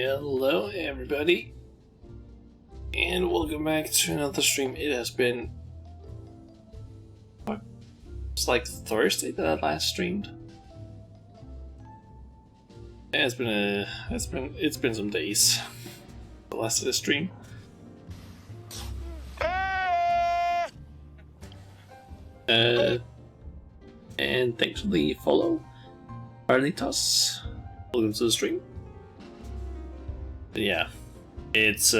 Hello everybody, and welcome back to another stream. It has been it's like Thursday that I last streamed. Yeah, it's been some days the last of the stream. And thanks for the follow, Arlitos. Welcome to the stream. Yeah, it's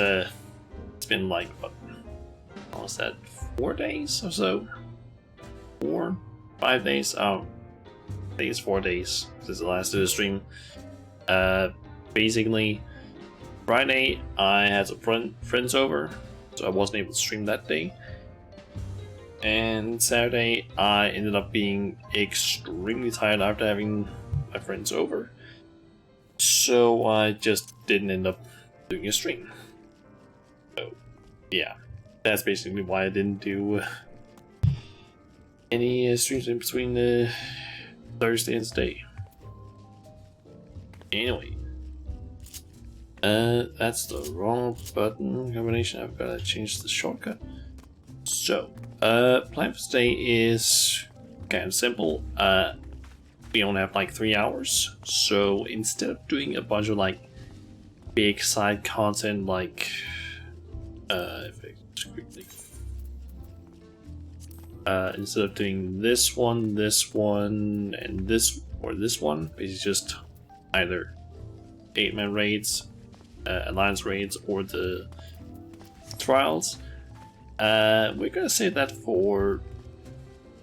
been like what was that, 4 days or so? 5 days? Oh, I think it's 4 days since the last of the stream. Basically, Friday I had some friends over, so I wasn't able to stream that day. And Saturday I ended up being extremely tired after having my friends over, so I just didn't end up doing a stream. So yeah, that's basically why I didn't do any streams in between Thursday and today. Anyway, that's the wrong button combination. I've got to change the shortcut. So, plan for today is kind of simple. We only have like 3 hours, so instead of doing a bunch of like big side content like instead of doing this one, and this one, basically just either 8-man raids, alliance raids, or the trials. We're gonna save that for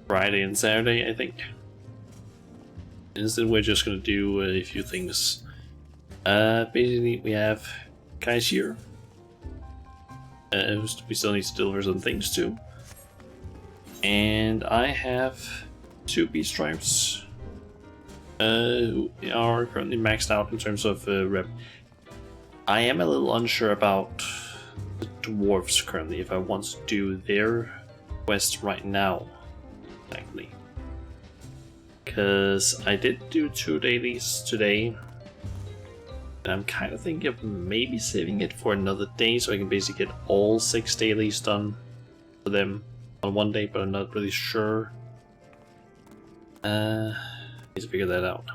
Friday and Saturday, I think. Instead, we're just gonna do a few things. Basically, we have guys here. We still need to deliver some things too. And I have 2 beast stripes who are currently maxed out in terms of rep. I am a little unsure about the dwarves currently, if I want to do their quest right now, exactly. Because I did do 2 dailies today, and I'm kind of thinking of maybe saving it for another day so I can basically get all 6 dailies done for them on one day, but I'm not really sure. Need to figure that out.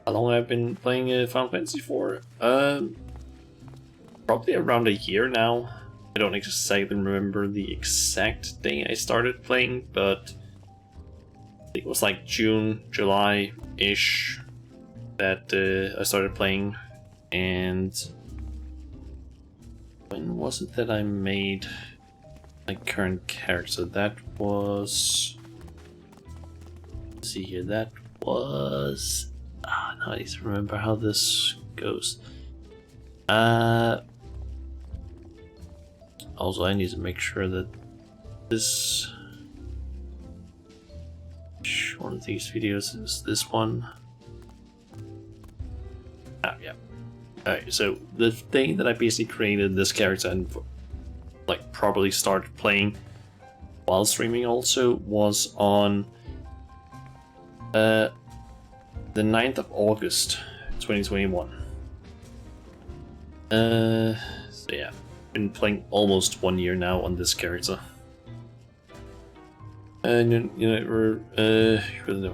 How long have I been playing Final Fantasy for? Probably around a year now. I don't exactly remember the exact day I started playing, but I think it was like June, July-ish that I started playing. And when was it that I made my current character? That was... let's see here, that was... now I need to remember how this goes. Also, I need to make sure that this... one of these videos is this one. Yeah. Alright, so the thing that I basically created this character and like probably started playing while streaming also was on the 9th of August 2021. So yeah, been playing almost 1 year now on this character. And you never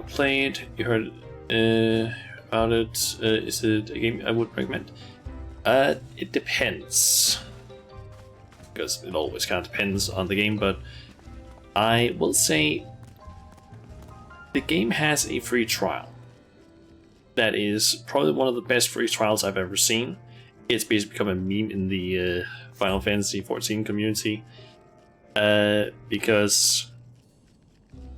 played, you heard about it. Is it a game I would recommend? It depends, because it always kind of depends on the game, but I will say the game has a free trial that is probably one of the best free trials I've ever seen. It's basically become a meme in the Final Fantasy XIV community, because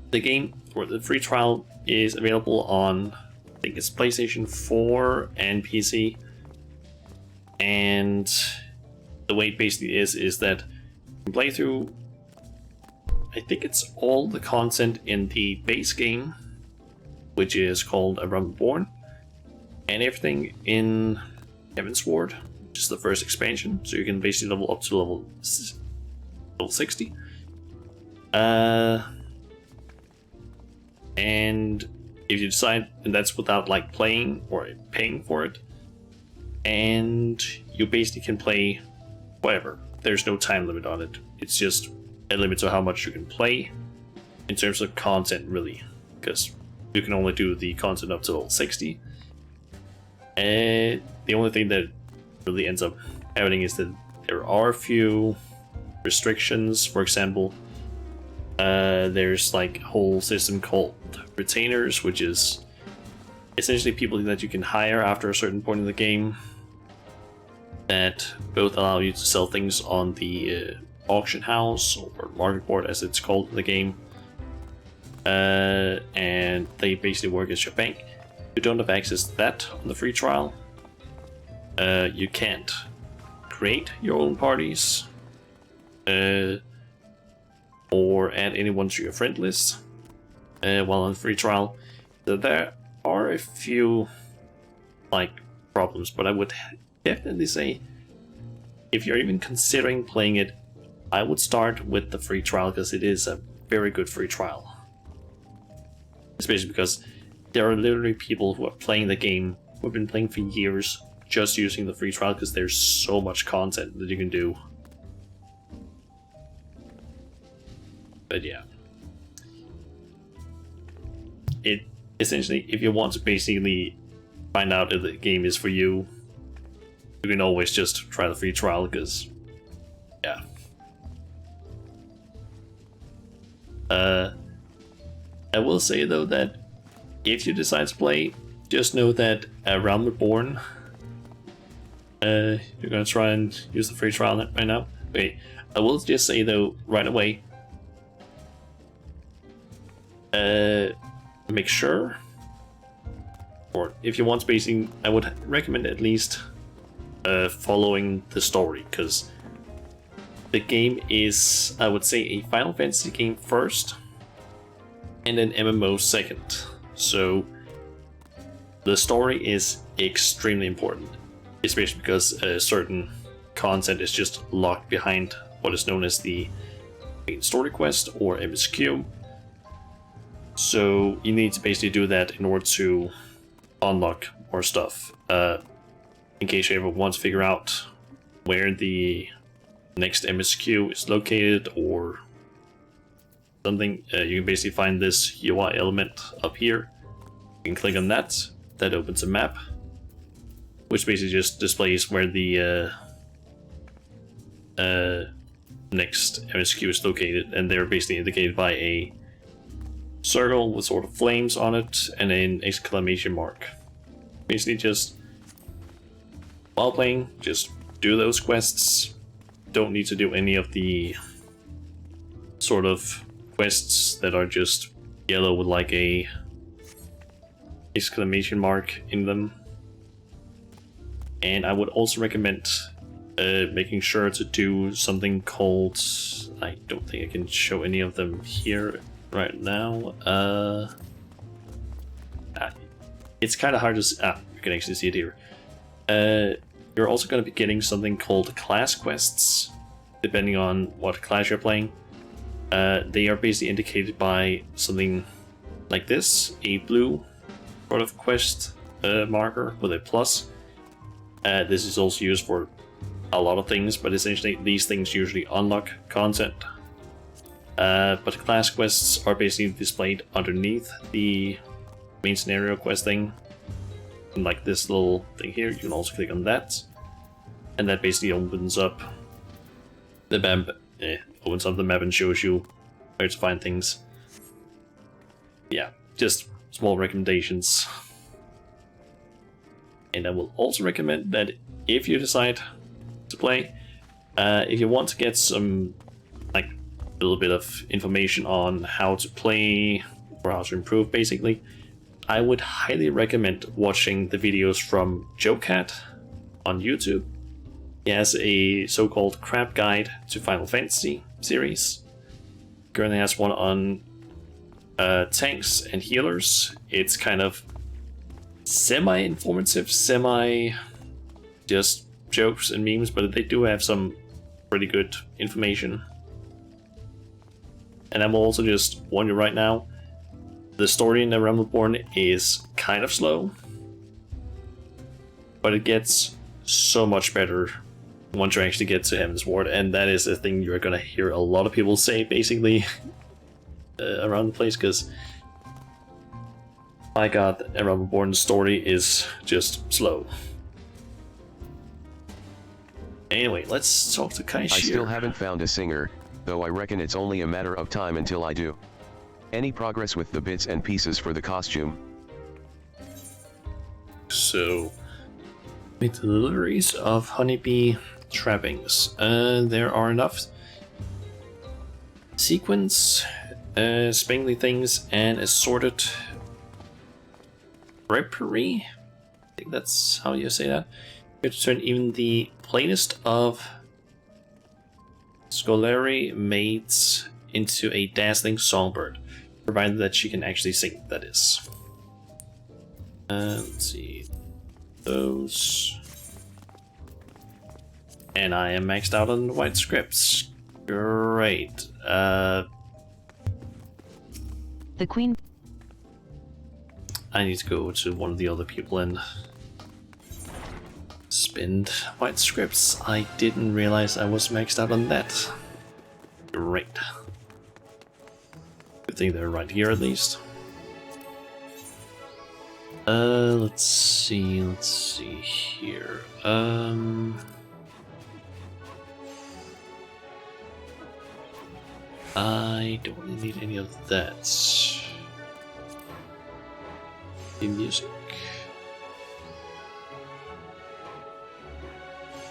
the game, or the free trial, is available on, I think it's PlayStation 4 and PC. And the way it basically is that you can play through, I think it's all the content in the base game, which is called A Realm Reborn, and everything in Heavensward, which is the first expansion, so you can basically level up to level 60. And if you decide, and that's without like playing or paying for it, and you basically can play whatever. There's no time limit on it. It's just a limit to how much you can play in terms of content, really, because you can only do the content up to level 60. And the only thing that really ends up happening is that there are a few restrictions. For example, there's like a whole system called retainers, which is essentially people that you can hire after a certain point in the game that both allow you to sell things on the auction house or market board, as it's called in the game, and they basically work as your bank. You don't have access to that on the free trial. You can't create your own parties or add anyone to your friend list while on free trial. So there are a few like problems, but I would definitely say if you're even considering playing it, I would start with the free trial, because it is a very good free trial. Especially because there are literally people who are playing the game who have been playing for years just using the free trial, because there's so much content that you can do. But yeah, it essentially, if you want to basically find out if the game is for you, you can always just try the free trial, because yeah. I will say though that if you decide to play, just know that Realm Reborn, you're gonna try and use the free trial right now. Wait, I will just say though right away, make sure, or if you want spacing, I would recommend at least following the story, because the game is, I would say, a Final Fantasy game first and an MMO second. So the story is extremely important, especially because certain content is just locked behind what is known as the main story quest or MSQ. So you need to basically do that in order to unlock more stuff. In case you ever want to figure out where the next MSQ is located or something, you can basically find this UI element up here. You can click on that. That opens a map, which basically just displays where the next MSQ is located, and they're basically indicated by a circle with sort of flames on it and an exclamation mark. Basically just, while playing, just do those quests. Don't need to do any of the sort of quests that are just yellow with like a exclamation mark in them. And I would also recommend making sure to do something called, I don't think I can show any of them here right now. It's kind of hard to see. You can actually see it here. You're also going to be getting something called class quests, depending on what class you're playing. They are basically indicated by something like this, a blue sort of quest marker with a plus. This is also used for a lot of things, but essentially these things usually unlock content. But class quests are basically displayed underneath the main scenario quest thing. And like this little thing here, you can also click on that, and that basically opens up the map. Opens up the map and shows you where to find things. Yeah, just small recommendations. And I will also recommend that if you decide to play, if you want to get some like a little bit of information on how to play or how to improve, basically, I would highly recommend watching the videos from JoeCat on YouTube. He has a so-called crap guide to Final Fantasy series. Currently has one on tanks and healers. It's kind of semi-informative, just jokes and memes, but they do have some pretty good information. And I'm also just warning you right now, the story in the Realm Reborn is kind of slow, but it gets so much better once you actually get to Heaven's Ward, and that is a thing you're gonna hear a lot of people say basically around the place, because my god, A Realm Reborn's story is just slow. Anyway, let's talk to Kai Shir. I still haven't found a singer, though I reckon it's only a matter of time until I do. Any progress with the bits and pieces for the costume? So, with deliveries of honeybee trappings, there are enough sequins, spangly things, and assorted drapery. I think that's how you say that. You have to turn even the plainest of Scolari maids into a dazzling songbird, provided that she can actually sing, that is. Let's see. Those. And I am maxed out on white scripts. Great. The Queen. I need to go to one of the other people and spend white scripts. I didn't realize I was maxed out on that. Great. Good thing they're right here at least. Let's see here. I don't really need any of that. The music.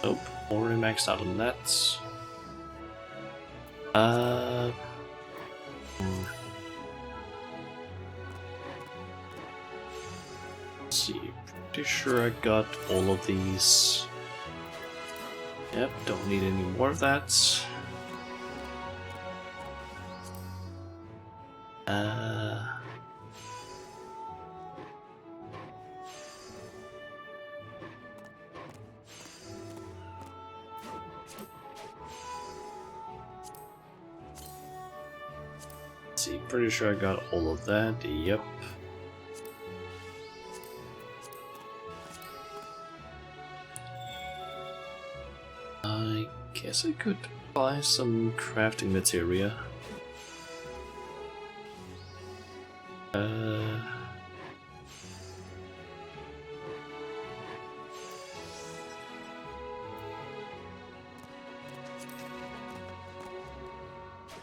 Nope, already maxed out on that. Let's see, pretty sure I got all of these. Yep, don't need any more of that. Let's see, pretty sure I got all of that. Yep. I guess I could buy some crafting materia.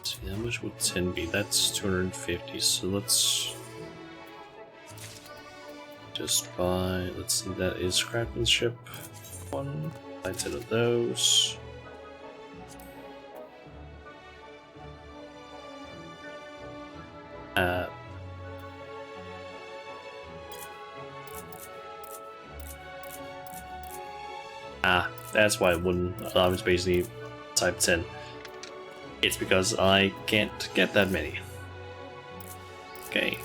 See, how much would 10 be? That's 250, so let's just buy, let's see, that is craftsmanship. One, buy 10 of those. That's why it wouldn't allow me to basically type 10. It's because I can't get that many. Okay.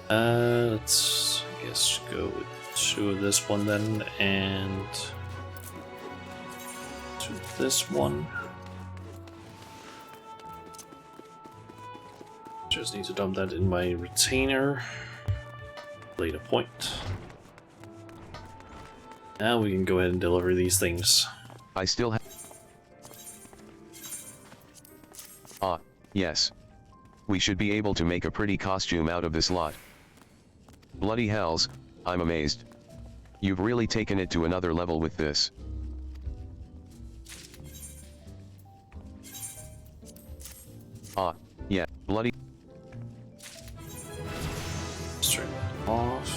Let's, I guess, go to this one then, and to this one. Just need to dump that in my retainer. Later point. Now we can go ahead and deliver these things. I still have... Ah, yes. We should be able to make a pretty costume out of this lot. Bloody hells, I'm amazed. You've really taken it to another level with this. Ah, yeah, bloody... Let's turn that off.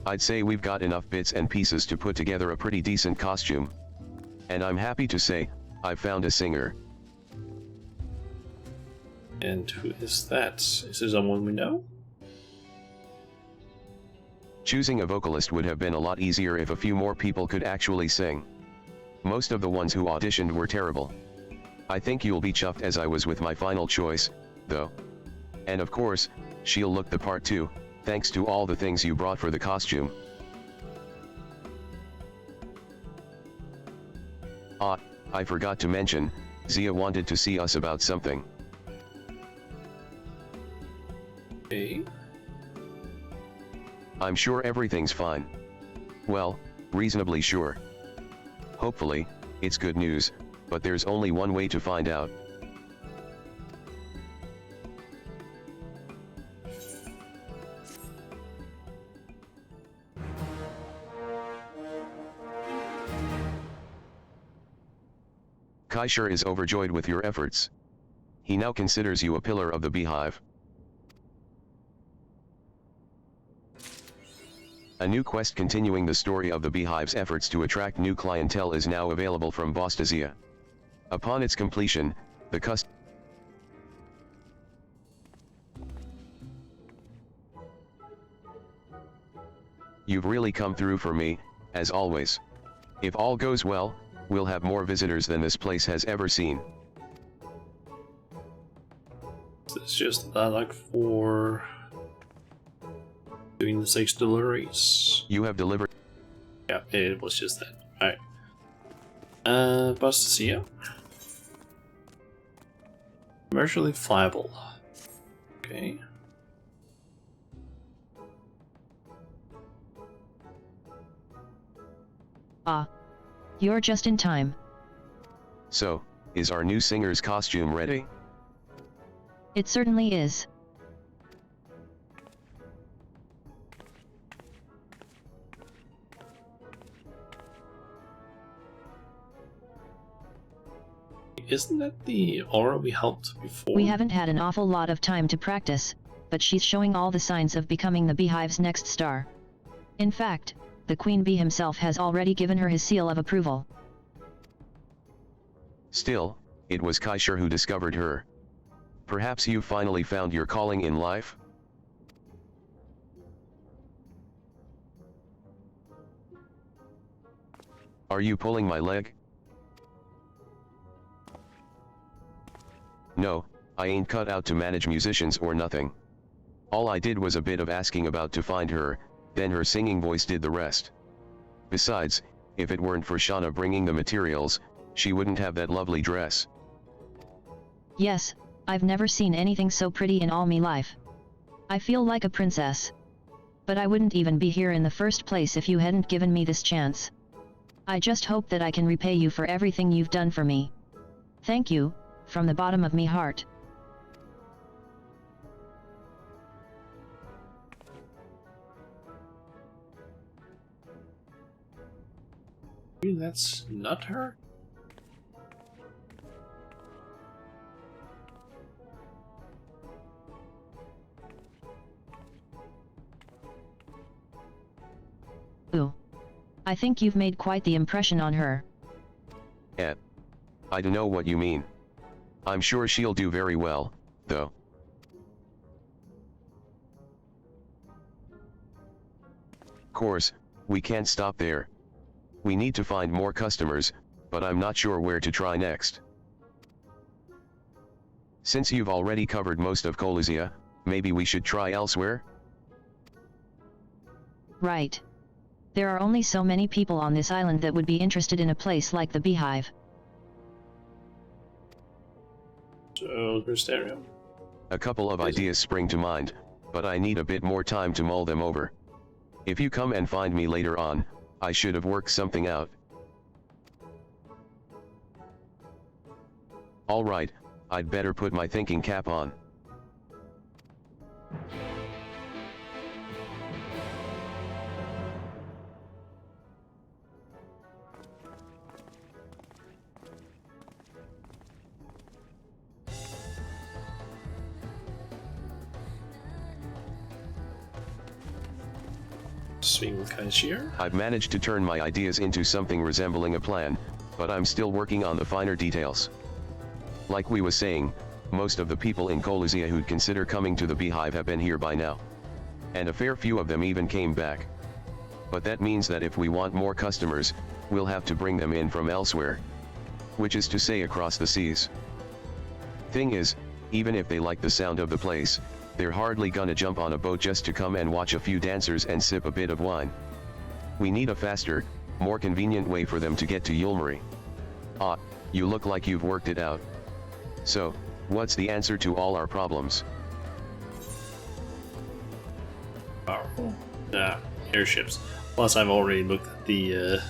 I'd say we've got enough bits and pieces to put together a pretty decent costume. And I'm happy to say, I've found a singer. And who is that? Is there someone we know? Choosing a vocalist would have been a lot easier if a few more people could actually sing. Most of the ones who auditioned were terrible. I think you'll be chuffed as I was with my final choice, though. And of course, she'll look the part too, Thanks to all the things you brought for the costume. Ah, I forgot to mention, Zia wanted to see us about something. Okay. I'm sure everything's fine. Well, reasonably sure. Hopefully, it's good news, but there's only one way to find out. Kaishir is overjoyed with your efforts. He now considers you a pillar of the beehive. A new quest continuing the story of the beehive's efforts to attract new clientele is now available from Boss Zia. Upon its completion, the You've really come through for me, as always. If all goes well, we'll have more visitors than this place has ever seen. It's just that like for doing the 6 deliveries. You have delivered. Yeah, it was just that. Alright. Boss Zia. Commercially viable. Okay. Ah. You're just in time. So, is our new singer's costume ready? It certainly is. Isn't that the aura we helped before? We haven't had an awful lot of time to practice, but she's showing all the signs of becoming the beehive's next star. In fact, the queen bee himself has already given her his seal of approval. Still, it was Kaishir who discovered her. Perhaps you finally found your calling in life? Are you pulling my leg? No, I ain't cut out to manage musicians or nothing. All I did was a bit of asking about to find her, then her singing voice did the rest. Besides, if it weren't for Shauna bringing the materials, she wouldn't have that lovely dress. Yes, I've never seen anything so pretty in all me life. I feel like a princess. But I wouldn't even be here in the first place if you hadn't given me this chance. I just hope that I can repay you for everything you've done for me. Thank you, from the bottom of me heart. That's not her? Ooh. I think you've made quite the impression on her. I don't know what you mean. I'm sure she'll do very well, though. Course, we can't stop there. We need to find more customers, but I'm not sure where to try next. Since you've already covered most of Koluzia, maybe we should try elsewhere? Right. There are only so many people on this island that would be interested in a place like the beehive. So, Crystarium. A couple of ideas spring to mind, but I need a bit more time to mull them over. If you come and find me later on, I should have worked something out. Alright, I'd better put my thinking cap on. Swing with Kaishir. I've managed to turn my ideas into something resembling a plan, but I'm still working on the finer details. Like we was saying, most of the people in Koluzia who'd consider coming to the beehive have been here by now. And a fair few of them even came back. But that means that if we want more customers, we'll have to bring them in from elsewhere. Which is to say across the seas. Thing is, even if they like the sound of the place, They're hardly gonna jump on a boat just to come and watch a few dancers and sip a bit of wine. We need a faster, more convenient way for them to get to Yulmari. Ah, you look like you've worked it out. So, what's the answer to all our problems? Powerful. Airships. Plus, I've already looked at the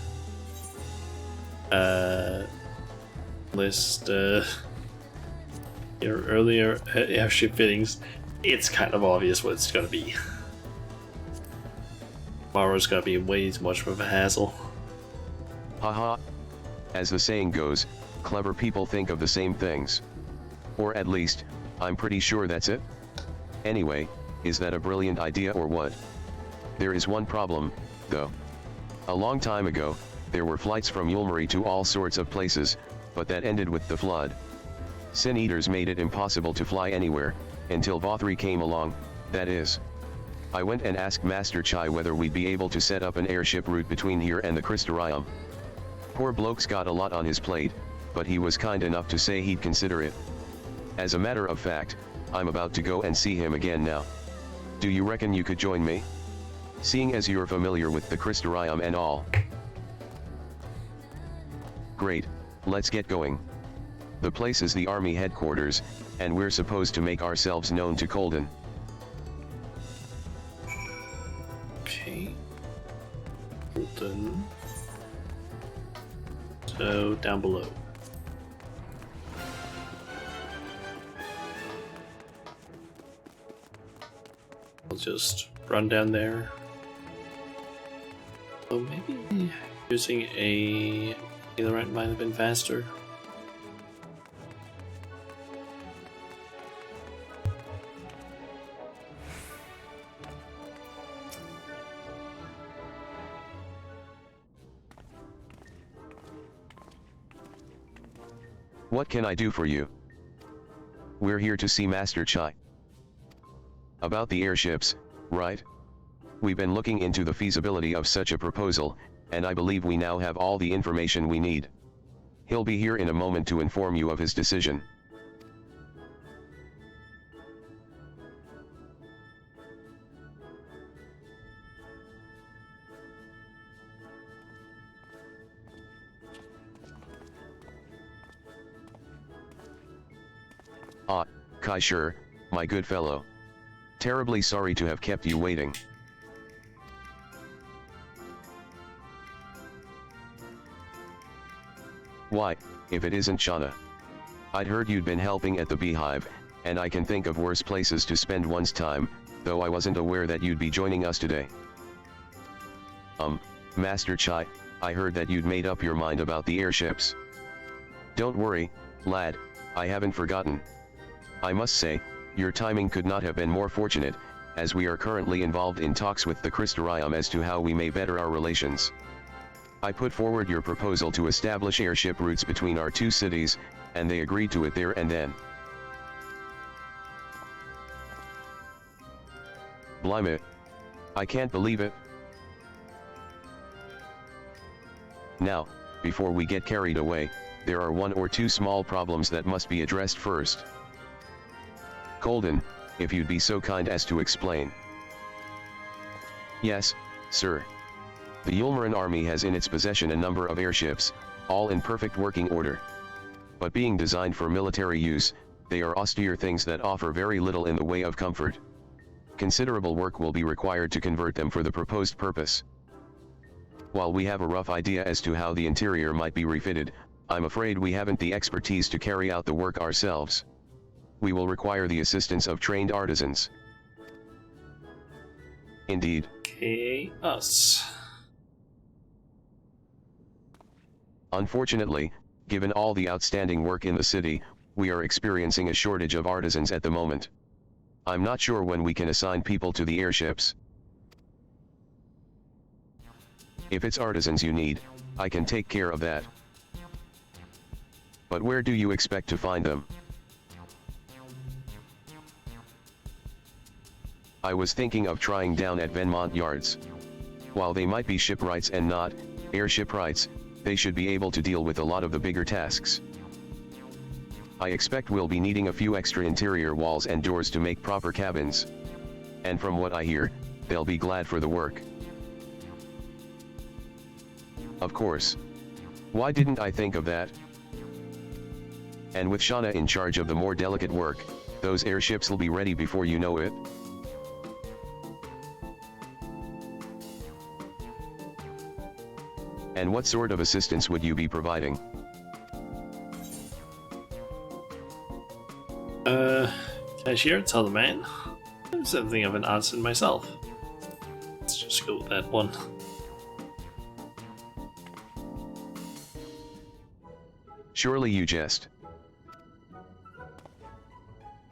list your earlier airship fittings. It's kind of obvious what it's gonna be. Tomorrow's gonna be way too much of a hassle. Haha. As the saying goes, clever people think of the same things. Or at least, I'm pretty sure that's it. Anyway, is that a brilliant idea or what? There is one problem, though. A long time ago, there were flights from Yulmari to all sorts of places, but that ended with the flood. Sin Eaters made it impossible to fly anywhere, until Vothri came along, that is. I went and asked Master Chai whether we'd be able to set up an airship route between here and the Crystarium. Poor bloke's got a lot on his plate, but he was kind enough to say he'd consider it. As a matter of fact, I'm about to go and see him again now. Do you reckon you could join me? Seeing as you're familiar with the Crystarium and all. Great, let's get going. The place is the army headquarters, and we're supposed to make ourselves known to Colden. Okay. Colden. So, down below. I'll just run down there. Oh, maybe using a Ailerite might have been faster. What can I do for you? We're here to see Master Chai. About the airships, right? We've been looking into the feasibility of such a proposal, and I believe we now have all the information we need. He'll be here in a moment to inform you of his decision. Ah, Kai Shur, my good fellow. Terribly sorry to have kept you waiting. Why, if it isn't Shauna. I'd heard you'd been helping at the Beehive, and I can think of worse places to spend one's time, though I wasn't aware that you'd be joining us today. Master Chai, I heard that you'd made up your mind about the airships. Don't worry, lad, I haven't forgotten. I must say, your timing could not have been more fortunate, as we are currently involved in talks with the Crystarium as to how we may better our relations. I put forward your proposal to establish airship routes between our two cities, and they agreed to it there and then. Blimey! I can't believe it. Now, before we get carried away, there are one or two small problems that must be addressed first. Colden, if you'd be so kind as to explain. Yes, sir. The Yulmaran army has in its possession a number of airships, all in perfect working order. But being designed for military use, they are austere things that offer very little in the way of comfort. Considerable work will be required to convert them for the proposed purpose. While we have a rough idea as to how the interior might be refitted, I'm afraid we haven't the expertise to carry out the work ourselves. We will require the assistance of trained artisans. Indeed. Okay, us. Unfortunately, given all the outstanding work in the city, we are experiencing a shortage of artisans at the moment. I'm not sure when we can assign people to the airships. If it's artisans you need, I can take care of that. But where do you expect to find them? I was thinking of trying down at Venmont Yards. While they might be shipwrights and not airship rights, they should be able to deal with a lot of the bigger tasks. I expect we'll be needing a few extra interior walls and doors to make proper cabins. And from what I hear, they'll be glad for the work. Of course. Why didn't I think of that? And with Shauna in charge of the more delicate work, those airships will be ready before you know it. And what sort of assistance would you be providing? Cashier, tell the man. Something of an answer myself. Let's just go with that one. Surely you jest.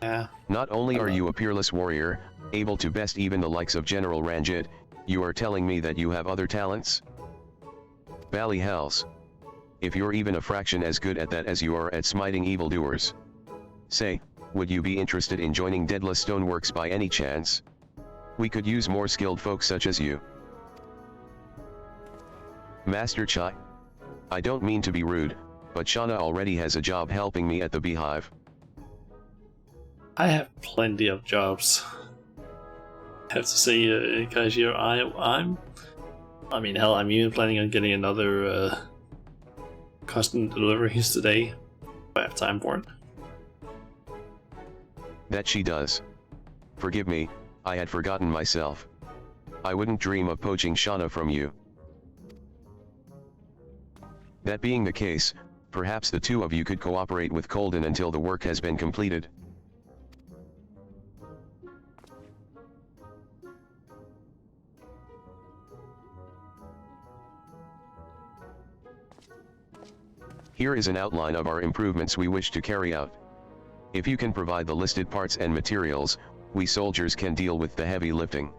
Yeah. Not only are you a peerless warrior, able to best even the likes of General Ranjit, you are telling me that you have other talents? Bally hells. If you're even a fraction as good at that as you are at smiting evildoers. Say, would you be interested in joining Deadless Stoneworks by any chance? We could use more skilled folk such as you. Master Chai? I don't mean to be rude, but Shauna already has a job helping me at the Beehive. I have plenty of jobs. I have to say, Cashier, I'm even planning on getting another custom deliveries today, if I have time for it. That she does. Forgive me, I had forgotten myself. I wouldn't dream of poaching Shauna from you. That being the case, perhaps the two of you could cooperate with Colden until the work has been completed. Here is an outline of our improvements we wish to carry out. If you can provide the listed parts and materials, we soldiers can deal with the heavy lifting.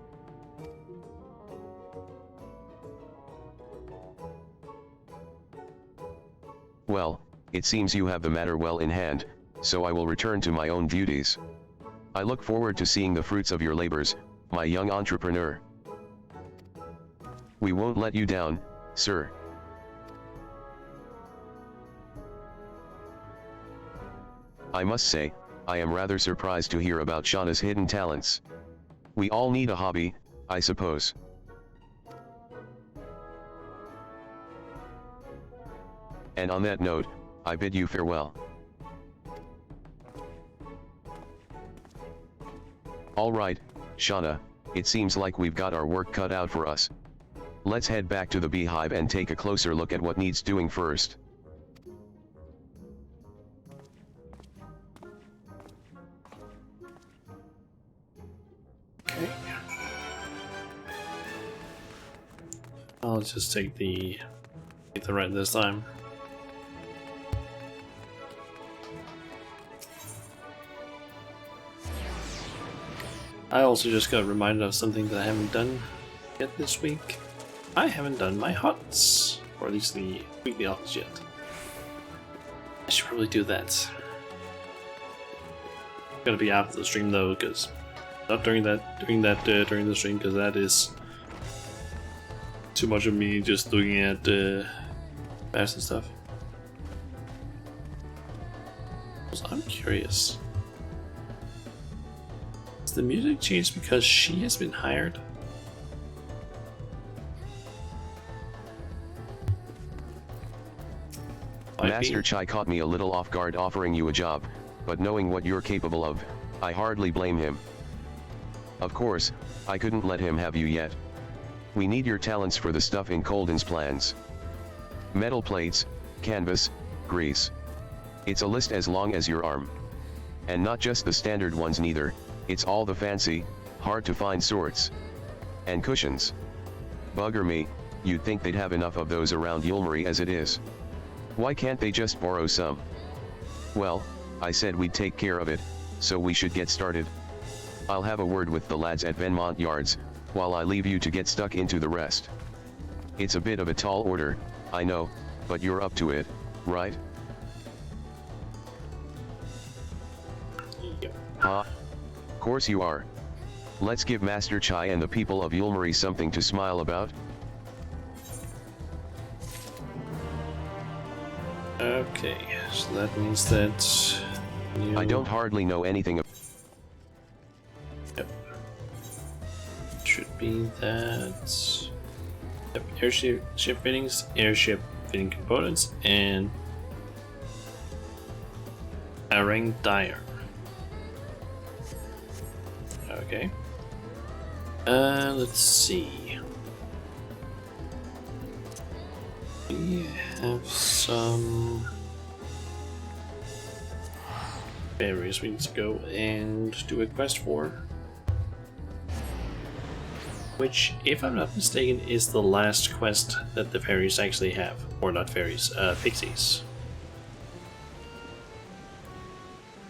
Well, it seems you have the matter well in hand, so I will return to my own duties. I look forward to seeing the fruits of your labors, my young entrepreneur. We won't let you down, sir. I must say, I am rather surprised to hear about Shauna's hidden talents. We all need a hobby, I suppose. And on that note, I bid you farewell. Alright, Shauna, it seems like we've got our work cut out for us. Let's head back to the Beehive and take a closer look at what needs doing first. Okay. I'll just take the right this time. I also just got reminded of something that I haven't done yet this week. I haven't done my huts, or at least the weekly huts yet. I should probably do that. Gotta be after the stream though, because not during the stream, because that is too much of me just looking at maps and stuff. So I'm curious. Has the music changed because she has been hired? Master Chai caught me a little off guard offering you a job, but knowing what you're capable of, I hardly blame him. Of course, I couldn't let him have you yet. We need your talents for the stuff in Colden's plans. Metal plates, canvas, grease. It's a list as long as your arm. And not just the standard ones neither, it's all the fancy, hard to find sorts. And cushions. Bugger me, you'd think they'd have enough of those around Yulmari as it is. Why can't they just borrow some? Well, I said we'd take care of it, so we should get started. I'll have a word with the lads at Venmont Yards, while I leave you to get stuck into the rest. It's a bit of a tall order, I know, but you're up to it, right? Huh? Course you are. Let's give Master Chai and the people of Yulmari something to smile about. Okay, so that means that I don't hardly know anything of. Yep. Should be that. Yep. Airship fittings, airship fitting components, and Arang Dyer. Okay. Let's see. We have some berries we need to go and do a quest for. Which, if I'm not mistaken, is the last quest that the fairies actually have. Or not fairies, pixies.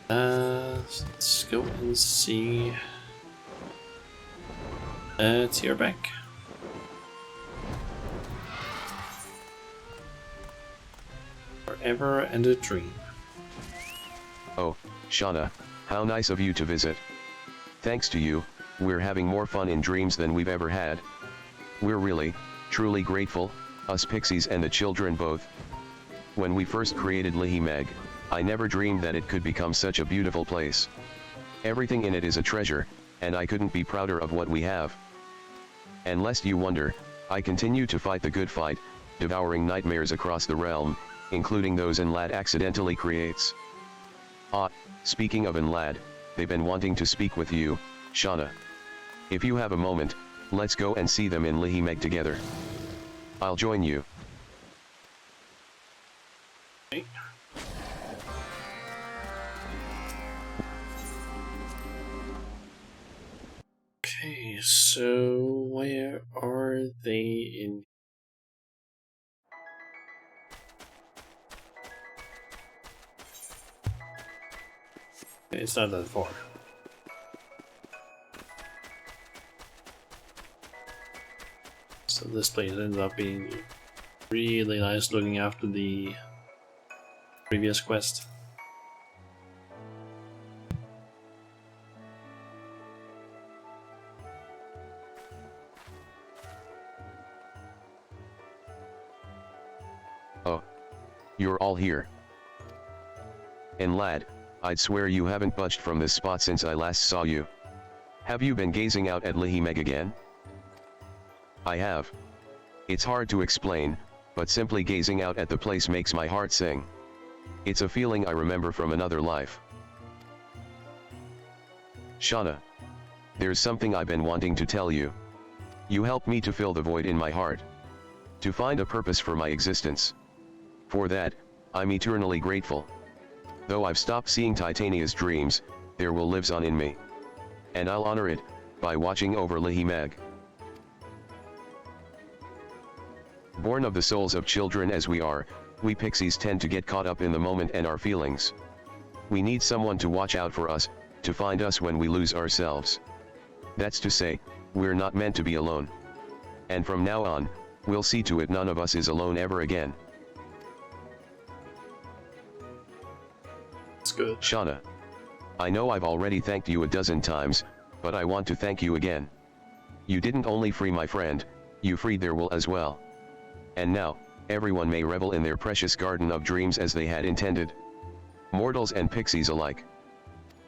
Let's go and see. It's here back. Forever and a dream. Oh, Shauna, how nice of you to visit. Thanks to you, we're having more fun in dreams than we've ever had. We're really, truly grateful, us pixies and the children both. When we first created Lihimeg, I never dreamed that it could become such a beautiful place. Everything in it is a treasure, and I couldn't be prouder of what we have. And lest you wonder, I continue to fight the good fight, devouring nightmares across the realm, including those Enlad accidentally creates. Ah, speaking of Enlad, they've been wanting to speak with you, Shauna. If you have a moment, let's go and see them in Lihimeg together. I'll join you. Okay. Okay, so where are they in? It's not that far. So this place ended up being really nice looking after the previous quest. Oh. You're all here. And lad, I'd swear you haven't budged from this spot since I last saw you. Have you been gazing out at Lihimeg again? I have. It's hard to explain, but simply gazing out at the place makes my heart sing. It's a feeling I remember from another life. Shauna. There's something I've been wanting to tell you. You helped me to fill the void in my heart. To find a purpose for my existence. For that, I'm eternally grateful. Though I've stopped seeing Titania's dreams, their will lives on in me. And I'll honor it, by watching over Lihimeg. Born of the souls of children as we are, we pixies tend to get caught up in the moment and our feelings. We need someone to watch out for us, to find us when we lose ourselves. That's to say, we're not meant to be alone. And from now on, we'll see to it none of us is alone ever again. That's good. Shauna. I know I've already thanked you a dozen times, but I want to thank you again. You didn't only free my friend, you freed their will as well. And now, everyone may revel in their precious garden of dreams as they had intended. Mortals and pixies alike.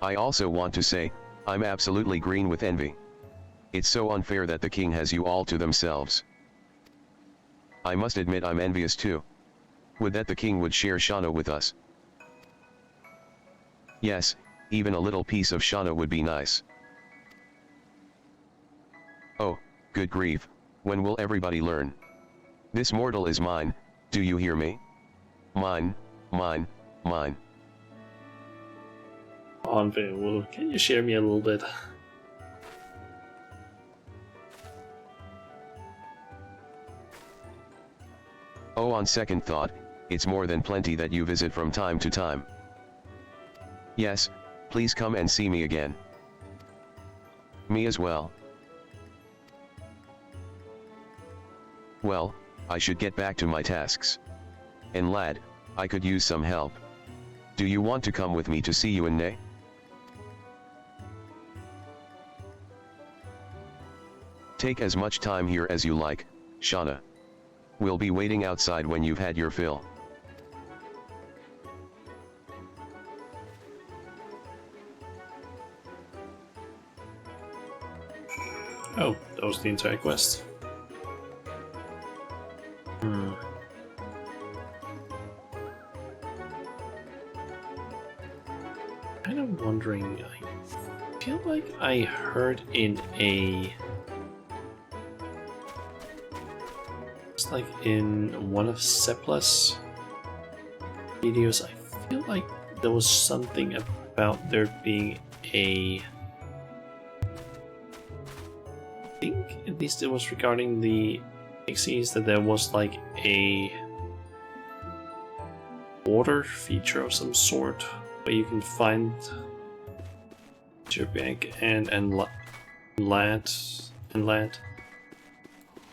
I also want to say, I'm absolutely green with envy. It's so unfair that the king has you all to themselves. I must admit I'm envious too. Would that the king would share Shauna with us. Yes, even a little piece of Shauna would be nice. Oh, good grief, when will everybody learn? This mortal is mine, do you hear me? Mine, mine, mine. Well, can you share me a little bit? Oh, on second thought, it's more than plenty that you visit from time to time. Yes, please come and see me again. Me as well. Well, I should get back to my tasks. And lad, I could use some help. Do you want to come with me to see you in Ney? Take as much time here as you like, Shauna. We'll be waiting outside when you've had your fill. Oh, that was the entire quest. Kind of wondering, I feel like I heard in a... It's like in one of Sepla's videos, I feel like there was something about there being a... I think at least it was regarding the pixies that there was like a water feature of some sort where you can find your bank and land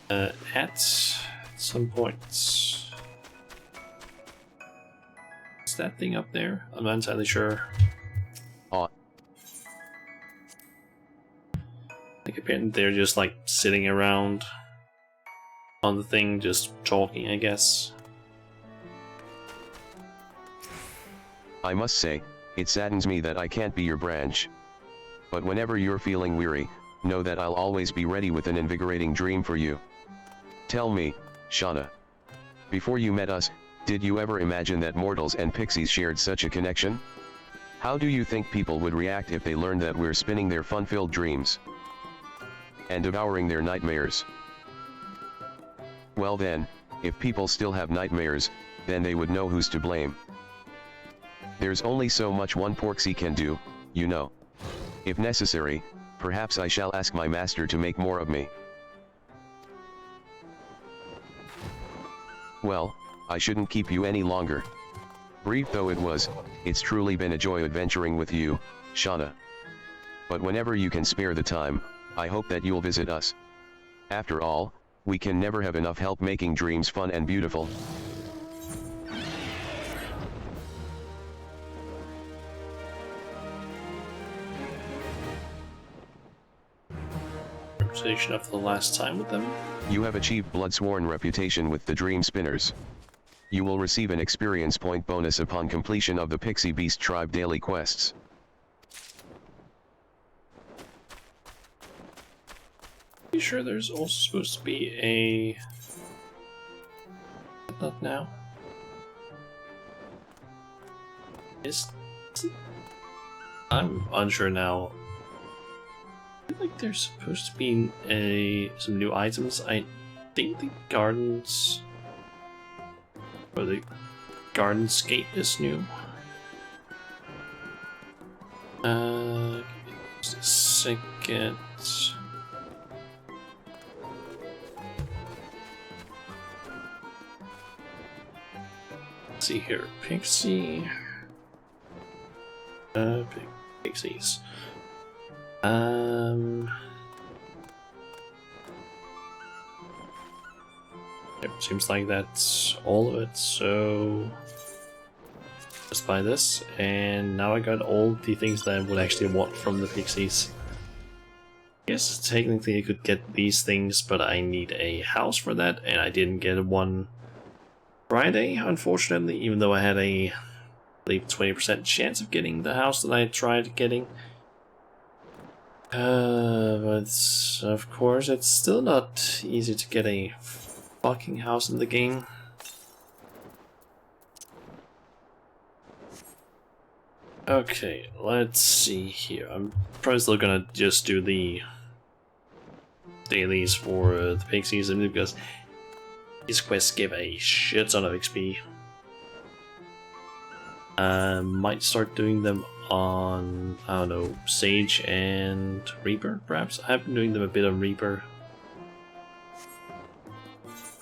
at some points. Is that thing up there? I'm not entirely sure. Like apparently they're just like sitting around on the thing, just talking, I guess. I must say, it saddens me that I can't be your branch. But whenever you're feeling weary, know that I'll always be ready with an invigorating dream for you. Tell me, Shauna. Before you met us, did you ever imagine that mortals and pixies shared such a connection? How do you think people would react if they learned that we're spinning their fun-filled dreams and devouring their nightmares? Well then, if people still have nightmares, then they would know who's to blame. There's only so much one Porksy can do, you know. If necessary, perhaps I shall ask my master to make more of me. Well, I shouldn't keep you any longer. Brief though it was, it's truly been a joy adventuring with you, Shauna. But whenever you can spare the time, I hope that you'll visit us. After all, we can never have enough help making dreams fun and beautiful. Reputation of the last time with them. You have achieved Bloodsworn reputation with the Dream Spinners. You will receive an experience point bonus upon completion of the Pixie Beast Tribe daily quests. You sure there's also supposed to be a... Not now. I'm unsure now. I feel like there's supposed to be some new items. I think the gardens... Or the Gardenscape is new. Just a second. Let's see here, Pixie. Pixies. It seems like that's all of it, so just buy this, and now I got all the things that I would actually want from the pixies. I guess technically I could get these things, but I need a house for that, and I didn't get one Friday, unfortunately, even though I had a, I believe, 20% chance of getting the house that I tried getting. But of course it's still not easy to get a fucking house in the game. Okay, let's see here. I'm probably still gonna just do the dailies for the pixies because these quests give a shit ton of XP. Might start doing them on, I don't know, Sage and Reaper, perhaps? I've been doing them a bit on Reaper.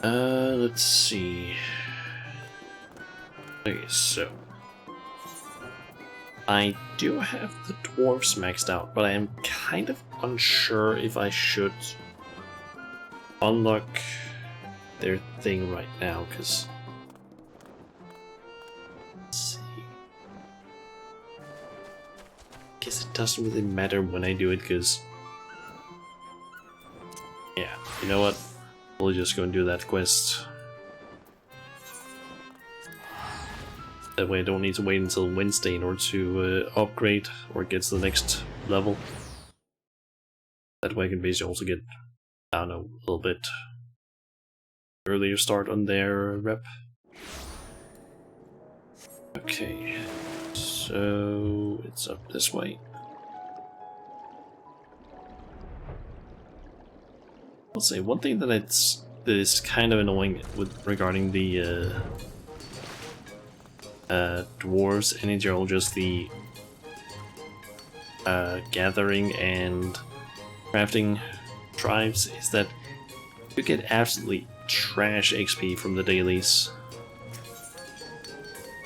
Let's see. Okay, so I do have the dwarves maxed out, but I am kind of unsure if I should unlock their thing right now, because let's see. Guess it doesn't really matter when I do it, because yeah, you know what? We'll just go and do that quest. That way I don't need to wait until Wednesday in order to upgrade or get to the next level. That way I can basically also get, I don't know, a little bit earlier start on their rep. Okay, so it's up this way. I'll say one thing that is kind of annoying regarding the dwarves and in general just the gathering and crafting tribes is that you get absolutely trash XP from the dailies.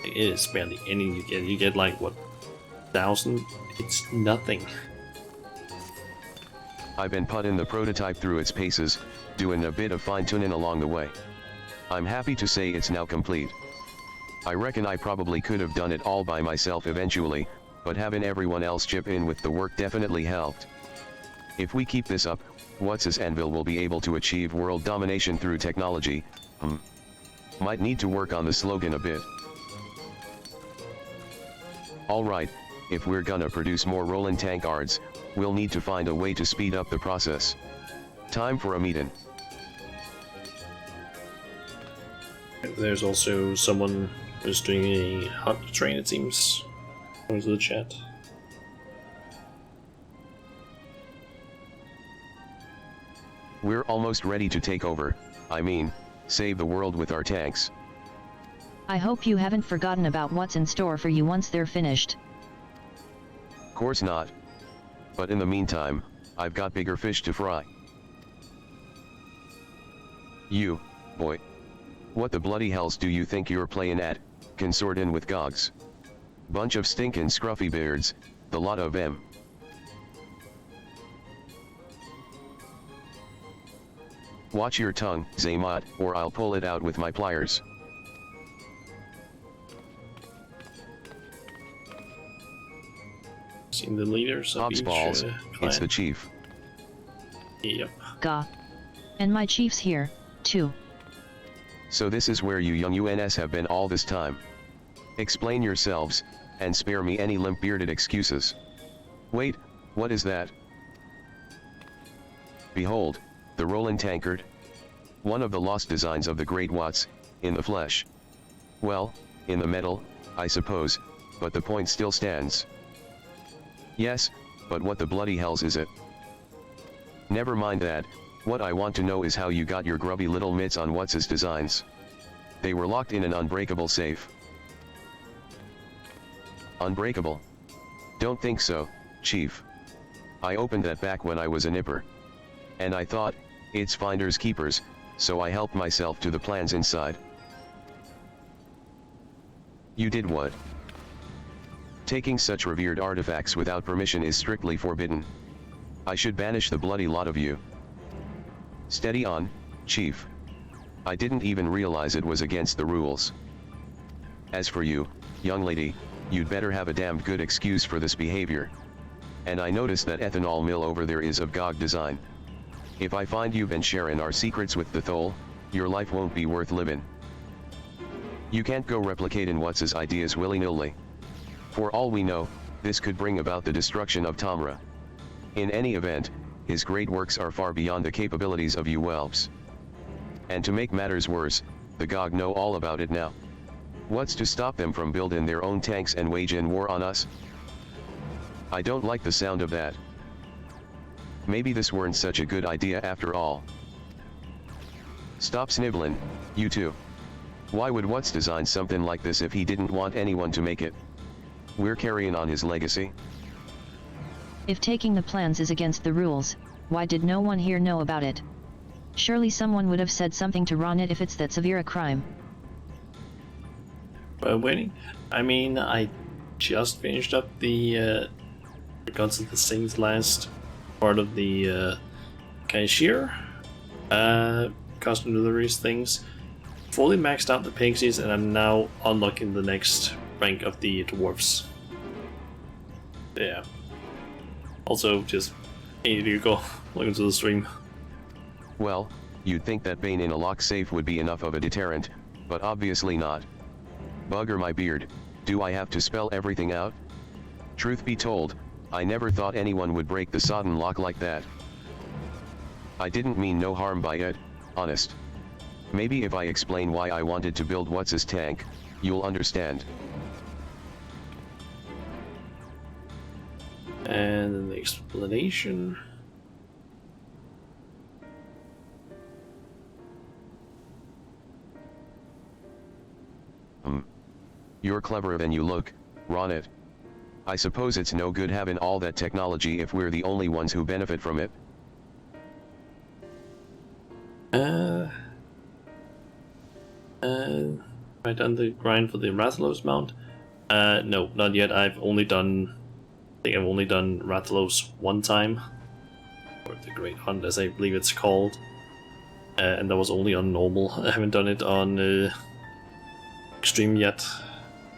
It is barely any you get. You get like what, 1,000? It's nothing. I've been putting the prototype through its paces, doing a bit of fine-tuning along the way. I'm happy to say it's now complete. I reckon I probably could have done it all by myself eventually, but having everyone else chip in with the work definitely helped. If we keep this up, What's Anvil will be able to achieve world domination through technology. Might need to work on the slogan a bit. Alright, if we're gonna produce more rolling tank guards, we'll need to find a way to speed up the process. Time for a meeting. There's also someone who's doing a hunt train, it seems. Where's the chat? We're almost ready to take over, I mean, save the world with our tanks. I hope you haven't forgotten about what's in store for you once they're finished. Course not. But in the meantime, I've got bigger fish to fry. You, boy. What the bloody hells do you think you're playing at, consorting with gogs? Bunch of stinkin' scruffy beards, the lot of them. Watch your tongue, Zaymot, or I'll pull it out with my pliers. Seen the leaders of Hobbs each balls, clan. it's the chief. Yep. Gah. And my chief's here, too. So this is where you young UNS have been all this time. Explain yourselves, and spare me any limp-bearded excuses. Wait, what is that? Behold, the rolling tankard. One of the lost designs of the Great Watts, in the flesh. Well, in the metal, I suppose, but the point still stands. Yes, but what the bloody hells is it? Never mind that, what I want to know is how you got your grubby little mitts on What's designs. They were locked in an unbreakable safe. Unbreakable? Don't think so, Chief. I opened that back when I was a nipper. And I thought, it's finders keepers, so I helped myself to the plans inside. You did what? Taking such revered artifacts without permission is strictly forbidden. I should banish the bloody lot of you. Steady on, Chief. I didn't even realize it was against the rules. As for you, young lady, you'd better have a damned good excuse for this behavior. And I notice that ethanol mill over there is of GOG design. If I find you've been sharing our secrets with the Thole, your life won't be worth living. You can't go replicating What's ideas willy-nilly. For all we know, this could bring about the destruction of Tamra. In any event, his great works are far beyond the capabilities of you whelps. And to make matters worse, the GOG know all about it now. What's to stop them from building their own tanks and waging war on us? I don't like the sound of that. Maybe this weren't such a good idea after all. Stop sniveling, you two. Why would What's design something like this if he didn't want anyone to make it? We're carrying on his legacy. If taking the plans is against the rules, why did no one here know about it? Surely someone would have said something to run it if it's that severe a crime. Waiting. I mean, I just finished up the Gods of the Saints last part of the Cashier custom deliveries things. Fully maxed out the pixies, and I'm now unlocking the next rank of the dwarfs. Yeah. Also, just hey, you go. Welcome to the stream. Well, you'd think that Bane in a lock safe would be enough of a deterrent, but obviously not. Bugger my beard, do I have to spell everything out? Truth be told, I never thought anyone would break the sodden lock like that. I didn't mean no harm by it, honest. Maybe if I explain why I wanted to build what's his tank, you'll understand. And then the explanation. You're cleverer than you look, Ronit. I suppose it's no good having all that technology if we're the only ones who benefit from it. Have I done the grind for the Rathalos mount? No, not yet. I think I've only done Rathalos one time. Or the Great Hunt, as I believe it's called. And that was only on normal. I haven't done it on extreme yet.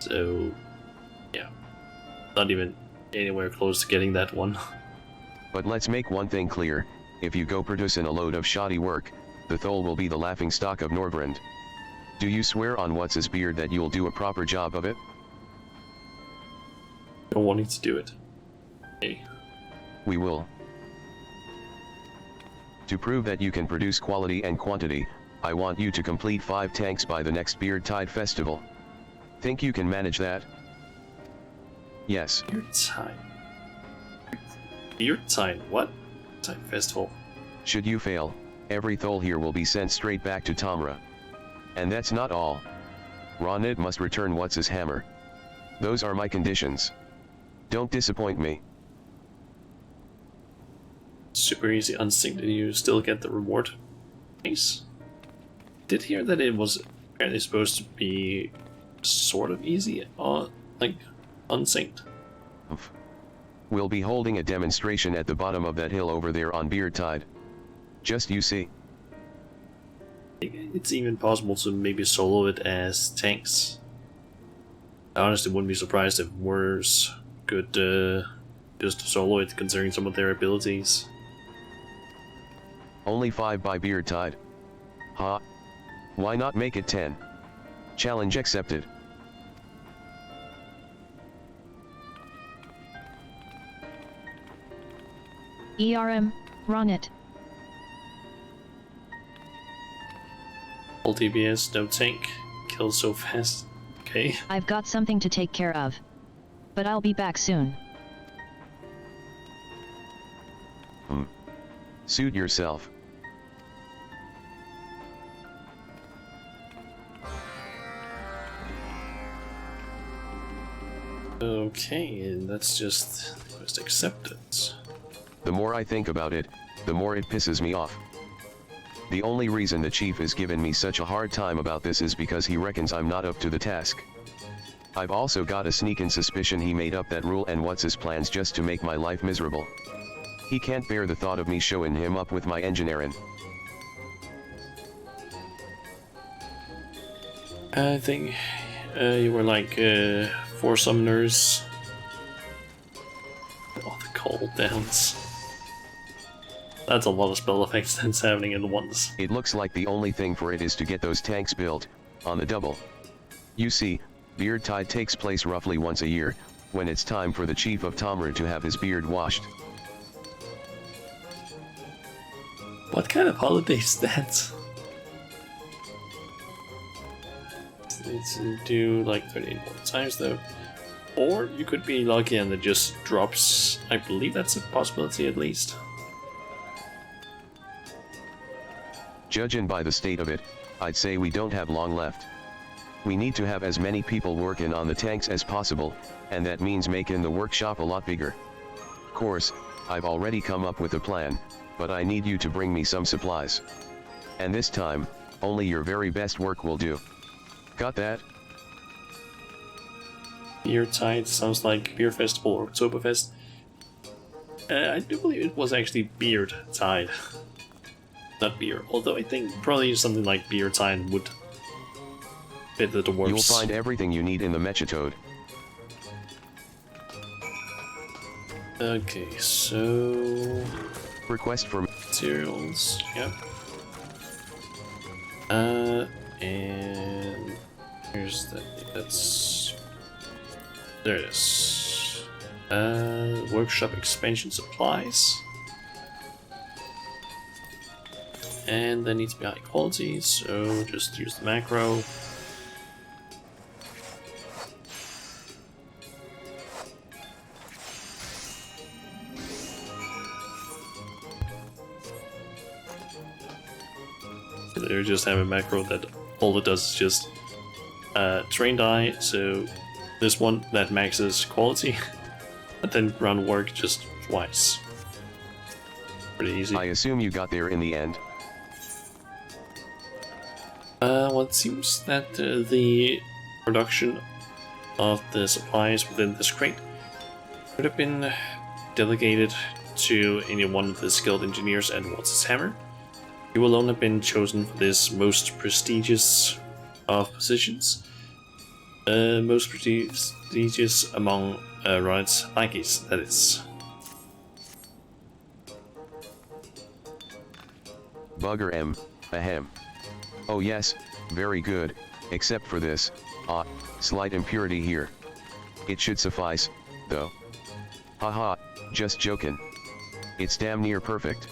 So, yeah. Not even anywhere close to getting that one. But let's make one thing clear, if you go producing a load of shoddy work, the Thole will be the laughing stock of Norvrend. Do you swear on what's his beard that you'll do a proper job of it? I'm wanting to do it. Okay. We will. To prove that you can produce quality and quantity, I want you to complete 5 tanks by the next Beard Tide Festival. Think you can manage that? Yes. Beard Tide. Beard Tide? What? Tide Festival. Should you fail, every Thole here will be sent straight back to Tamra. And that's not all. Ronit must return what's his hammer. Those are my conditions. Don't disappoint me. Super easy unsynced and you still get the reward. Nice. Did hear that it was apparently supposed to be sort of easy, like unsynced. We'll be holding a demonstration at the bottom of that hill over there on Beard Tide. Just you see. It's even possible to maybe solo it as tanks. I honestly wouldn't be surprised if Warriors could just solo it, considering some of their abilities. Only 5 by Beard Tide. Ha! Why not make it 10? Challenge accepted. Run it. Full DBS, no tank, kill so fast. Okay. I've got something to take care of. But I'll be back soon. Suit yourself. Okay, and that's just acceptance. The more I think about it, the more it pisses me off. The only reason the chief is giving me such a hard time about this is because he reckons I'm not up to the task. I've also got a sneaking suspicion he made up that rule and what's his plans just to make my life miserable. He can't bear the thought of me showing him up with my engineering. I think you were like 4 summoners. Oh, the cooldowns. That's a lot of spell effects that's happening at once. It looks like the only thing for it is to get those tanks built, on the double. You see, Beard Tide takes place roughly once a year, when it's time for the Chief of Tamra to have his beard washed. What kind of holiday is that? It's to do like 38 more times though. Or you could be lucky and it just drops. I believe that's a possibility at least. Judging by the state of it, I'd say we don't have long left. We need to have as many people working on the tanks as possible, and that means making the workshop a lot bigger. Course, I've already come up with a plan, but I need you to bring me some supplies. And this time, only your very best work will do. Got that? Beer Tide sounds like Beer Festival or Oktoberfest. I do believe it was actually Beard Tide. Not beer, although I think probably something like Beer Tide would fit the dwarves. You'll find everything you need in the Mechatode. Okay, so... Request for materials, yep. And... here's that's... there it is. Workshop expansion supplies. and they need to be high quality, so just use the macro. They just have a macro that all it does is just train die, so this one that maxes quality, and then run work just twice. Pretty easy. I assume you got there in the end. Well, it seems that the production of the supplies within this crate could have been delegated to any one of the skilled engineers at Waltz's Hammer. You alone have been chosen for this most prestigious of positions. Most prestigious among Riot's lackeys, that is. Bugger M, ahem. Oh yes, very good, except for this, slight impurity here. It should suffice, though. Haha, just jokin'. It's damn near perfect.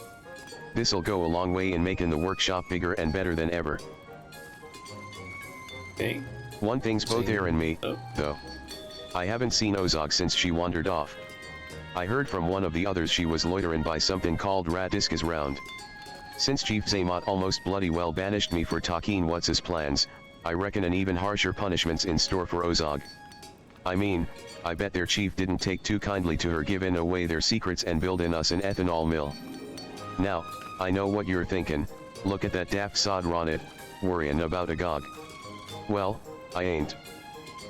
This'll go a long way in making the workshop bigger and better than ever. Okay. One thing's both Air and me, though. I haven't seen Ozog since she wandered off. I heard from one of the others she was loitering by something called Radiska's Round. Since Chief Zaymot almost bloody well banished me for talking what's his plans, I reckon an even harsher punishment's in store for Ozog. I mean, I bet their chief didn't take too kindly to her giving away their secrets and building us an ethanol mill. Now, I know what you're thinking, look at that daft sod Ronit, worrying about Agog. Well, I ain't.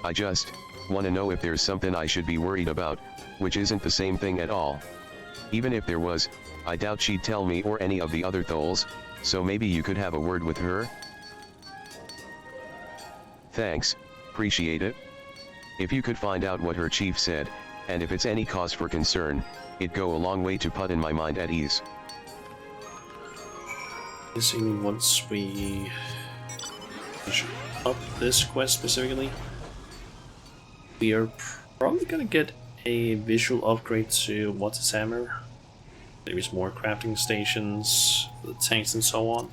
I just wanna know if there's something I should be worried about, which isn't the same thing at all. Even if there was, I doubt she'd tell me or any of the other Tholes, so maybe you could have a word with her? Thanks, appreciate it. If you could find out what her chief said, and if it's any cause for concern, it'd go a long way to putting my mind at ease. Once we finish up this quest specifically, we are probably gonna get a visual upgrade to What's Hammer. Maybe some more crafting stations, the tanks and so on.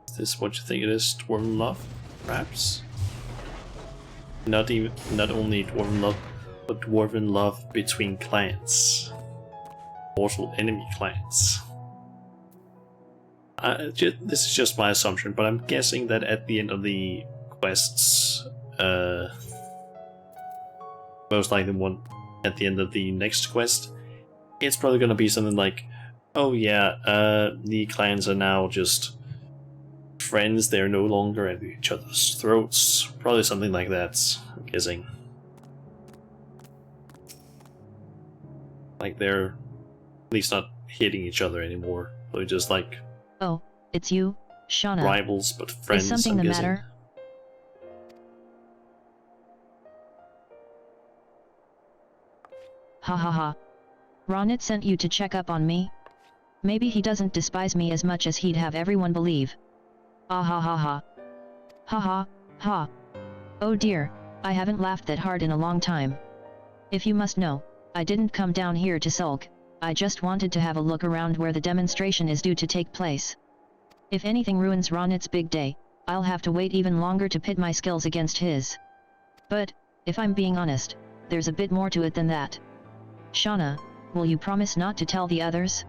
Is this what you think it is? Dwarven love, perhaps? Not only dwarven love, but dwarven love between clans. Mortal enemy clans. This is just my assumption, but I'm guessing that at the end of the quests, most likely one at the end of the next quest, it's probably going to be something like, oh yeah, the clans are now just friends, they're no longer at each other's throats. Probably something like that, I'm guessing. Like they're at least not hitting each other anymore. They're just like... Oh, it's you, Shauna. Rivals, but friends. Is something the matter? Ha ha ha. Ronit sent you to check up on me? Maybe he doesn't despise me as much as he'd have everyone believe. Ah ha ha ha. Ha ha, ha. Oh dear, I haven't laughed that hard in a long time. If you must know, I didn't come down here to sulk, I just wanted to have a look around where the demonstration is due to take place. If anything ruins Ronit's big day, I'll have to wait even longer to pit my skills against his. But, if I'm being honest, there's a bit more to it than that. Shauna, will you promise not to tell the others?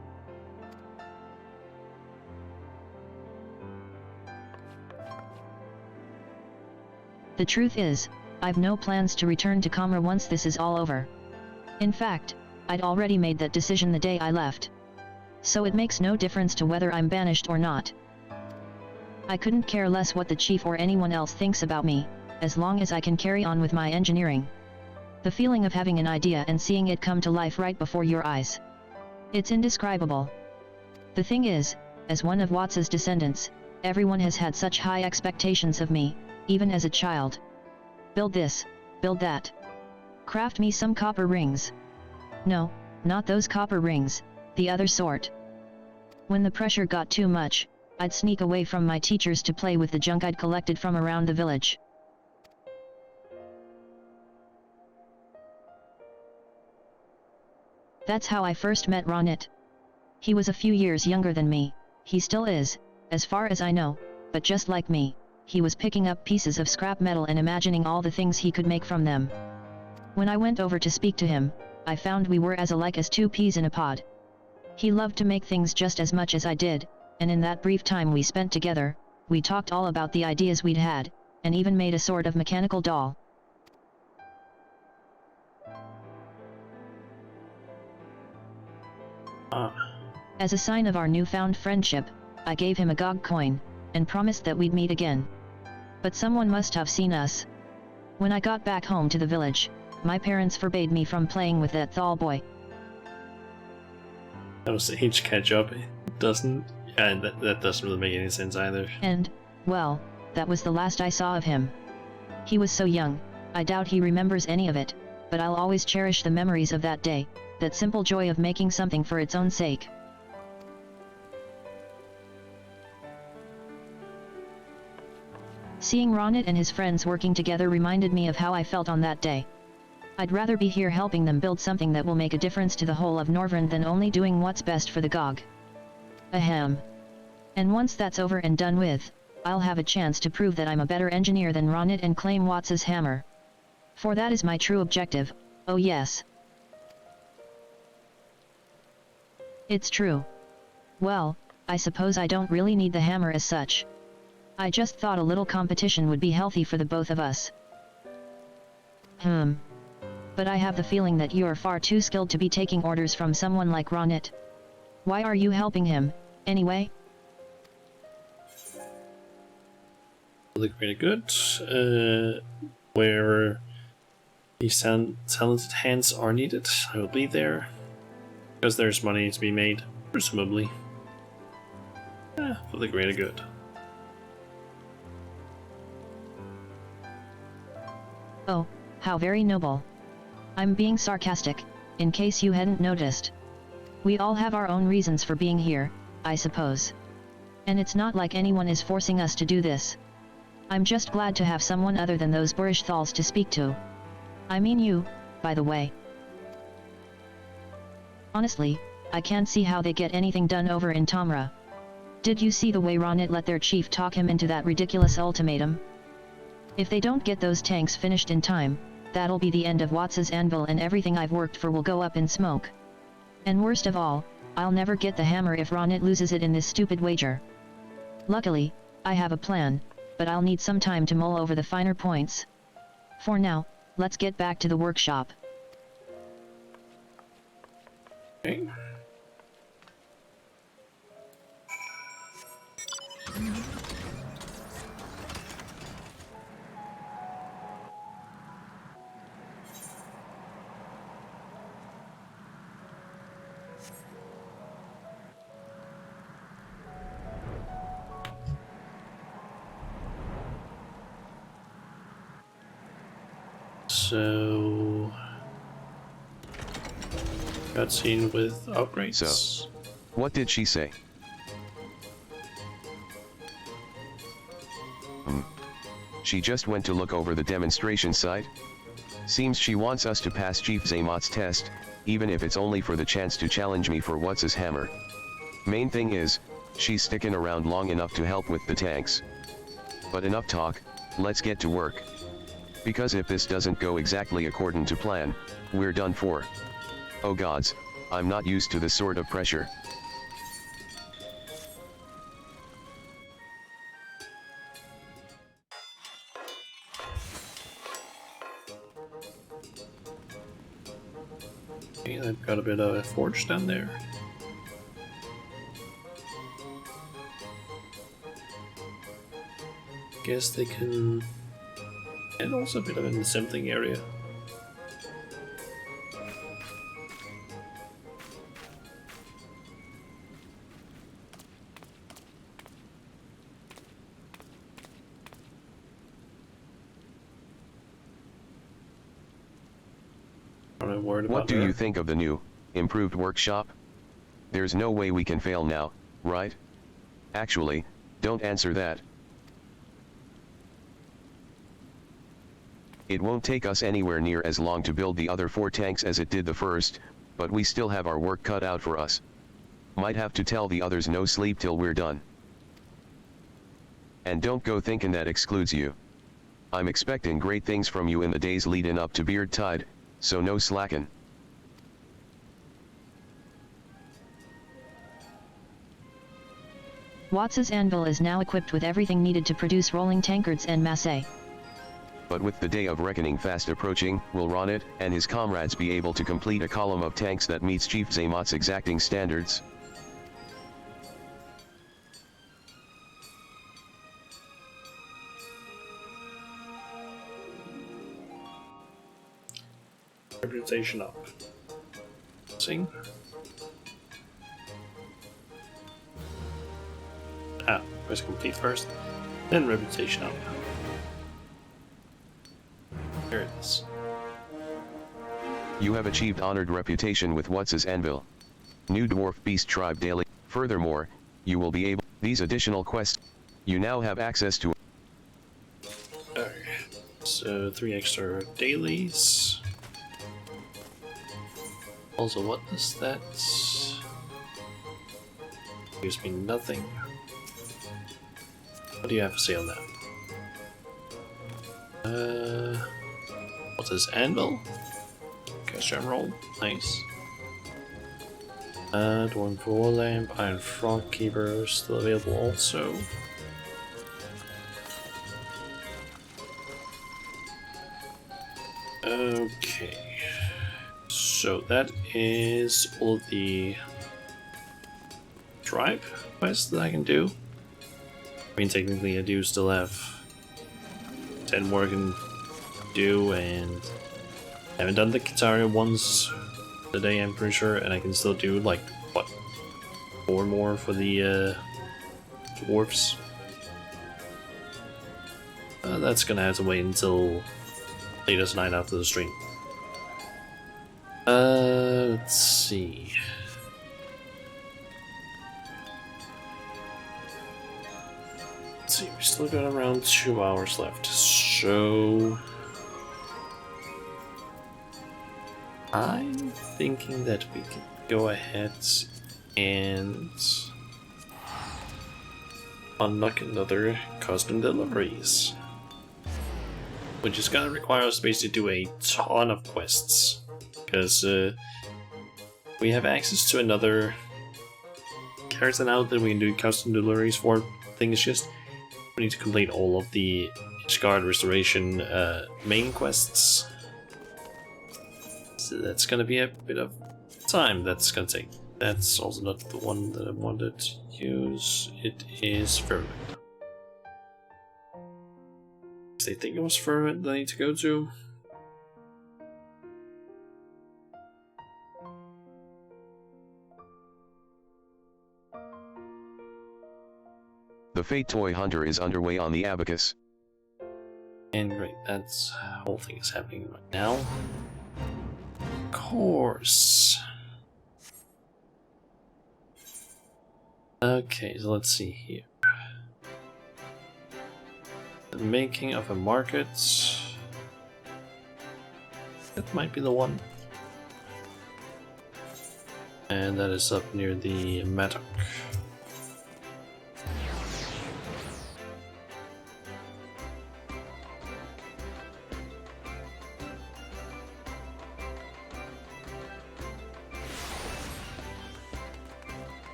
The truth is, I've no plans to return to Comra once this is all over. In fact, I'd already made that decision the day I left. So it makes no difference to whether I'm banished or not. I couldn't care less what the chief or anyone else thinks about me, as long as I can carry on with my engineering. The feeling of having an idea and seeing it come to life right before your eyes. It's indescribable. The thing is, as one of Watts's descendants, everyone has had such high expectations of me, even as a child. Build this, build that. Craft me some copper rings. No, not those copper rings, the other sort. When the pressure got too much, I'd sneak away from my teachers to play with the junk I'd collected from around the village. That's how I first met Ronit. He was a few years younger than me. He still is, as far as I know, but just like me, he was picking up pieces of scrap metal and imagining all the things he could make from them. When I went over to speak to him, I found we were as alike as two peas in a pod. He loved to make things just as much as I did, and in that brief time we spent together, we talked all about the ideas we'd had, and even made a sort of mechanical doll. As a sign of our newfound friendship, I gave him a GOG coin, and promised that we'd meet again. But someone must have seen us. When I got back home to the village, my parents forbade me from playing with that Thal boy. That was the age catch-up. It doesn't... Yeah, that doesn't really make any sense either. And, well, that was the last I saw of him. He was so young, I doubt he remembers any of it, but I'll always cherish the memories of that day, that simple joy of making something for its own sake. Seeing Ronit and his friends working together reminded me of how I felt on that day. I'd rather be here helping them build something that will make a difference to the whole of Norvrend than only doing what's best for the GOG. Ahem. And once that's over and done with, I'll have a chance to prove that I'm a better engineer than Ronit and claim Watts's hammer. For that is my true objective, oh yes. It's true. Well, I suppose I don't really need the hammer as such. I just thought a little competition would be healthy for the both of us. But I have the feeling that you are far too skilled to be taking orders from someone like Ronit. Why are you helping him, anyway? Look really good. Where these talented hands are needed, I will be there. Because there's money to be made, presumably. For the greater good. Oh, how very noble. I'm being sarcastic, in case you hadn't noticed. We all have our own reasons for being here, I suppose. And it's not like anyone is forcing us to do this. I'm just glad to have someone other than those boorish Thals to speak to. I mean you, by the way. Honestly, I can't see how they get anything done over in Tamra. Did you see the way Ronit let their chief talk him into that ridiculous ultimatum? If they don't get those tanks finished in time, that'll be the end of Watts's anvil and everything I've worked for will go up in smoke. And worst of all, I'll never get the hammer if Ronit loses it in this stupid wager. Luckily, I have a plan, but I'll need some time to mull over the finer points. For now, let's get back to the workshop. Okay. So, cutscene with upgrades. So, what did she say? She just went to look over the demonstration site? Seems she wants us to pass Chief Zaymot's test, even if it's only for the chance to challenge me for what's his hammer. Main thing is, she's sticking around long enough to help with the tanks. But enough talk, let's get to work. Because if this doesn't go exactly according to plan, we're done for. Oh gods, I'm not used to this sort of pressure. Okay, they've got a bit of a forge down there. Guess they can... And also a bit of an assembling area. What do you think of the new, improved workshop? There's no way we can fail now, right? Actually, Don't answer that. It won't take us anywhere near as long to build the other 4 tanks as it did the first, but we still have our work cut out for us. Might have to tell the others no sleep till we're done. And don't go thinking that excludes you. I'm expecting great things from you in the days leading up to Beard Tide, so no slackin'. Watts's anvil is now equipped with everything needed to produce rolling tankards and masse. But with the day of reckoning fast approaching, will Ronit and his comrades be able to complete a column of tanks that meets Chief Zaymot's exacting standards? Reputation up. Sing. Quest complete first, then reputation up. There it is. You have achieved honored reputation with Watts's anvil. New Dwarf Beast Tribe Daily. Furthermore, you will be able these additional quests. You now have access to. Okay, so 3 extra dailies. Also, what does that? Gives me nothing. What do you have to say on that? What's this? Anvil? Cash jam roll. Nice. Dwarven War Lamp, Iron Frog Keeper still available also. Okay. So that is all of the tribe quests that I can do. I mean, technically, I do still have 10 more I can do, and I haven't done the Kitaria ones today, I'm pretty sure, and I can still do, like, what, 4 more for the dwarfs. That's gonna have to wait until latest night after the stream. Let's see. Let's see, we still got around 2 hours left, so I'm thinking that we can go ahead and unlock another custom deliveries, which is gonna require us to basically do a ton of quests, because we have access to another character now that we can do custom deliveries for. Thing is just we need to complete all of the Ishgard Restoration main quests. So that's gonna be a bit of time that's gonna take. That's also not the one that I wanted to use. It is Firmament. They think it was Firmament that I need to go to. The Fate Toy Hunter is underway on the Abacus. And great, that's whole thing is happening right now. Of course. Okay, so let's see here. The making of a market. That might be the one. And that is up near the Mattock.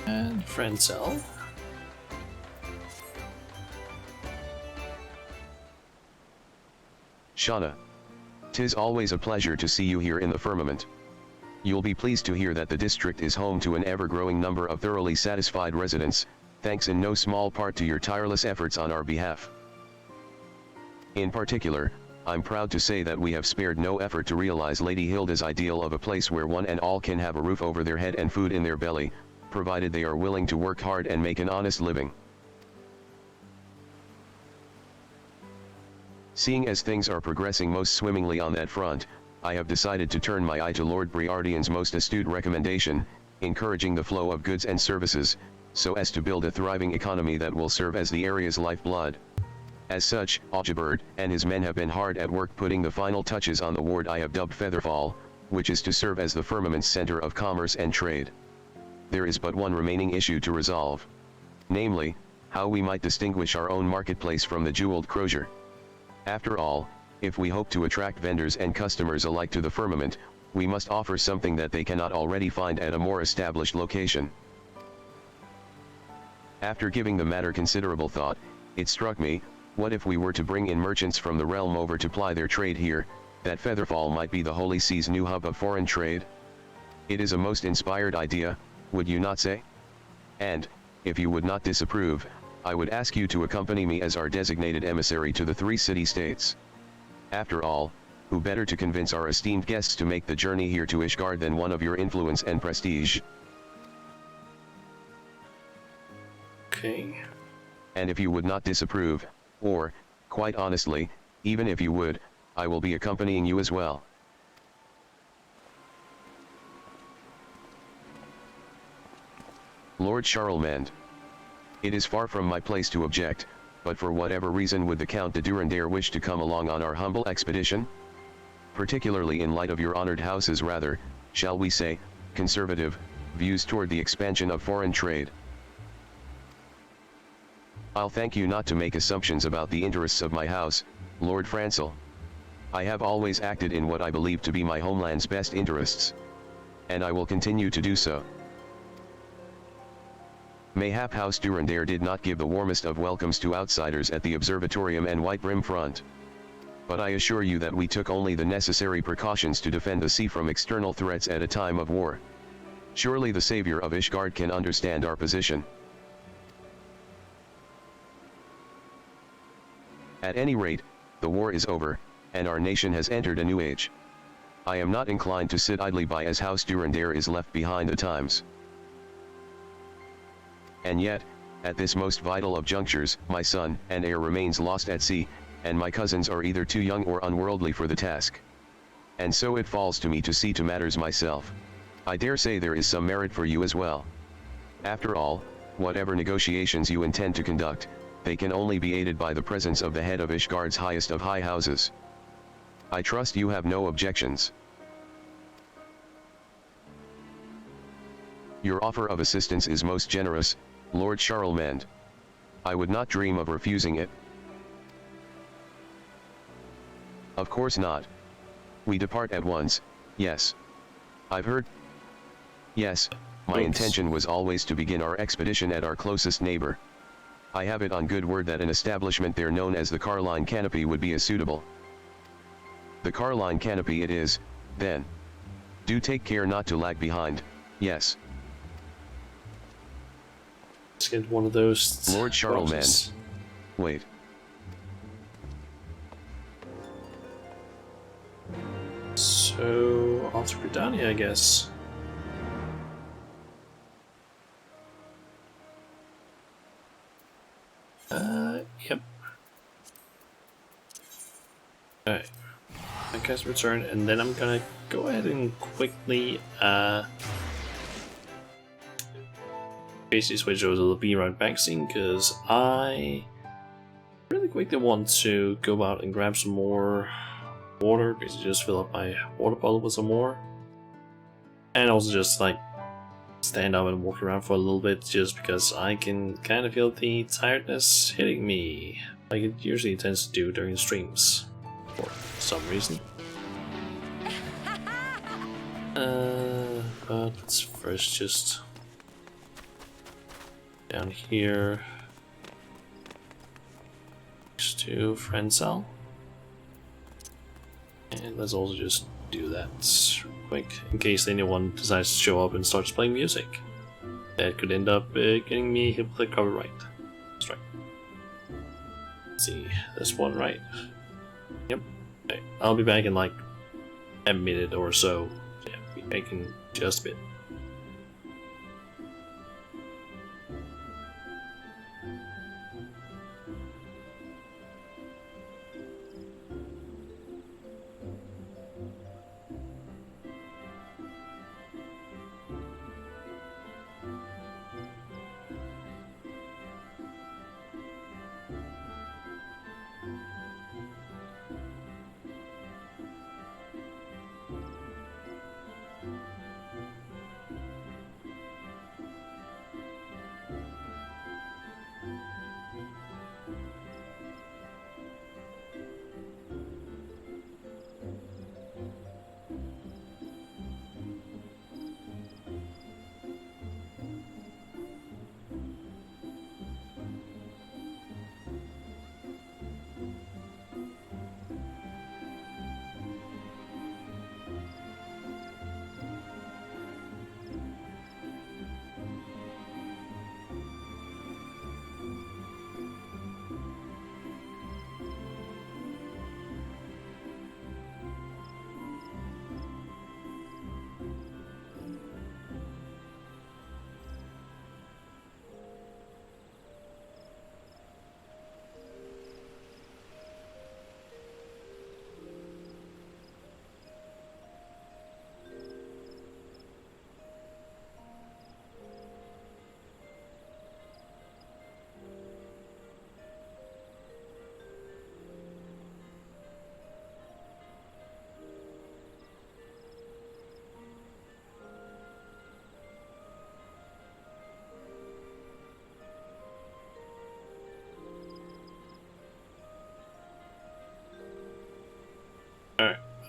And friend cell. Shauna. 'Tis always a pleasure to see you here in the firmament. You'll be pleased to hear that the district is home to an ever-growing number of thoroughly satisfied residents, thanks in no small part to your tireless efforts on our behalf. In particular, I'm proud to say that we have spared no effort to realize Lady Hilda's ideal of a place where one and all can have a roof over their head and food in their belly, provided they are willing to work hard and make an honest living. Seeing as things are progressing most swimmingly on that front, I have decided to turn my eye to Lord Briardian's most astute recommendation, encouraging the flow of goods and services, so as to build a thriving economy that will serve as the area's lifeblood. As such, Algebird and his men have been hard at work putting the final touches on the ward I have dubbed Featherfall, which is to serve as the firmament's center of commerce and trade. There is but one remaining issue to resolve. Namely, how we might distinguish our own marketplace from the jeweled crozier. After all, if we hope to attract vendors and customers alike to the firmament, we must offer something that they cannot already find at a more established location. After giving the matter considerable thought, it struck me, what if we were to bring in merchants from the realm over to ply their trade here, that Featherfall might be the Holy Sea's new hub of foreign trade? It is a most inspired idea, would you not say? And, if you would not disapprove, I would ask you to accompany me as our designated emissary to the 3 city-states. After all, who better to convince our esteemed guests to make the journey here to Ishgard than one of your influence and prestige? Okay. And if you would not disapprove, or, quite honestly, even if you would, I will be accompanying you as well. Lord Charlemagne. It is far from my place to object, but for whatever reason would the Count de Durandare wish to come along on our humble expedition? Particularly in light of your honored house's rather, shall we say, conservative, views toward the expansion of foreign trade. I'll thank you not to make assumptions about the interests of my house, Lord Francel. I have always acted in what I believe to be my homeland's best interests. And I will continue to do so. Mayhap House Durandare did not give the warmest of welcomes to outsiders at the Observatorium and White Brim front. But I assure you that we took only the necessary precautions to defend the sea from external threats at a time of war. Surely the savior of Ishgard can understand our position. At any rate, the war is over, and our nation has entered a new age. I am not inclined to sit idly by as House Durandare is left behind the times. And yet, at this most vital of junctures, my son and heir remains lost at sea, and my cousins are either too young or unworldly for the task. And so it falls to me to see to matters myself. I dare say there is some merit for you as well. After all, whatever negotiations you intend to conduct, they can only be aided by the presence of the head of Ishgard's highest of high houses. I trust you have no objections. Your offer of assistance is most generous, Lord Charlemagne. I would not dream of refusing it. Of course not. We depart at once, yes. I've heard. Yes, my intention was always to begin our expedition at our closest neighbor. I have it on good word that an establishment there known as the Carline Canopy would be as suitable. The Carline Canopy it is, then. Do take care not to lag behind, yes. Let's get one of those. Lord Charlemagne. boxes. Wait. So, on to Britannia, I guess. Yep. Alright. I guess return, and then I'm gonna go ahead and quickly, basically switch over to the B-Round magazine, because I really quickly want to go out and grab some more water, basically just fill up my water bottle with some more, and also just like stand up and walk around for a little bit, just because I can kind of feel the tiredness hitting me, like it usually tends to do during streams, for some reason. But let's first just down here next to Francel. And let's also just do that real quick, in case anyone decides to show up and starts playing music. That could end up getting me hit with a copyright strike. Let's see, this one right. Yep. Okay. I'll be back in like a minute or so. Yeah, be back in just a bit.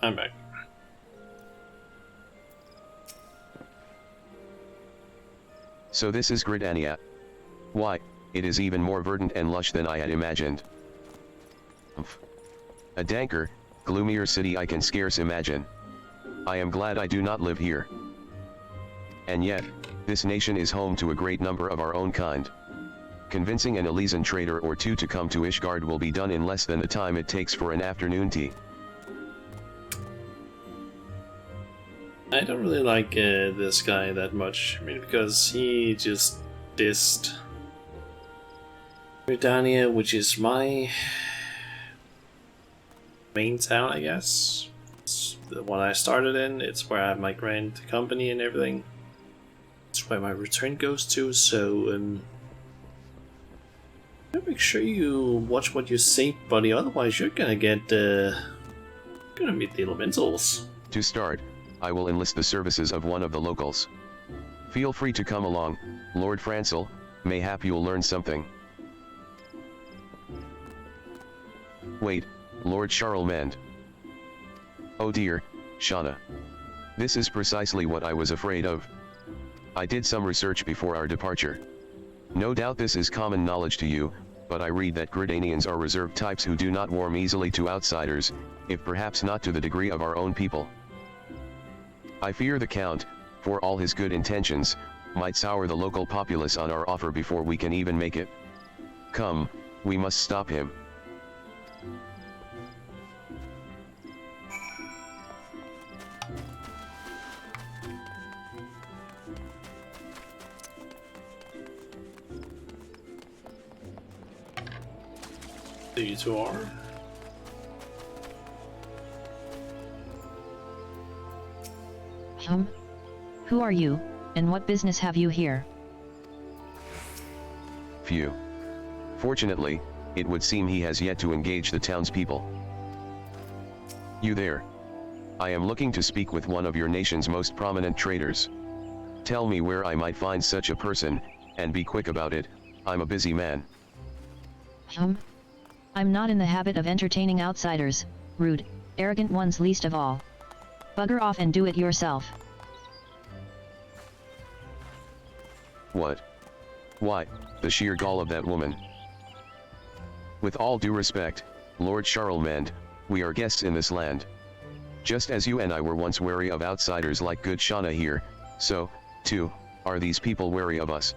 I'm back. So this is Gridania. Why, it is even more verdant and lush than I had imagined. Umph. A danker, gloomier city I can scarce imagine. I am glad I do not live here. And yet, this nation is home to a great number of our own kind. Convincing an Elysian trader or two to come to Ishgard will be done in less than the time it takes for an afternoon tea. I don't really like this guy that much. I mean, because he just dissed Britannia, which is my main town, I guess. It's the one I started in. It's where I have my grand company and everything. It's where my return goes to. So, make sure you watch what you say, buddy. Otherwise, you're gonna get gonna meet the elementals. To start, I will enlist the services of one of the locals. Feel free to come along, Lord Francel, mayhap you'll learn something. Wait, Lord Charlemagne. Oh dear, Shauna. This is precisely what I was afraid of. I did some research before our departure. No doubt this is common knowledge to you, but I read that Gridanians are reserved types who do not warm easily to outsiders, if perhaps not to the degree of our own people. I fear the Count, for all his good intentions, might sour the local populace on our offer before we can even make it. Come, we must stop him. So you two are? Who are you, and what business have you here? Phew. Fortunately, it would seem he has yet to engage the townspeople. You there. I am looking to speak with one of your nation's most prominent traders. Tell me where I might find such a person, and be quick about it, I'm a busy man. I'm not in the habit of entertaining outsiders, rude, arrogant ones least of all. Bugger off and do it yourself. What? Why, the sheer gall of that woman. With all due respect, Lord Charlemagne, we are guests in this land. Just as you and I were once wary of outsiders like good Shauna here, so, too, are these people wary of us.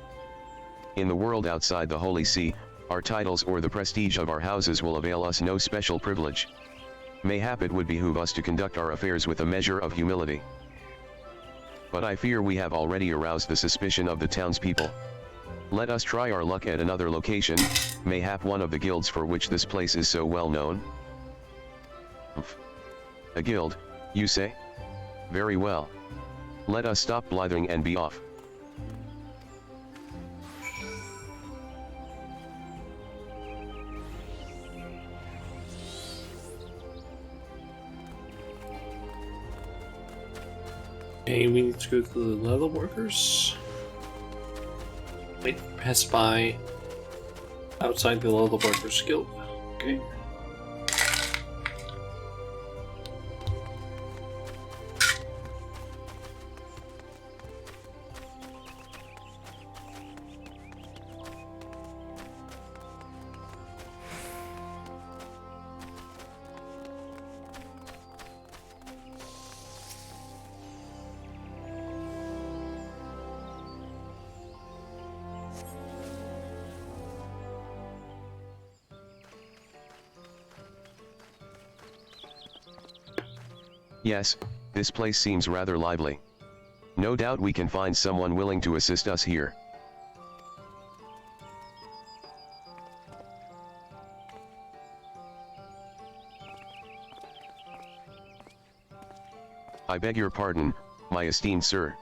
In the world outside the Holy See, our titles or the prestige of our houses will avail us no special privilege. Mayhap it would behoove us to conduct our affairs with a measure of humility. But I fear we have already aroused the suspicion of the townspeople. Let us try our luck at another location, mayhap one of the guilds for which this place is so well known. A guild, you say? Very well. Let us stop blithering and be off. Okay, we need to go to the leather workers. Wait, pass by outside the leather workers guild. Okay. Yes, this place seems rather lively. No doubt we can find someone willing to assist us here. I beg your pardon, my esteemed sir.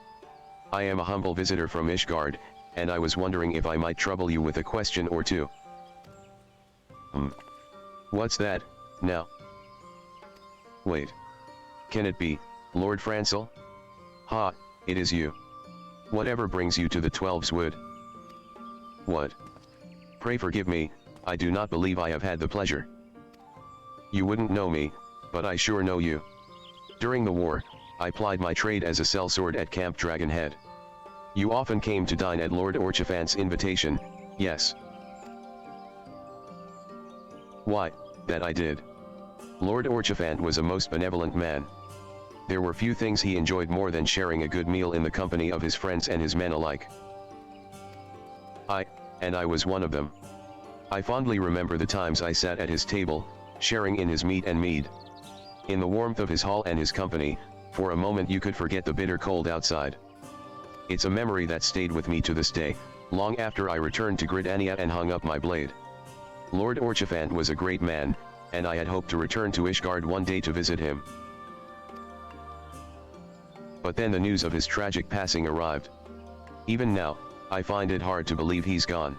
I am a humble visitor from Ishgard, and I was wondering if I might trouble you with a question or two. What's that, now? Wait. Can it be, Lord Francel? Ha, it is you. Whatever brings you to the 12's Wood? What? Pray forgive me, I do not believe I have had the pleasure. You wouldn't know me, but I sure know you. During the war, I plied my trade as a sellsword at Camp Dragonhead. You often came to dine at Lord Orchifant's invitation, yes. Why, that I did. Lord Orchifant was a most benevolent man. There were few things he enjoyed more than sharing a good meal in the company of his friends and his men alike. I was one of them. I fondly remember the times I sat at his table, sharing in his meat and mead. In the warmth of his hall and his company, for a moment you could forget the bitter cold outside. It's a memory that stayed with me to this day, long after I returned to Gridania and hung up my blade. Lord Orchifant was a great man, and I had hoped to return to Ishgard one day to visit him. But then the news of his tragic passing arrived. Even now, I find it hard to believe he's gone.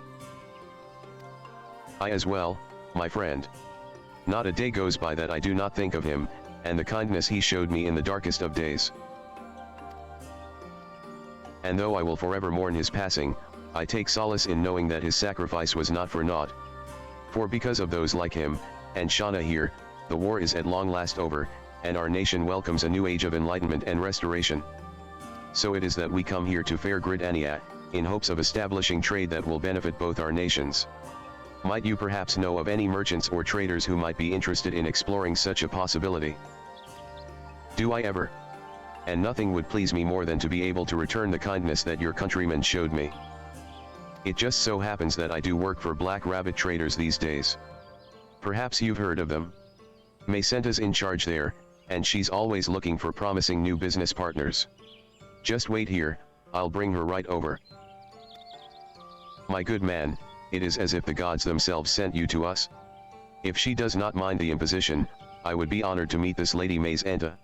I as well, my friend. Not a day goes by that I do not think of him, and the kindness he showed me in the darkest of days. And though I will forever mourn his passing, I take solace in knowing that his sacrifice was not for naught. For because of those like him, and Shauna here, the war is at long last over, and our nation welcomes a new age of enlightenment and restoration. So it is that we come here to fair Gridania, in hopes of establishing trade that will benefit both our nations. Might you perhaps know of any merchants or traders who might be interested in exploring such a possibility? Do I ever? And nothing would please me more than to be able to return the kindness that your countrymen showed me. It just so happens that I do work for black rabbit traders these days. Perhaps you've heard of them. Macenta's in charge there, and she's always looking for promising new business partners. Just wait here, I'll bring her right over. My good man, it is as if the gods themselves sent you to us. If she does not mind the imposition, I would be honored to meet this Lady Macenta.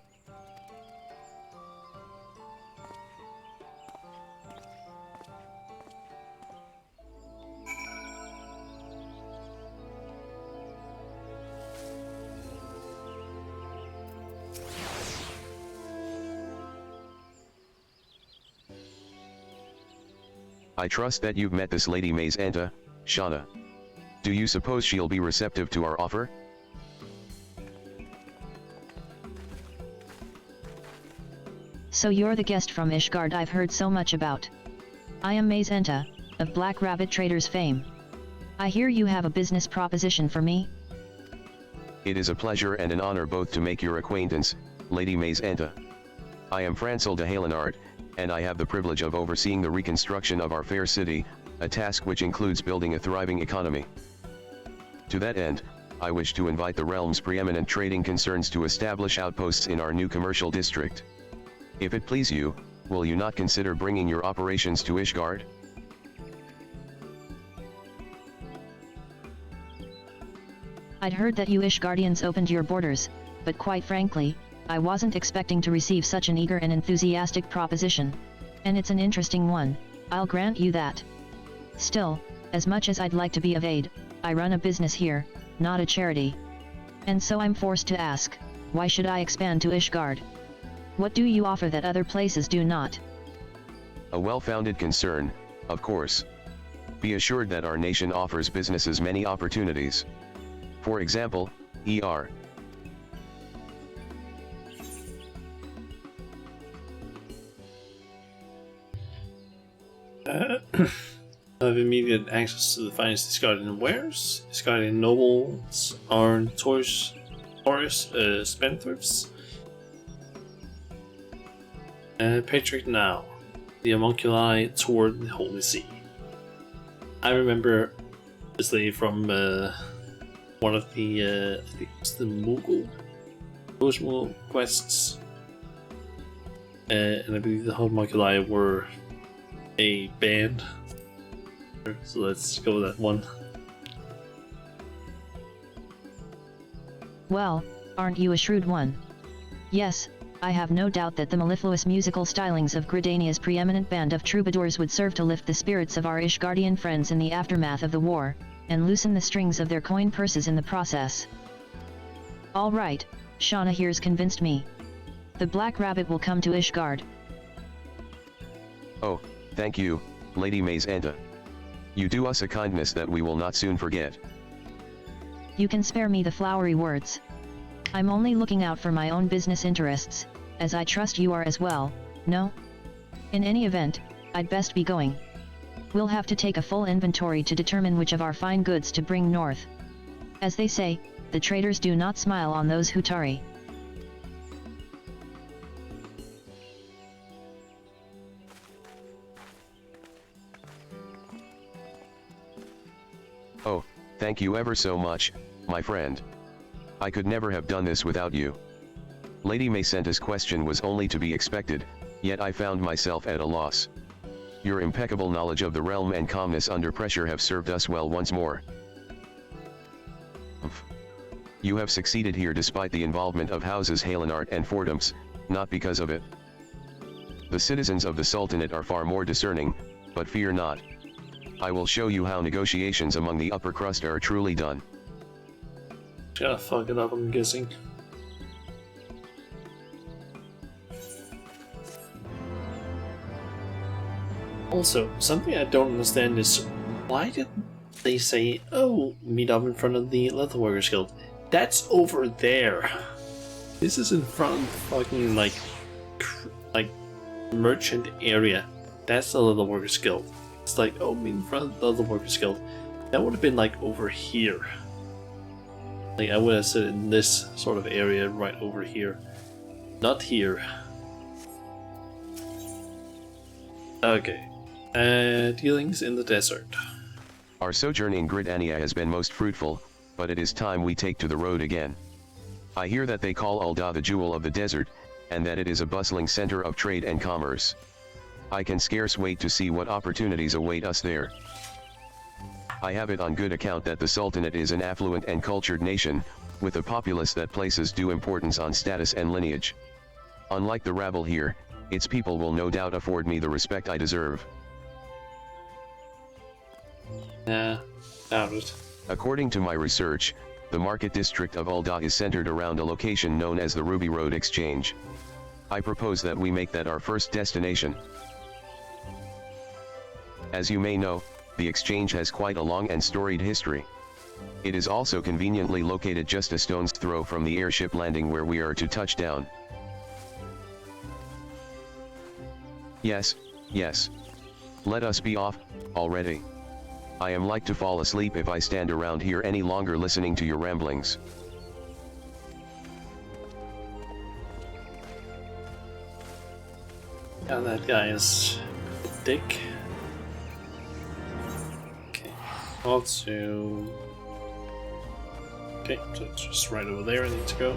I trust that you've met this Lady Macenta, Shauna. Do you suppose she'll be receptive to our offer? So you're the guest from Ishgard I've heard so much about. I am Macenta, of Black Rabbit Traders fame. I hear you have a business proposition for me? It is a pleasure and an honor both to make your acquaintance, Lady Macenta. I am Francil de Halenart, and I have the privilege of overseeing the reconstruction of our fair city, a task which includes building a thriving economy. To that end, I wish to invite the realm's preeminent trading concerns to establish outposts in our new commercial district. If it please you, will you not consider bringing your operations to Ishgard? I'd heard that you Ishgardians opened your borders, but quite frankly, I wasn't expecting to receive such an eager and enthusiastic proposition. And it's an interesting one, I'll grant you that. Still, as much as I'd like to be of aid, I run a business here, not a charity. And so I'm forced to ask, why should I expand to Ishgard? What do you offer that other places do not? A well-founded concern, of course. Be assured that our nation offers businesses many opportunities. For example, ER. Have immediate access to the finest Isgardian wares. Isgardian nobles are notorious spendthrifts. Patriot now, the homunculi toward the Holy See. I remember this lady from one of the, I think it was the Mughal quests. And I believe the homunculi were a band. So let's go with that one. Well, aren't you a shrewd one? Yes, I have no doubt that the mellifluous musical stylings of Gridania's preeminent band of troubadours would serve to lift the spirits of our Ishgardian friends in the aftermath of the war, and loosen the strings of their coin purses in the process. All right, Shauna here's convinced me. The Black Rabbit will come to Ishgard. Oh, thank you, Lady Macenta. You do us a kindness that we will not soon forget. You can spare me the flowery words. I'm only looking out for my own business interests, as I trust you are as well, no? In any event, I'd best be going. We'll have to take a full inventory to determine which of our fine goods to bring north. As they say, the traders do not smile on those who tarry. Oh, thank you ever so much, my friend. I could never have done this without you. Lady Macenta's question was only to be expected, yet I found myself at a loss. Your impeccable knowledge of the realm and calmness under pressure have served us well once more. You have succeeded here despite the involvement of houses Halenart and Fordums, not because of it. The citizens of the Sultanate are far more discerning, but fear not. I will show you how negotiations among the upper crust are truly done. Gotta fuck it up, I'm guessing. Also, something I don't understand is why did they say, oh, meet up in front of the Leatherworkers Guild? That's over there. This is in front of the fucking like merchant area. That's the Leatherworkers Guild. It's like, oh, meet in front of the Leatherworkers Guild. That would have been like over here. Like I would have said in this sort of area right over here. Not here. Okay. Dealings in the desert. Our sojourn in Gridania has been most fruitful, but it is time we take to the road again. I hear that they call Ul'dah the jewel of the desert, and that it is a bustling center of trade and commerce. I can scarce wait to see what opportunities await us there. I have it on good account that the Sultanate is an affluent and cultured nation, with a populace that places due importance on status and lineage. Unlike the rabble here, its people will no doubt afford me the respect I deserve. Nah, doubt it. According to my research, the market district of Ul'dah is centered around a location known as the Ruby Road Exchange. I propose that we make that our first destination. As you may know, the exchange has quite a long and storied history. It is also conveniently located just a stone's throw from the airship landing where we are to touch down. Yes, yes. Let us be off, already. I am like to fall asleep if I stand around here any longer listening to your ramblings. Yeah, that guy is a dick. Okay, also... Okay, so it's just right over there I need to go.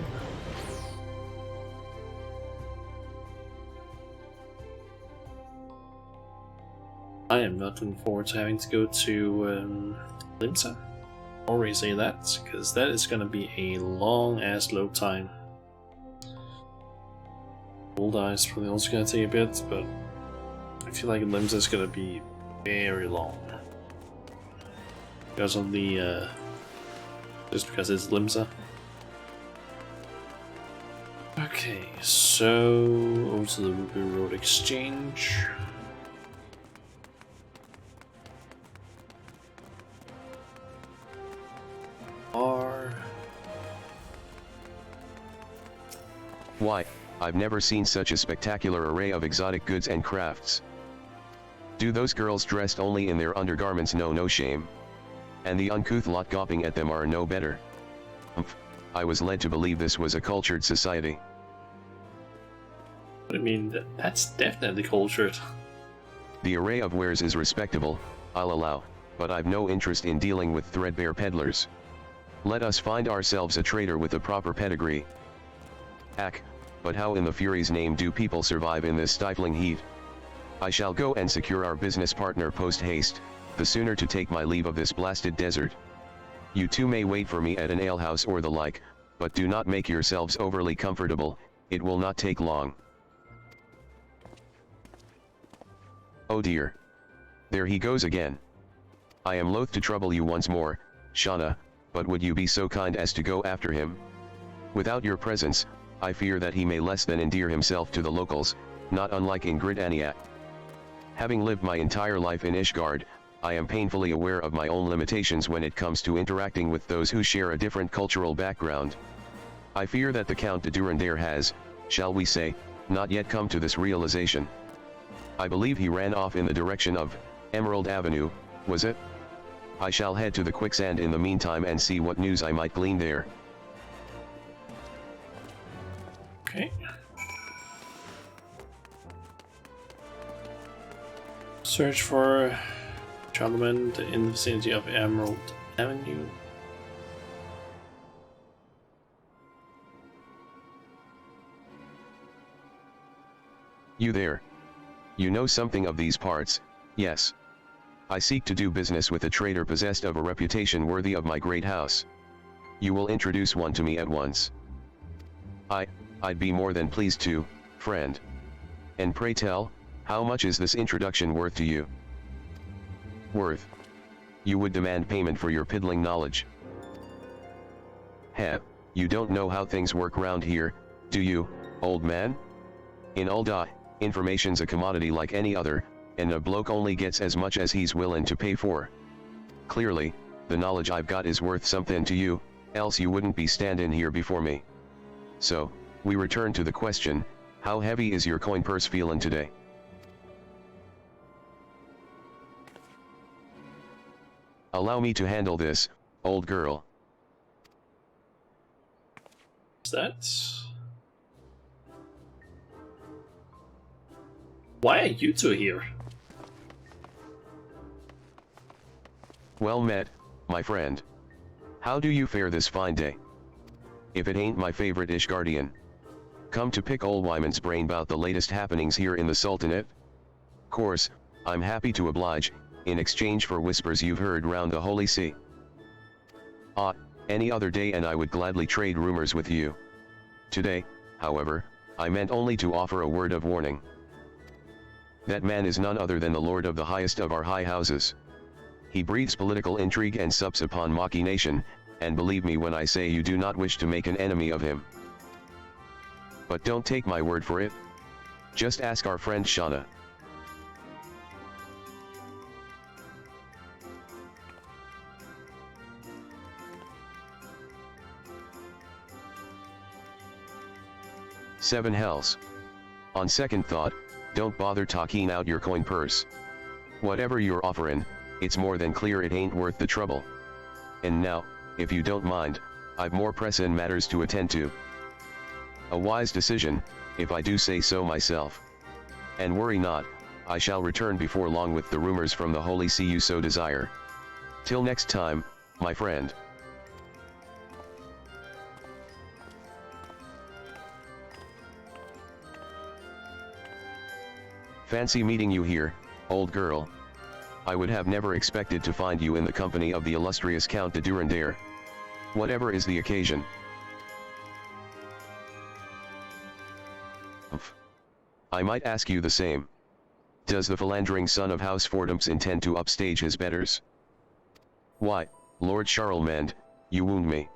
I am not looking forward to having to go to Limsa. Already say that, because that is going to be a long ass load time. Ul'dah is probably also going to take a bit, but I feel like Limsa is going to be very long. Because of the, just because it's Limsa. Okay, so over to the Ruby Road Exchange. Why, I've never seen such a spectacular array of exotic goods and crafts. Do those girls dressed only in their undergarments know no shame? And the uncouth lot gawping at them are no better. I was led to believe this was a cultured society. I mean, that's definitely cultured. The array of wares is respectable, I'll allow, but I've no interest in dealing with threadbare peddlers. Let us find ourselves a trader with a proper pedigree. Ack, but how in the Fury's name do people survive in this stifling heat? I shall go and secure our business partner post-haste, the sooner to take my leave of this blasted desert. You two may wait for me at an alehouse or the like, but do not make yourselves overly comfortable, it will not take long. Oh dear. There he goes again. I am loath to trouble you once more, Shauna, but would you be so kind as to go after him? Without your presence, I fear that he may less than endear himself to the locals, not unlike in Gridania. Having lived my entire life in Ishgard, I am painfully aware of my own limitations when it comes to interacting with those who share a different cultural background. I fear that the Count de Durandare has, shall we say, not yet come to this realization. I believe he ran off in the direction of Emerald Avenue, was it? I shall head to the quicksand in the meantime and see what news I might glean there. Okay. Search for gentlemen in the vicinity of Emerald Avenue. You there? You know something of these parts, yes. I seek to do business with a trader possessed of a reputation worthy of my great house. You will introduce one to me at once. I'd be more than pleased to, friend. And pray tell, how much is this introduction worth to you? Worth? You would demand payment for your piddling knowledge. Heh, you don't know how things work round here, do you, old man? In Ulda, information's a commodity like any other, and a bloke only gets as much as he's willin' to pay for. Clearly, the knowledge I've got is worth something to you, else you wouldn't be standin' here before me. So, we return to the question, how heavy is your coin purse feelin' today? Allow me to handle this, old girl. Is that? Why are you two here? Well met, my friend. How do you fare this fine day? If it ain't my favorite Ishgardian. Come to pick old Wyman's brain about the latest happenings here in the Sultanate? Course, I'm happy to oblige, in exchange for whispers you've heard round the Holy See. Any other day and I would gladly trade rumors with you. Today, however, I meant only to offer a word of warning. That man is none other than the lord of the highest of our high houses. He breeds political intrigue and sups upon machination, and believe me when I say you do not wish to make an enemy of him. But don't take my word for it. Just ask our friend Shauna. Seven hells. On second thought, don't bother talking out your coin purse. Whatever you're offering, it's more than clear it ain't worth the trouble. And now, if you don't mind, I've more pressin' matters to attend to. A wise decision, if I do say so myself. And worry not, I shall return before long with the rumors from the Holy See you so desire. Till next time, my friend. Fancy meeting you here, old girl. I would have never expected to find you in the company of the illustrious Count de Durandare. Whatever is the occasion. I might ask you the same. Does the philandering son of House Fordhams intend to upstage his betters? Why, Lord Charlemagne, you wound me.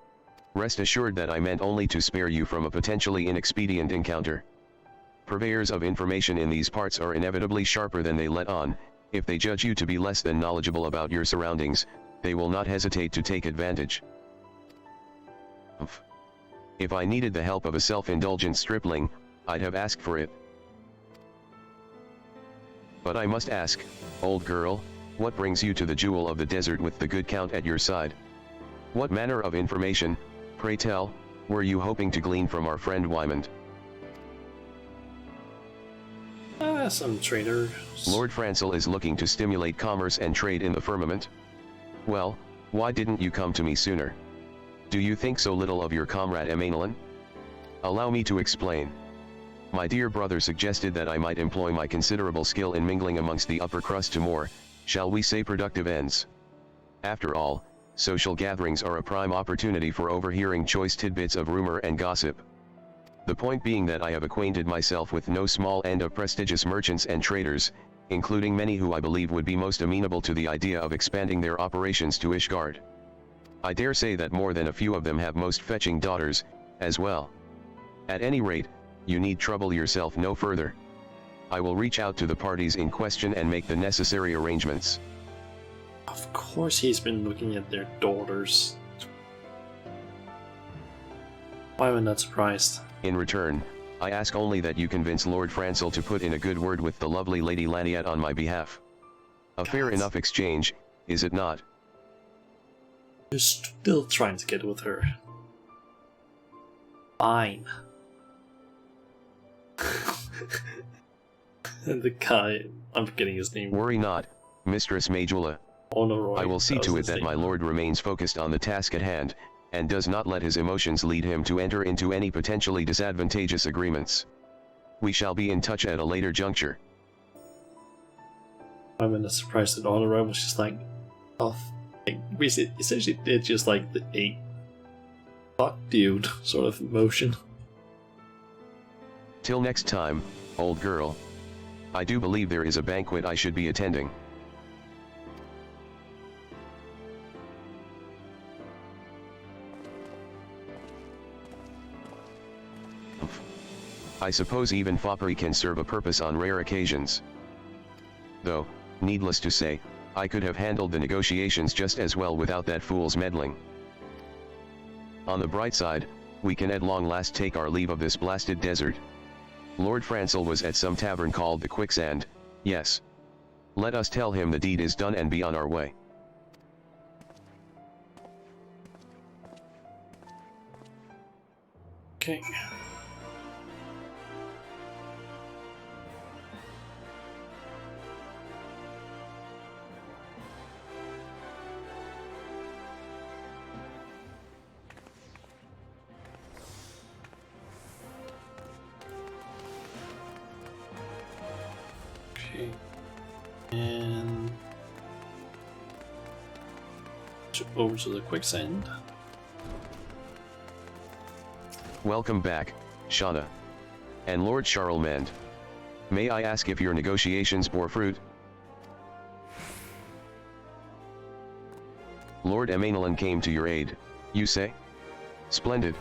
Rest assured that I meant only to spare you from a potentially inexpedient encounter. Purveyors of information in these parts are inevitably sharper than they let on. If they judge you to be less than knowledgeable about your surroundings, they will not hesitate to take advantage. If I needed the help of a self-indulgent stripling, I'd have asked for it. But I must ask, old girl, what brings you to the jewel of the desert with the good Count at your side? What manner of information, pray tell, were you hoping to glean from our friend Wymond? Some traders. Lord Francel is looking to stimulate commerce and trade in the firmament? Well, why didn't you come to me sooner? Do you think so little of your comrade Emanuelin? Allow me to explain. My dear brother suggested that I might employ my considerable skill in mingling amongst the upper crust to more, shall we say, productive ends. After all, social gatherings are a prime opportunity for overhearing choice tidbits of rumor and gossip. The point being that I have acquainted myself with no small end of prestigious merchants and traders, including many who I believe would be most amenable to the idea of expanding their operations to Ishgard. I dare say that more than a few of them have most fetching daughters, as well. At any rate, you need trouble yourself no further. I will reach out to the parties in question and make the necessary arrangements. Of course he's been looking at their daughters. Why am I not surprised? In return, I ask only that you convince Lord Francel to put in a good word with the lovely Lady Laniette on my behalf. A fair enough exchange, is it not? You're still trying to get with her. Fine. And the guy, I'm forgetting his name. Worry not, Mistress Majula. Honoroy. I will see to it that my lord remains focused on the task at hand, and does not let his emotions lead him to enter into any potentially disadvantageous agreements. We shall be in touch at a later juncture. I'm not surprised that Honoroy was just like, oh, like, essentially did just like a fuck dude sort of motion. Till next time, old girl. I do believe there is a banquet I should be attending. I suppose even foppery can serve a purpose on rare occasions. Though, needless to say, I could have handled the negotiations just as well without that fool's meddling. On the bright side, we can at long last take our leave of this blasted desert. Lord Francel was at some tavern called the Quicksand, yes. Let us tell him the deed is done and be on our way. Okay. Okay. And over to the Quicksand. Welcome back, Shauna. And Lord Charlemagne. May I ask if your negotiations bore fruit? Lord Emanuelin came to your aid, you say? Splendid.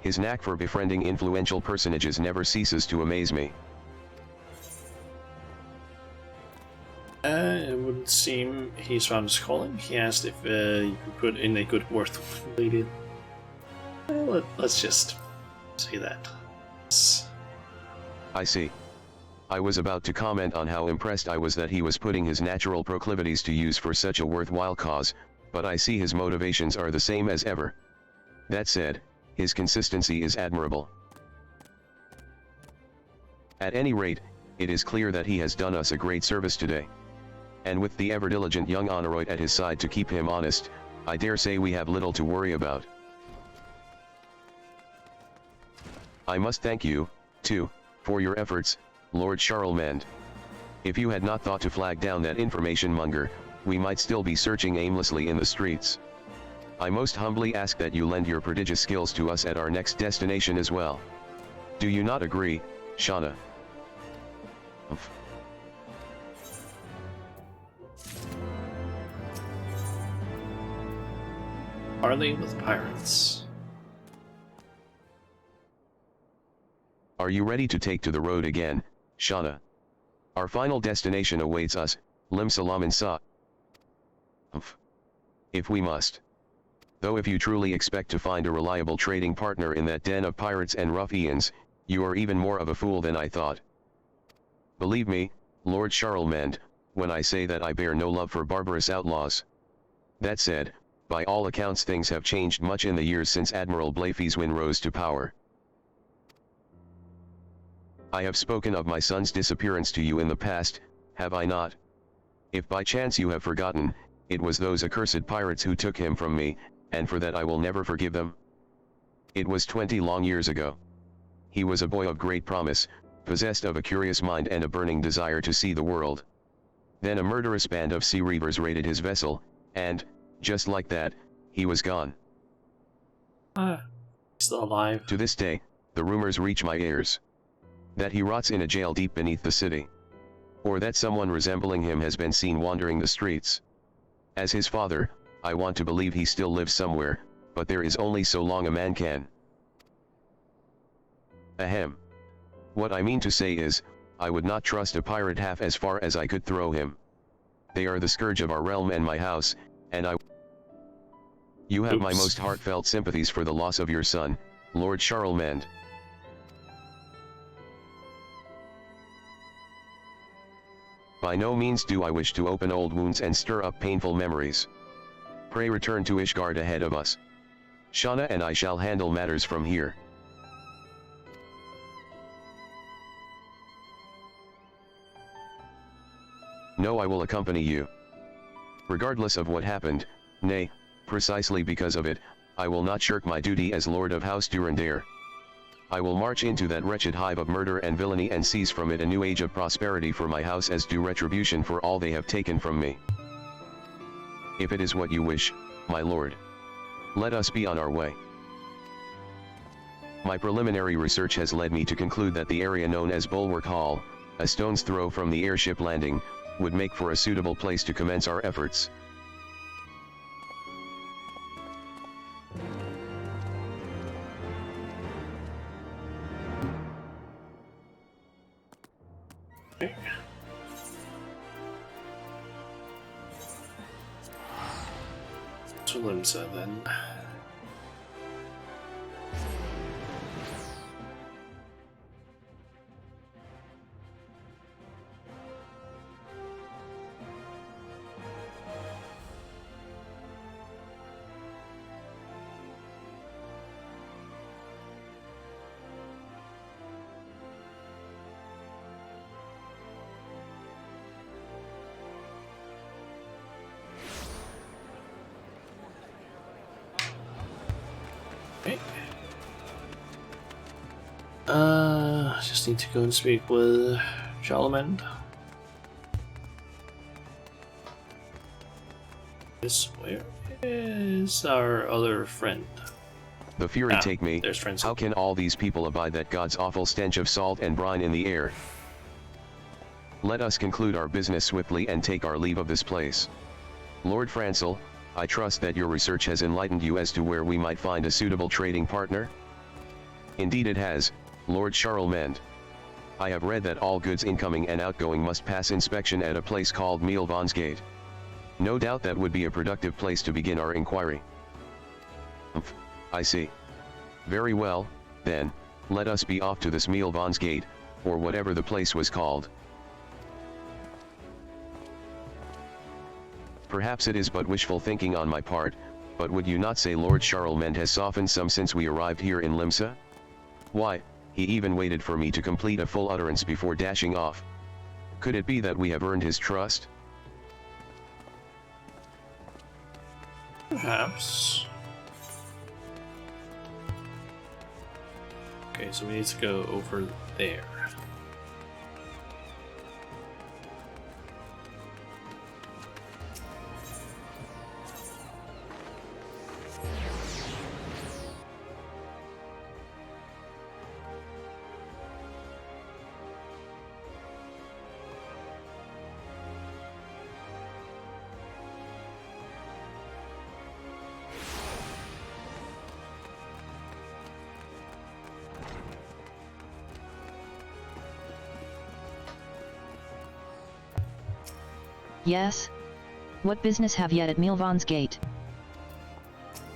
His knack for befriending influential personages never ceases to amaze me. It wouldn't seem he's found his calling. He asked if you could put in a good word with the lady. Let's just say that. I see. I was about to comment on how impressed I was that he was putting his natural proclivities to use for such a worthwhile cause, but I see his motivations are the same as ever. That said, his consistency is admirable. At any rate, it is clear that he has done us a great service today. And with the ever-diligent young Honoroyd at his side to keep him honest, I dare say we have little to worry about. I must thank you, too, for your efforts, Lord Charlemagne. If you had not thought to flag down that information monger, we might still be searching aimlessly in the streets. I most humbly ask that you lend your prodigious skills to us at our next destination as well. Do you not agree, Shauna? Parley with pirates. Are you ready to take to the road again, Shauna? Our final destination awaits us, Lim Salaman Sa. If we must. Though if you truly expect to find a reliable trading partner in that den of pirates and ruffians, you are even more of a fool than I thought. Believe me, Lord Charlemagne, when I say that I bear no love for barbarous outlaws. That said, by all accounts things have changed much in the years since Admiral Blaefeaswin rose to power. I have spoken of my son's disappearance to you in the past, have I not? If by chance you have forgotten, it was those accursed pirates who took him from me, and for that I will never forgive them. It was 20 long years ago. He was a boy of great promise, possessed of a curious mind and a burning desire to see the world. Then a murderous band of sea reavers raided his vessel, and, just like that, he was gone. He's still alive. To this day, the rumors reach my ears. That he rots in a jail deep beneath the city. Or that someone resembling him has been seen wandering the streets. As his father, I want to believe he still lives somewhere, but there is only so long a man can. Ahem. What I mean to say is, I would not trust a pirate half as far as I could throw him. They are the scourge of our realm and my house, and You have my most heartfelt sympathies for the loss of your son, Lord Charlemagne. By no means do I wish to open old wounds and stir up painful memories. Pray return to Ishgard ahead of us. Shauna and I shall handle matters from here. No, I will accompany you. Regardless of what happened, nay, precisely because of it, I will not shirk my duty as Lord of House Durandare. I will march into that wretched hive of murder and villainy and seize from it a new age of prosperity for my house as due retribution for all they have taken from me. If it is what you wish, my lord, let us be on our way. My preliminary research has led me to conclude that the area known as Bulwark Hall, a stone's throw from the airship landing, would make for a suitable place to commence our efforts. Okay. To Limsa then. Okay. Just need to go and speak with Charlemagne. Where is our other friend? The fury take me, there's friends. How can all these people abide that God's awful stench of salt and brine in the air? Let us conclude our business swiftly and take our leave of this place. Lord Francel, I trust that your research has enlightened you as to where we might find a suitable trading partner? Indeed it has, Lord Charlemagne. I have read that all goods incoming and outgoing must pass inspection at a place called Mielvansgate. No doubt that would be a productive place to begin our inquiry. I see. Very well, then, let us be off to this Mielvansgate, or whatever the place was called. Perhaps it is but wishful thinking on my part, but would you not say Lord Charlemagne has softened some since we arrived here in Limsa? Why, he even waited for me to complete a full utterance before dashing off. Could it be that we have earned his trust? Perhaps. Okay, so we need to go over there. Yes? What business have ye at Mielvansgate?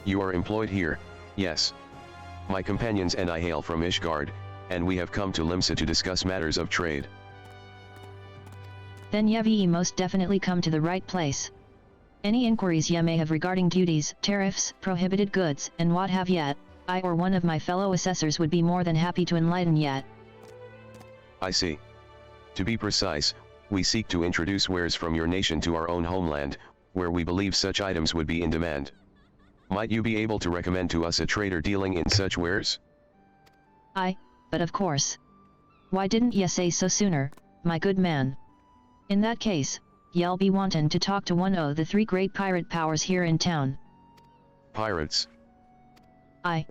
You are employed here, yes. My companions and I hail from Ishgard, and we have come to Limsa to discuss matters of trade. Then ye most definitely come to the right place. Any inquiries ye may have regarding duties, tariffs, prohibited goods, and what have yet, I or one of my fellow assessors would be more than happy to enlighten yet. I see. To be precise, we seek to introduce wares from your nation to our own homeland, where we believe such items would be in demand. Might you be able to recommend to us a trader dealing in such wares? Aye, but of course. Why didn't ye say so sooner, my good man? In that case, ye'll be wantin' to talk to one o' the three great pirate powers here in town. Pirates? Aye.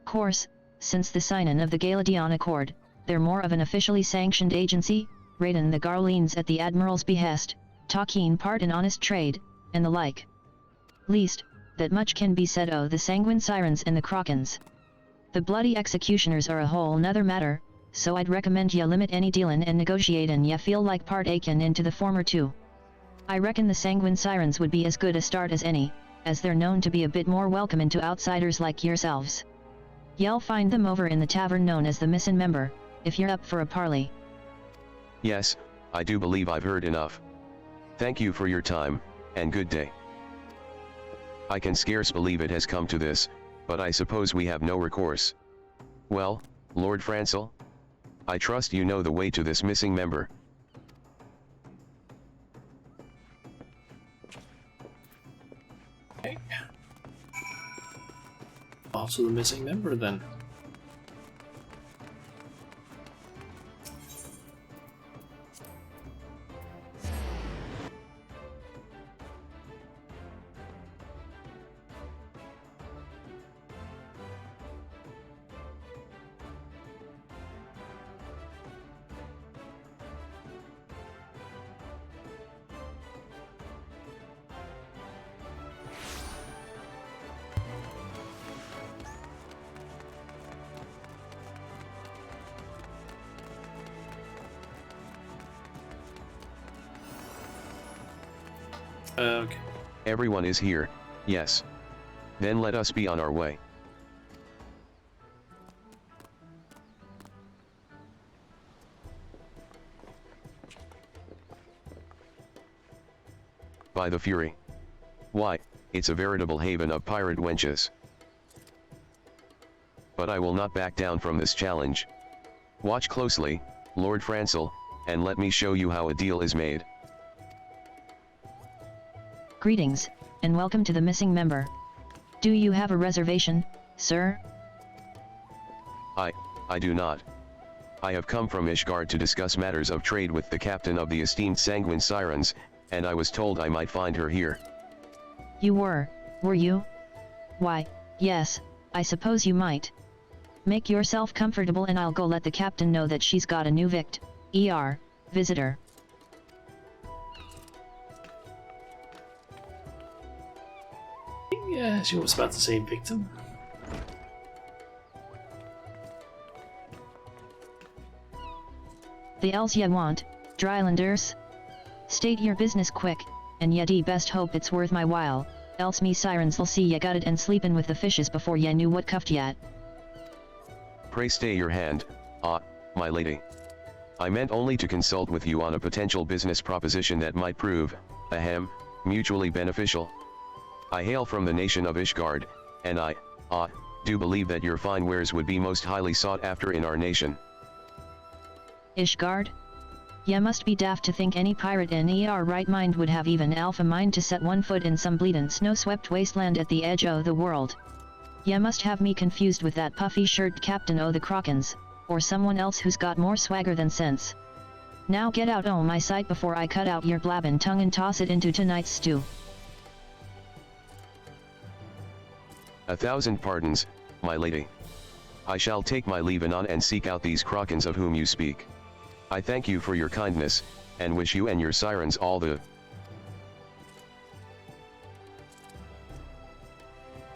Course, since the signin' of the Galadion Accord, they're more of an officially sanctioned agency, raidin' the Garleans at the Admiral's behest, taking part in honest trade, and the like. Least, that much can be said o' the Sanguine Sirens and the Krakens. The bloody executioners are a whole nother matter, so I'd recommend ye limit any dealin' and negotiatin' ye feel like partakin' into the former two. I reckon the Sanguine Sirens would be as good a start as any, as they're known to be a bit more welcomin' to outsiders like yourselves. Y'all find them over in the tavern known as the Missing Member, if you're up for a parley. Yes, I do believe I've heard enough. Thank you for your time, and good day. I can scarce believe it has come to this, but I suppose we have no recourse. Well, Lord Francel? I trust you know the way to this missing member. Okay. Also the missing member then. Okay. Everyone is here, yes. Then let us be on our way. By the Fury. Why, it's a veritable haven of pirate wenches. But I will not back down from this challenge. Watch closely, Lord Francel, and let me show you how a deal is made. Greetings, and welcome to the Missing Member. Do you have a reservation, sir? I do not. I have come from Ishgard to discuss matters of trade with the captain of the esteemed Sanguine Sirens, and I was told I might find her here. You were you? Why, yes, I suppose you might. Make yourself comfortable and I'll go let the captain know that she's got a new visitor. Yeah, she was about to say victim. The else ya want, Drylanders? State your business quick, and ye best hope it's worth my while, else me sirens'll see ya gutted and sleepin' with the fishes before ye knew what cuffed yet. Pray stay your hand, my lady. I meant only to consult with you on a potential business proposition that might prove, mutually beneficial. I hail from the nation of Ishgard, and I, do believe that your fine wares would be most highly sought after in our nation. Ishgard? Ye must be daft to think any pirate in er right mind would have even alpha mind to set one foot in some bleedin' snow-swept wasteland at the edge o' the world. Ye must have me confused with that puffy-shirted captain o' the Krakens, or someone else who's got more swagger than sense. Now get out o' my sight before I cut out your blabbin' tongue and toss it into tonight's stew. 1,000 pardons, my lady. I shall take my leave anon and seek out these Krakens of whom you speak. I thank you for your kindness, and wish you and your sirens all the...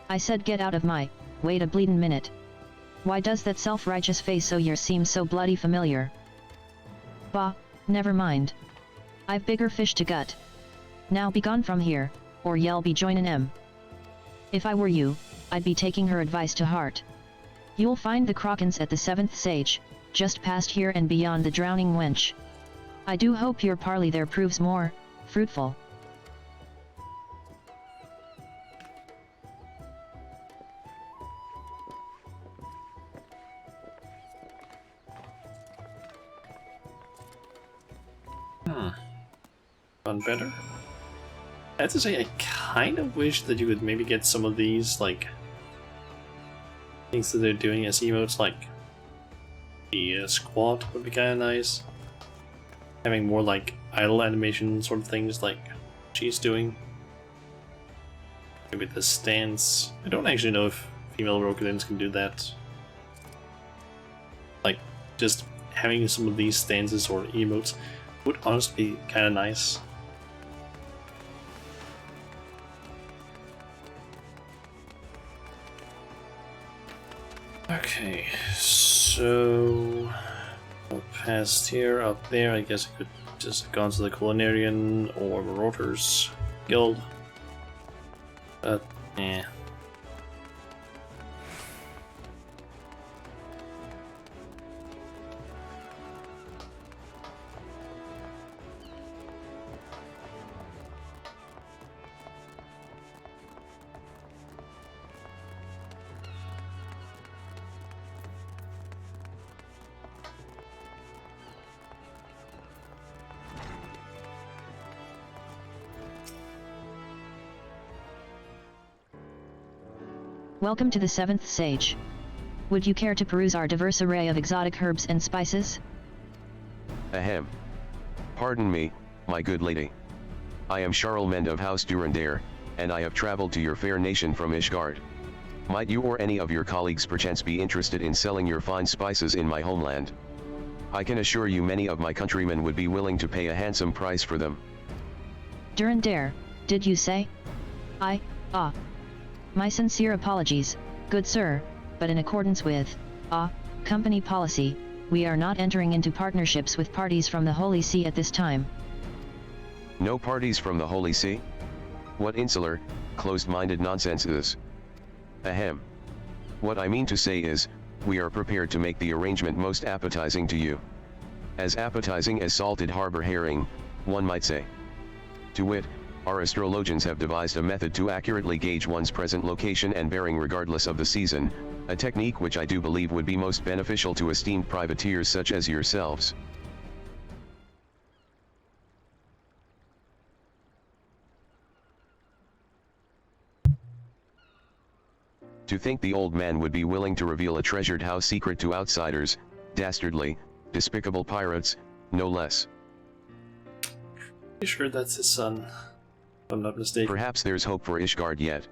I said get out of my, wait a bleedin' minute. Why does that self-righteous face o' yours seem so bloody familiar? Bah, never mind. I've bigger fish to gut. Now be gone from here, or ye'll be joinin' 'em. If I were you, I'd be taking her advice to heart. You'll find the Krakens at the 7th Sage, just past here and beyond the Drowning Wench. I do hope your parley there proves more fruitful. Done better. I have to say, I kind of wish that you could maybe get some of these, like, things that they're doing as emotes, like the squad would be kind of nice. Having more, like, idle animation sort of things like she's doing. Maybe the stance. I don't actually know if female Rokugens can do that. Like, just having some of these stances or emotes would honestly be kind of nice. Okay, so past here, up there, I guess I could just have gone to the Culinarian or Marauders Guild. But, eh. Welcome to the 7th Sage. Would you care to peruse our diverse array of exotic herbs and spices? Ahem. Pardon me, my good lady. I am Charlemagne of House Durandare, and I have traveled to your fair nation from Ishgard. Might you or any of your colleagues perchance be interested in selling your fine spices in my homeland? I can assure you many of my countrymen would be willing to pay a handsome price for them. Durandare, did you say? My sincere apologies, good sir, but in accordance with, company policy, we are not entering into partnerships with parties from the Holy See at this time. No parties from the Holy See? What insular, closed-minded nonsense is? Ahem. What I mean to say is, we are prepared to make the arrangement most appetizing to you. As appetizing as salted harbor herring, one might say. To wit, our astrologians have devised a method to accurately gauge one's present location and bearing regardless of the season, a technique which I do believe would be most beneficial to esteemed privateers such as yourselves. To think the old man would be willing to reveal a treasured house secret to outsiders, dastardly, despicable pirates, no less. You sure that's his son? If I'm not mistaken. Perhaps there's hope for Ishgard yet.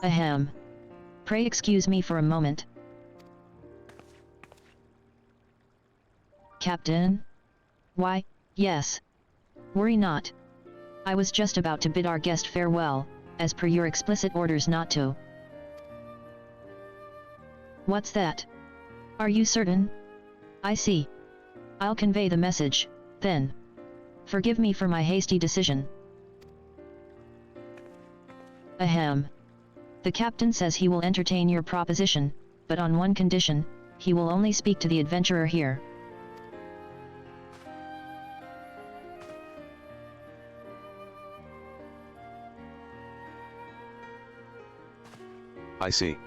Ahem. Pray excuse me for a moment. Captain? Why, yes. Worry not. I was just about to bid our guest farewell, as per your explicit orders not to. What's that? Are you certain? I see. I'll convey the message, then. Forgive me for my hasty decision. Ahem. The captain says he will entertain your proposition, but on one condition, he will only speak to the adventurer here. I see.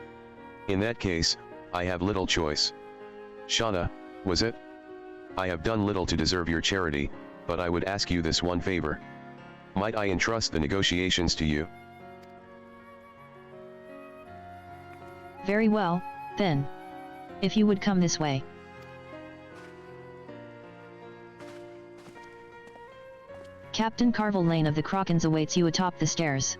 In that case, I have little choice. Shauna, was it? I have done little to deserve your charity, but I would ask you this one favor. Might I entrust the negotiations to you? Very well, then. If you would come this way. Captain Carvel Lane of the Krakens awaits you atop the stairs.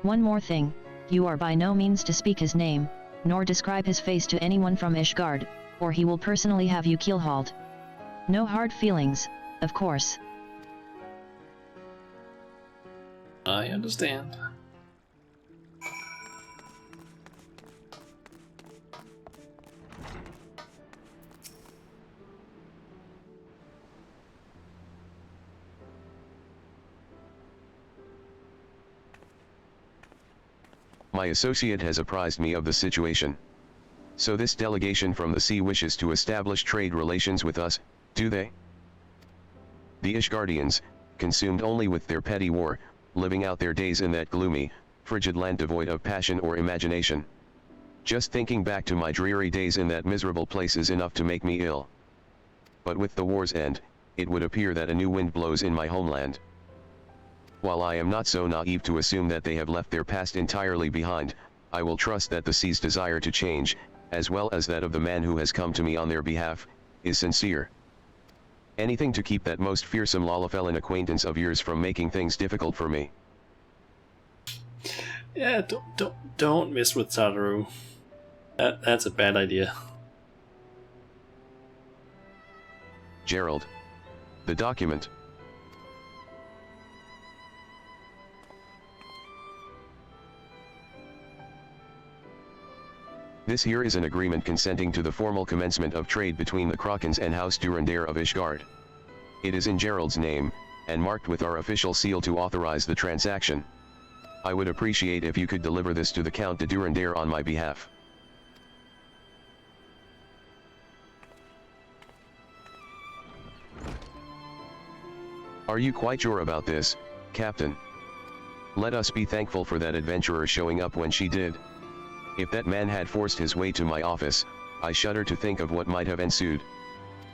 One more thing, you are by no means to speak his name, nor describe his face to anyone from Ishgard, or he will personally have you keelhauled. No hard feelings, of course. I understand. My associate has apprised me of the situation. So this delegation from the sea wishes to establish trade relations with us, do they? The Ishgardians, consumed only with their petty war, living out their days in that gloomy, frigid land devoid of passion or imagination. Just thinking back to my dreary days in that miserable place is enough to make me ill. But with the war's end, it would appear that a new wind blows in my homeland. While I am not so naive to assume that they have left their past entirely behind, I will trust that the sea's desire to change, as well as that of the man who has come to me on their behalf, is sincere. Anything to keep that most fearsome Lalafellan acquaintance of yours from making things difficult for me. Yeah, don't mess with Sadaru. That's a bad idea. Gerald. The document. This here is an agreement consenting to the formal commencement of trade between the Krakens and House Durandare of Ishgard. It is in Gerald's name, and marked with our official seal to authorize the transaction. I would appreciate if you could deliver this to the Count de Durandare on my behalf. Are you quite sure about this, Captain? Let us be thankful for that adventurer showing up when she did. If that man had forced his way to my office, I shudder to think of what might have ensued.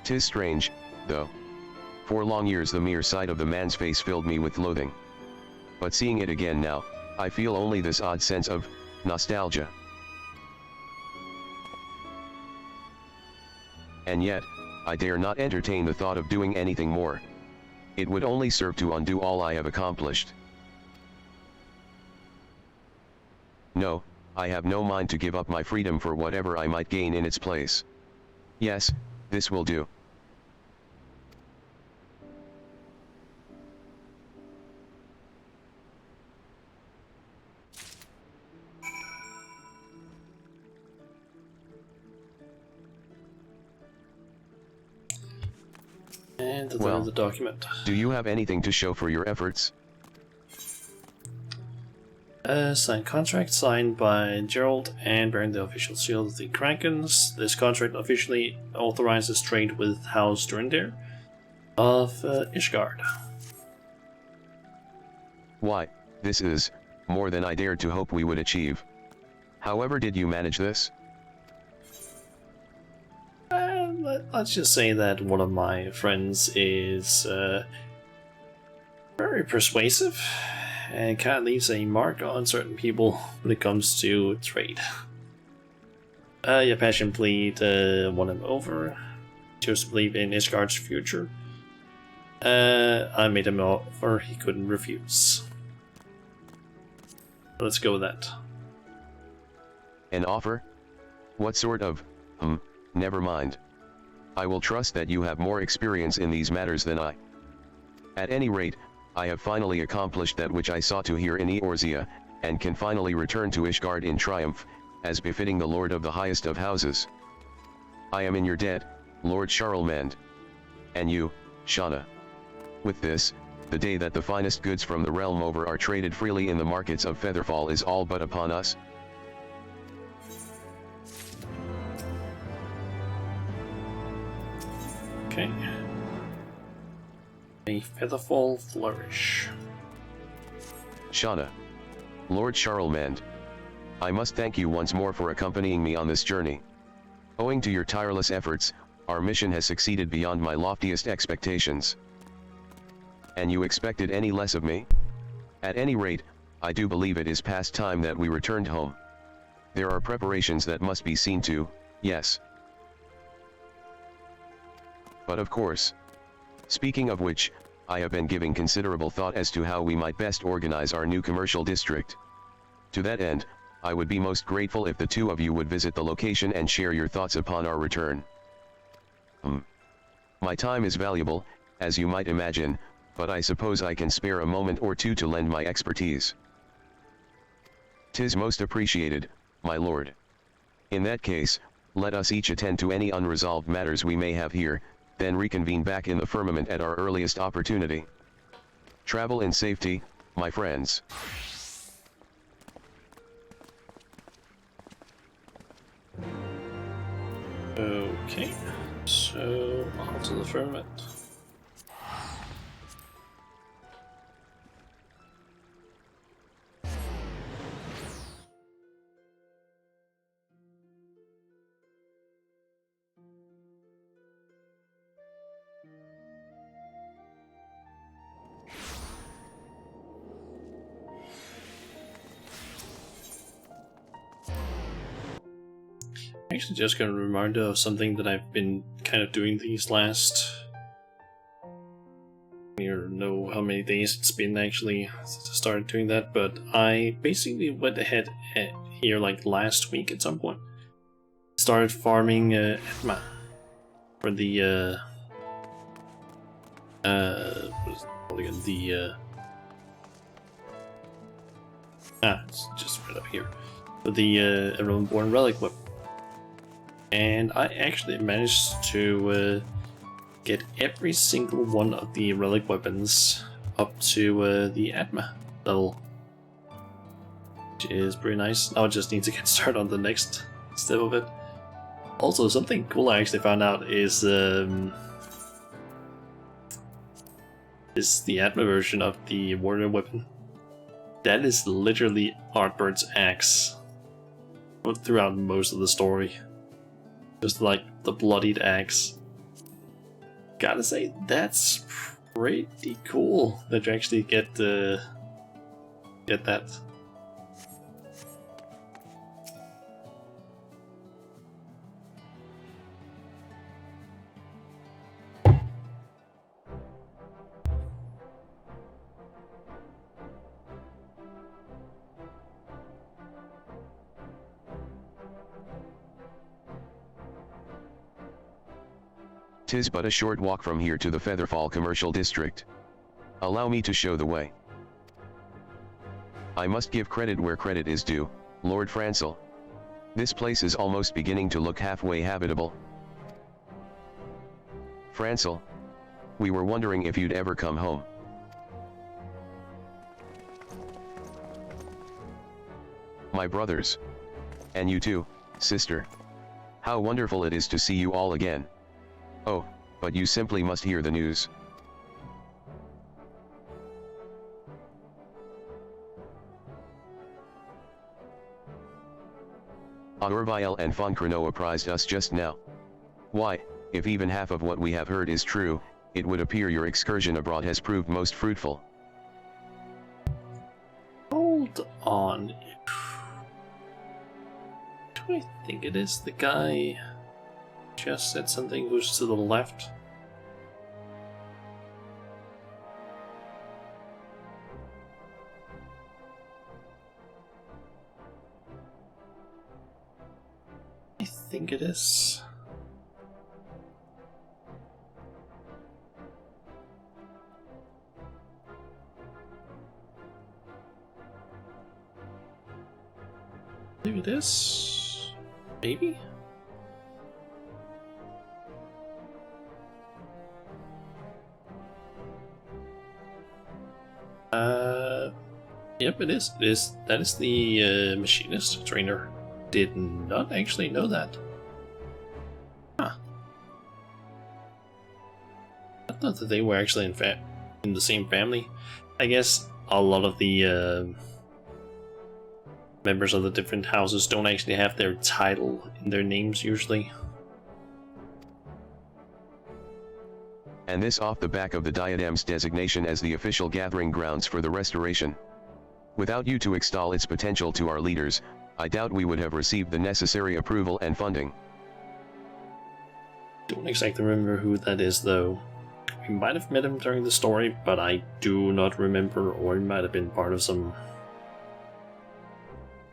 'Tis strange, though. For long years the mere sight of the man's face filled me with loathing. but seeing it again now, I feel only this odd sense of nostalgia. And yet, I dare not entertain the thought of doing anything more. It would only serve to undo all I have accomplished. No, I have no mind to give up my freedom for whatever I might gain in its place. Yes, this will do. And Well, the document. Do you have anything to show for your efforts? Signed contract signed by Gerald and bearing the official seal of the Krakens. This contract officially authorizes trade with House Durinder of Ishgard. Why, this is more than I dared to hope we would achieve. However did you manage this? Let's just say that one of my friends is very persuasive and kind of leaves a mark on certain people when it comes to trade. Your passion plead won him over. Chose to believe in Ishgard's future. I made him an offer he couldn't refuse. Let's go with that. An offer? What sort of, never mind. I will trust that you have more experience in these matters than I. At any rate, I have finally accomplished that which I sought to here in Eorzea, and can finally return to Ishgard in triumph, as befitting the Lord of the highest of houses. I am in your debt, Lord Charlemagne. And you, Shauna. With this, the day that the finest goods from the realm over are traded freely in the markets of Featherfall is all but upon us. Okay. A Featherfall flourish. Shauna. Lord Charlemagne. I must thank you once more for accompanying me on this journey. Owing to your tireless efforts, our mission has succeeded beyond my loftiest expectations. And you expected any less of me? At any rate, I do believe it is past time that we returned home. There are preparations that must be seen to, yes. But of course. Speaking of which, I have been giving considerable thought as to how we might best organize our new commercial district. To that end, I would be most grateful if the two of you would visit the location and share your thoughts upon our return. My time is valuable, as you might imagine, but I suppose I can spare a moment or two to lend my expertise. 'Tis most appreciated, my lord. In that case, let us each attend to any unresolved matters we may have here, then reconvene back in the firmament at our earliest opportunity. Travel in safety, my friends. Okay, so on to the firmament. Actually, just got a reminder of something that I've been kind of doing these last. I don't know how many days it's been actually since I started doing that, but I basically went ahead here like last week at some point. Started farming Atma for the what is it called again? It's just right up here. For the Everyone-born Relic Whip. And I actually managed to get every single one of the relic weapons up to the Atma level, which is pretty nice. Now I just need to get started on the next step of it. Also, something cool I actually found out is the Atma version of the warrior weapon. That is literally Artbird's axe throughout most of the story. Just like the bloodied axe. Gotta say, that's pretty cool that you actually get get that. "'Tis but a short walk from here to the Featherfall Commercial District. Allow me to show the way." "I must give credit where credit is due, Lord Francel. This place is almost beginning to look halfway habitable." "Francel, we were wondering if you'd ever come home." "My brothers. And you too, sister. How wonderful it is to see you all again. Oh, but you simply must hear the news." "Aurviel and Foncreno apprised us just now. Why, if even half of what we have heard is true, it would appear your excursion abroad has proved most fruitful." Hold on. Do I think it is the guy just said something who's to the left? I think it is. I think it is. Maybe? Yep, it is. That is the machinist trainer. Did not actually know that. Huh. I thought that they were actually in the same family. I guess a lot of the members of the different houses don't actually have their title in their names usually. And this off the back of the Diadem's designation as the official gathering grounds for the restoration. Without you to extol its potential to our leaders, I doubt we would have received the necessary approval and funding. Don't exactly remember who that is though. We might have met him during the story, but I do not remember, or he might have been part of some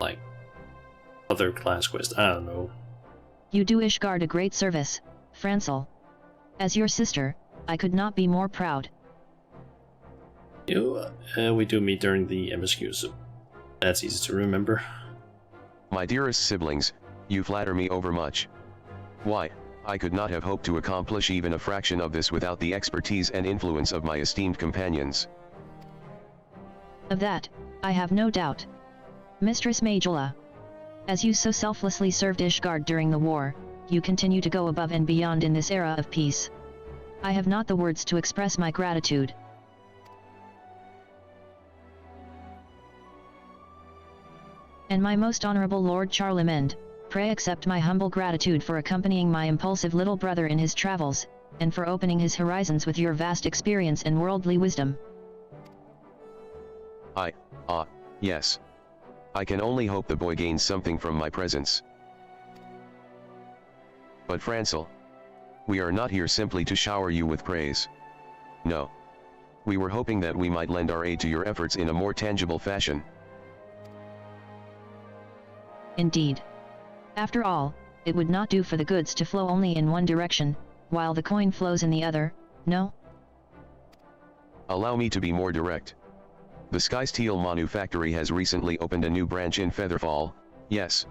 like other class quest. I don't know. You do Ishgard a great service, Francel. As your sister, I could not be more proud. We do meet during the MSQ, so that's easy to remember. My dearest siblings, you flatter me overmuch. Why, I could not have hoped to accomplish even a fraction of this without the expertise and influence of my esteemed companions. Of that, I have no doubt. Mistress Majula. As you so selflessly served Ishgard during the war, you continue to go above and beyond in this era of peace. I have not the words to express my gratitude. And my most honorable Lord Charlemagne, pray accept my humble gratitude for accompanying my impulsive little brother in his travels, and for opening his horizons with your vast experience and worldly wisdom. Yes. I can only hope the boy gains something from my presence. But Francel, we are not here simply to shower you with praise. No. We were hoping that we might lend our aid to your efforts in a more tangible fashion. Indeed. After all, it would not do for the goods to flow only in one direction, while the coin flows in the other, no? Allow me to be more direct. The Sky Steel Manufactory has recently opened a new branch in Featherfall, yes.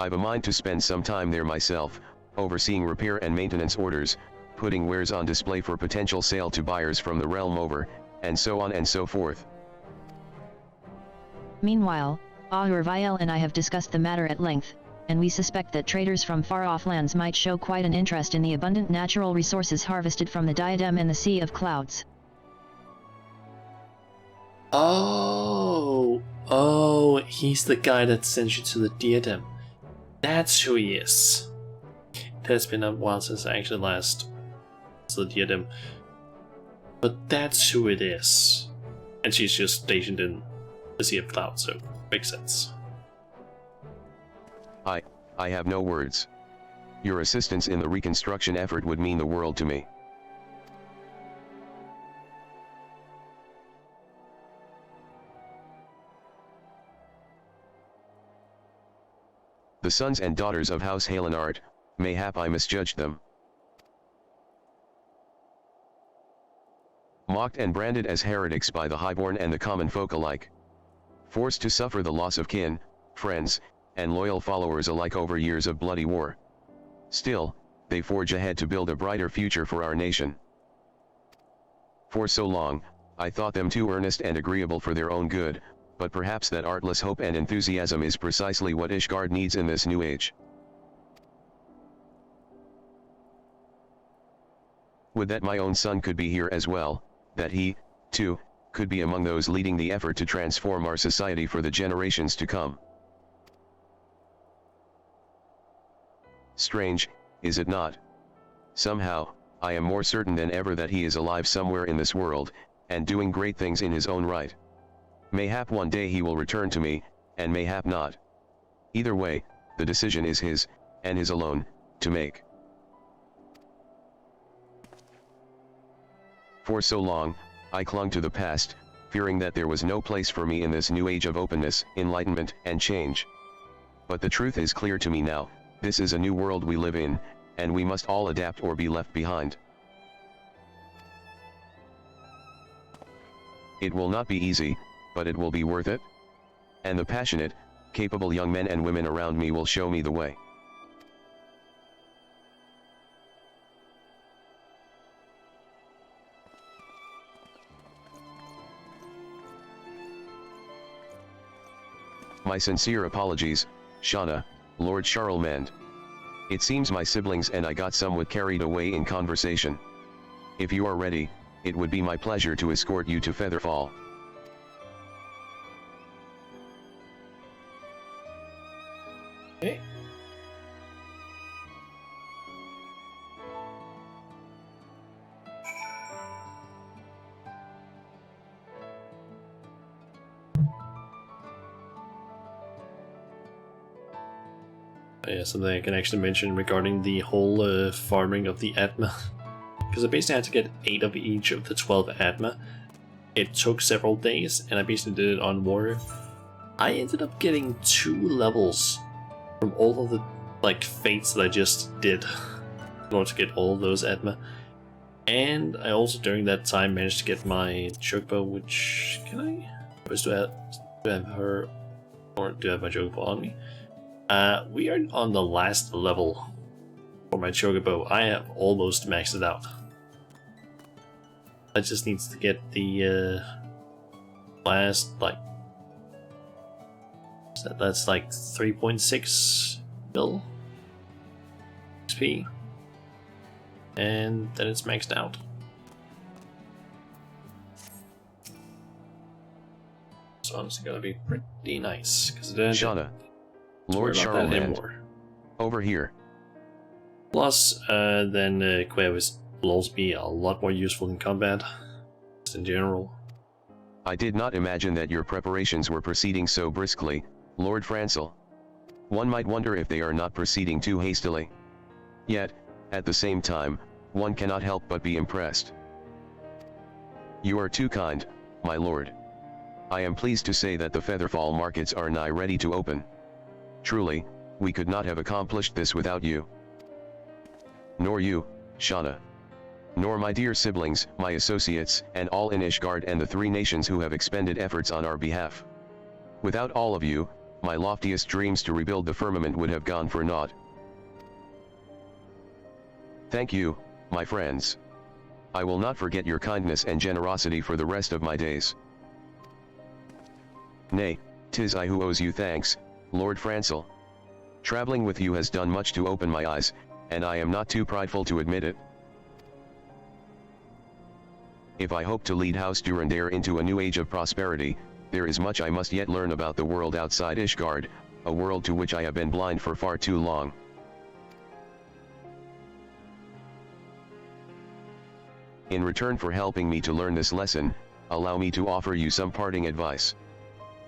I've a mind to spend some time there myself, overseeing repair and maintenance orders, putting wares on display for potential sale to buyers from the realm over, and so on and so forth. Meanwhile, Aurviel and I have discussed the matter at length, and we suspect that traders from far-off lands might show quite an interest in the abundant natural resources harvested from the Diadem and the Sea of Clouds. Oh, he's the guy that sent you to the Diadem. That's who he is. It has been a while since I actually last saw the Diadem. But that's who it is. And she's just stationed in the Sea of Clouds, so makes sense. I have no words. Your assistance in the reconstruction effort would mean the world to me. The sons and daughters of House Halenart, mayhap I misjudged them. Mocked and branded as heretics by the highborn and the common folk alike. Forced to suffer the loss of kin, friends, and loyal followers alike over years of bloody war. Still, they forge ahead to build a brighter future for our nation. For so long, I thought them too earnest and agreeable for their own good, but perhaps that artless hope and enthusiasm is precisely what Ishgard needs in this new age. Would that my own son could be here as well, that he, too, could be among those leading the effort to transform our society for the generations to come. Strange, is it not? Somehow, I am more certain than ever that he is alive somewhere in this world, and doing great things in his own right. Mayhap one day he will return to me, and mayhap not. Either way, the decision is his, and his alone, to make. For so long, I clung to the past, fearing that there was no place for me in this new age of openness, enlightenment, and change. But the truth is clear to me now, this is a new world we live in, and we must all adapt or be left behind. It will not be easy, but it will be worth it. And the passionate, capable young men and women around me will show me the way. My sincere apologies, Shauna, Lord Charlemagne. It seems my siblings and I got somewhat carried away in conversation. If you are ready, it would be my pleasure to escort you to Featherfall. Okay. Yeah, something I can actually mention regarding the whole farming of the Atma. Because I basically had to get 8 of each of the 12 Atma. It took several days, and I basically did it on Warrior. I ended up getting 2 levels from all of the fates that I just did in order to get all of those Atma. And I also during that time managed to get my Chocobo, which can I? Do I have her, or do I have my Chocobo on me? We are on the last level for my Chocobo. I have almost maxed it out. I just needs to get the last that's like 3.6 mil XP, and then it's maxed out. So it's gonna be pretty nice because then Shauna, Lord Charlemagne, over here. Plus, then Quavis will also be a lot more useful in combat, just in general. I did not imagine that your preparations were proceeding so briskly, Lord Francel. One might wonder if they are not proceeding too hastily. Yet, at the same time, one cannot help but be impressed. You are too kind, my lord. I am pleased to say that the Featherfall markets are nigh ready to open. Truly, we could not have accomplished this without you. Nor you, Shauna. Nor my dear siblings, my associates, and all in Ishgard and the 3 nations who have expended efforts on our behalf. Without all of you, my loftiest dreams to rebuild the firmament would have gone for naught. Thank you, my friends. I will not forget your kindness and generosity for the rest of my days. Nay, 'tis I who owes you thanks, Lord Francel. Traveling with you has done much to open my eyes, and I am not too prideful to admit it. If I hope to lead House Durandare into a new age of prosperity, there is much I must yet learn about the world outside Ishgard, a world to which I have been blind for far too long. In return for helping me to learn this lesson, allow me to offer you some parting advice.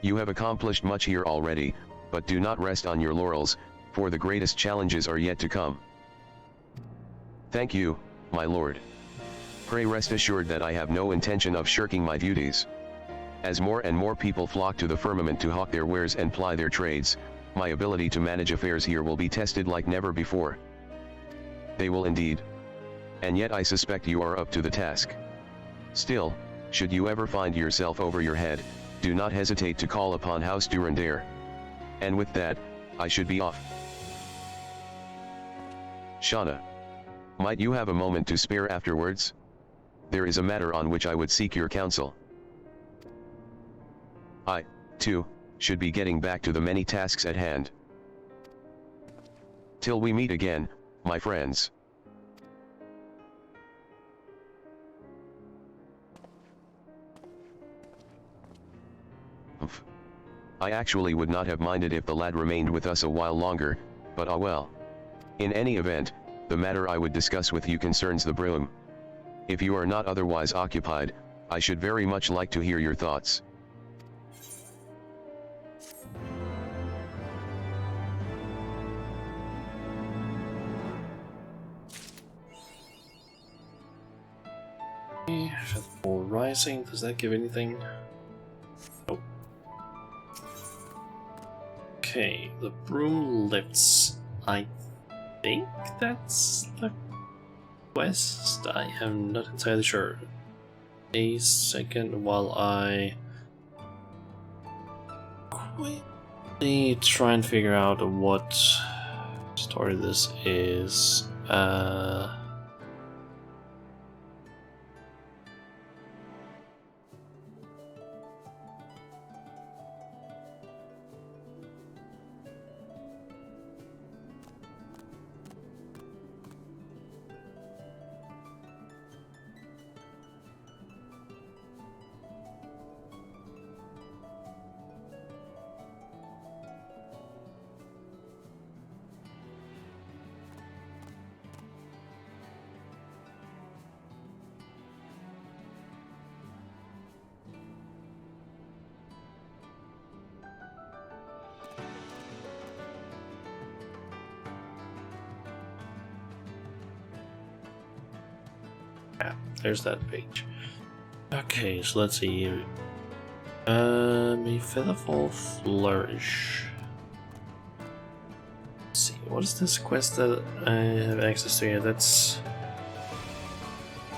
You have accomplished much here already, but do not rest on your laurels, for the greatest challenges are yet to come. Thank you, my lord. Pray rest assured that I have no intention of shirking my duties. As more and more people flock to the firmament to hawk their wares and ply their trades, my ability to manage affairs here will be tested like never before. They will indeed. And yet I suspect you are up to the task. Still, should you ever find yourself over your head, do not hesitate to call upon House Durandare. And with that, I should be off. Shauna. Might you have a moment to spare afterwards? There is a matter on which I would seek your counsel. I, too, should be getting back to the many tasks at hand. Till we meet again, my friends. I actually would not have minded if the lad remained with us a while longer, but ah well. In any event, the matter I would discuss with you concerns the broom. If you are not otherwise occupied, I should very much like to hear your thoughts. For rising, does that give anything? Nope. Okay, the broom lifts. I think that's the quest. I am not entirely sure. A second while I quickly try and figure out what story this is. There's that page. Okay, so let's see. A Featherfall Flourish. Let's see, what is this quest that I have access to here? That's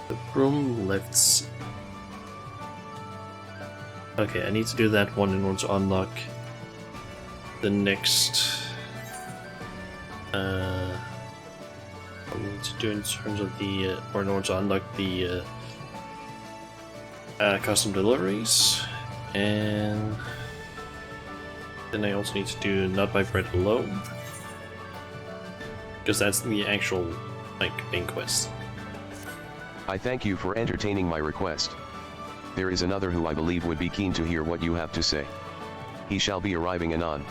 the broom lifts. Okay, I need to do that one in order to unlock the next I need to do in terms of the, or in order to unlock the custom deliveries, and then I also need to do Not Buy Bread Alone, because that's the actual, like, main quest. I thank you for entertaining my request. There is another who I believe would be keen to hear what you have to say. He shall be arriving anon.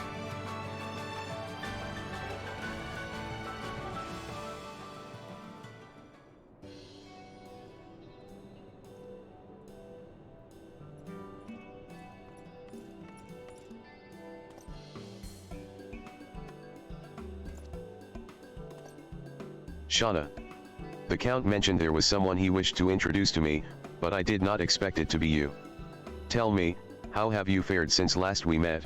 Shauna. The Count mentioned there was someone he wished to introduce to me, but I did not expect it to be you. Tell me, how have you fared since last we met?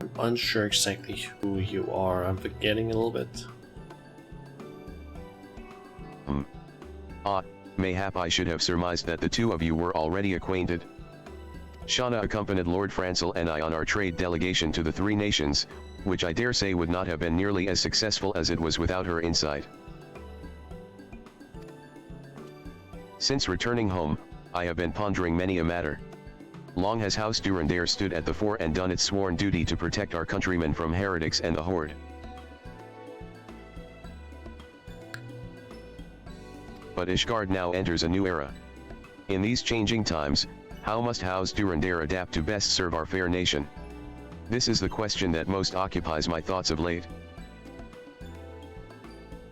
I'm unsure exactly who you are. I'm forgetting a little bit. Mayhap I should have surmised that the two of you were already acquainted. Shauna accompanied Lord Francel and I on our trade delegation to the Three Nations, which I dare say would not have been nearly as successful as it was without her insight. Since returning home, I have been pondering many a matter. Long has House Durandare stood at the fore and done its sworn duty to protect our countrymen from heretics and the Horde. But Ishgard now enters a new era. In these changing times, how must House Durandare adapt to best serve our fair nation? This is the question that most occupies my thoughts of late.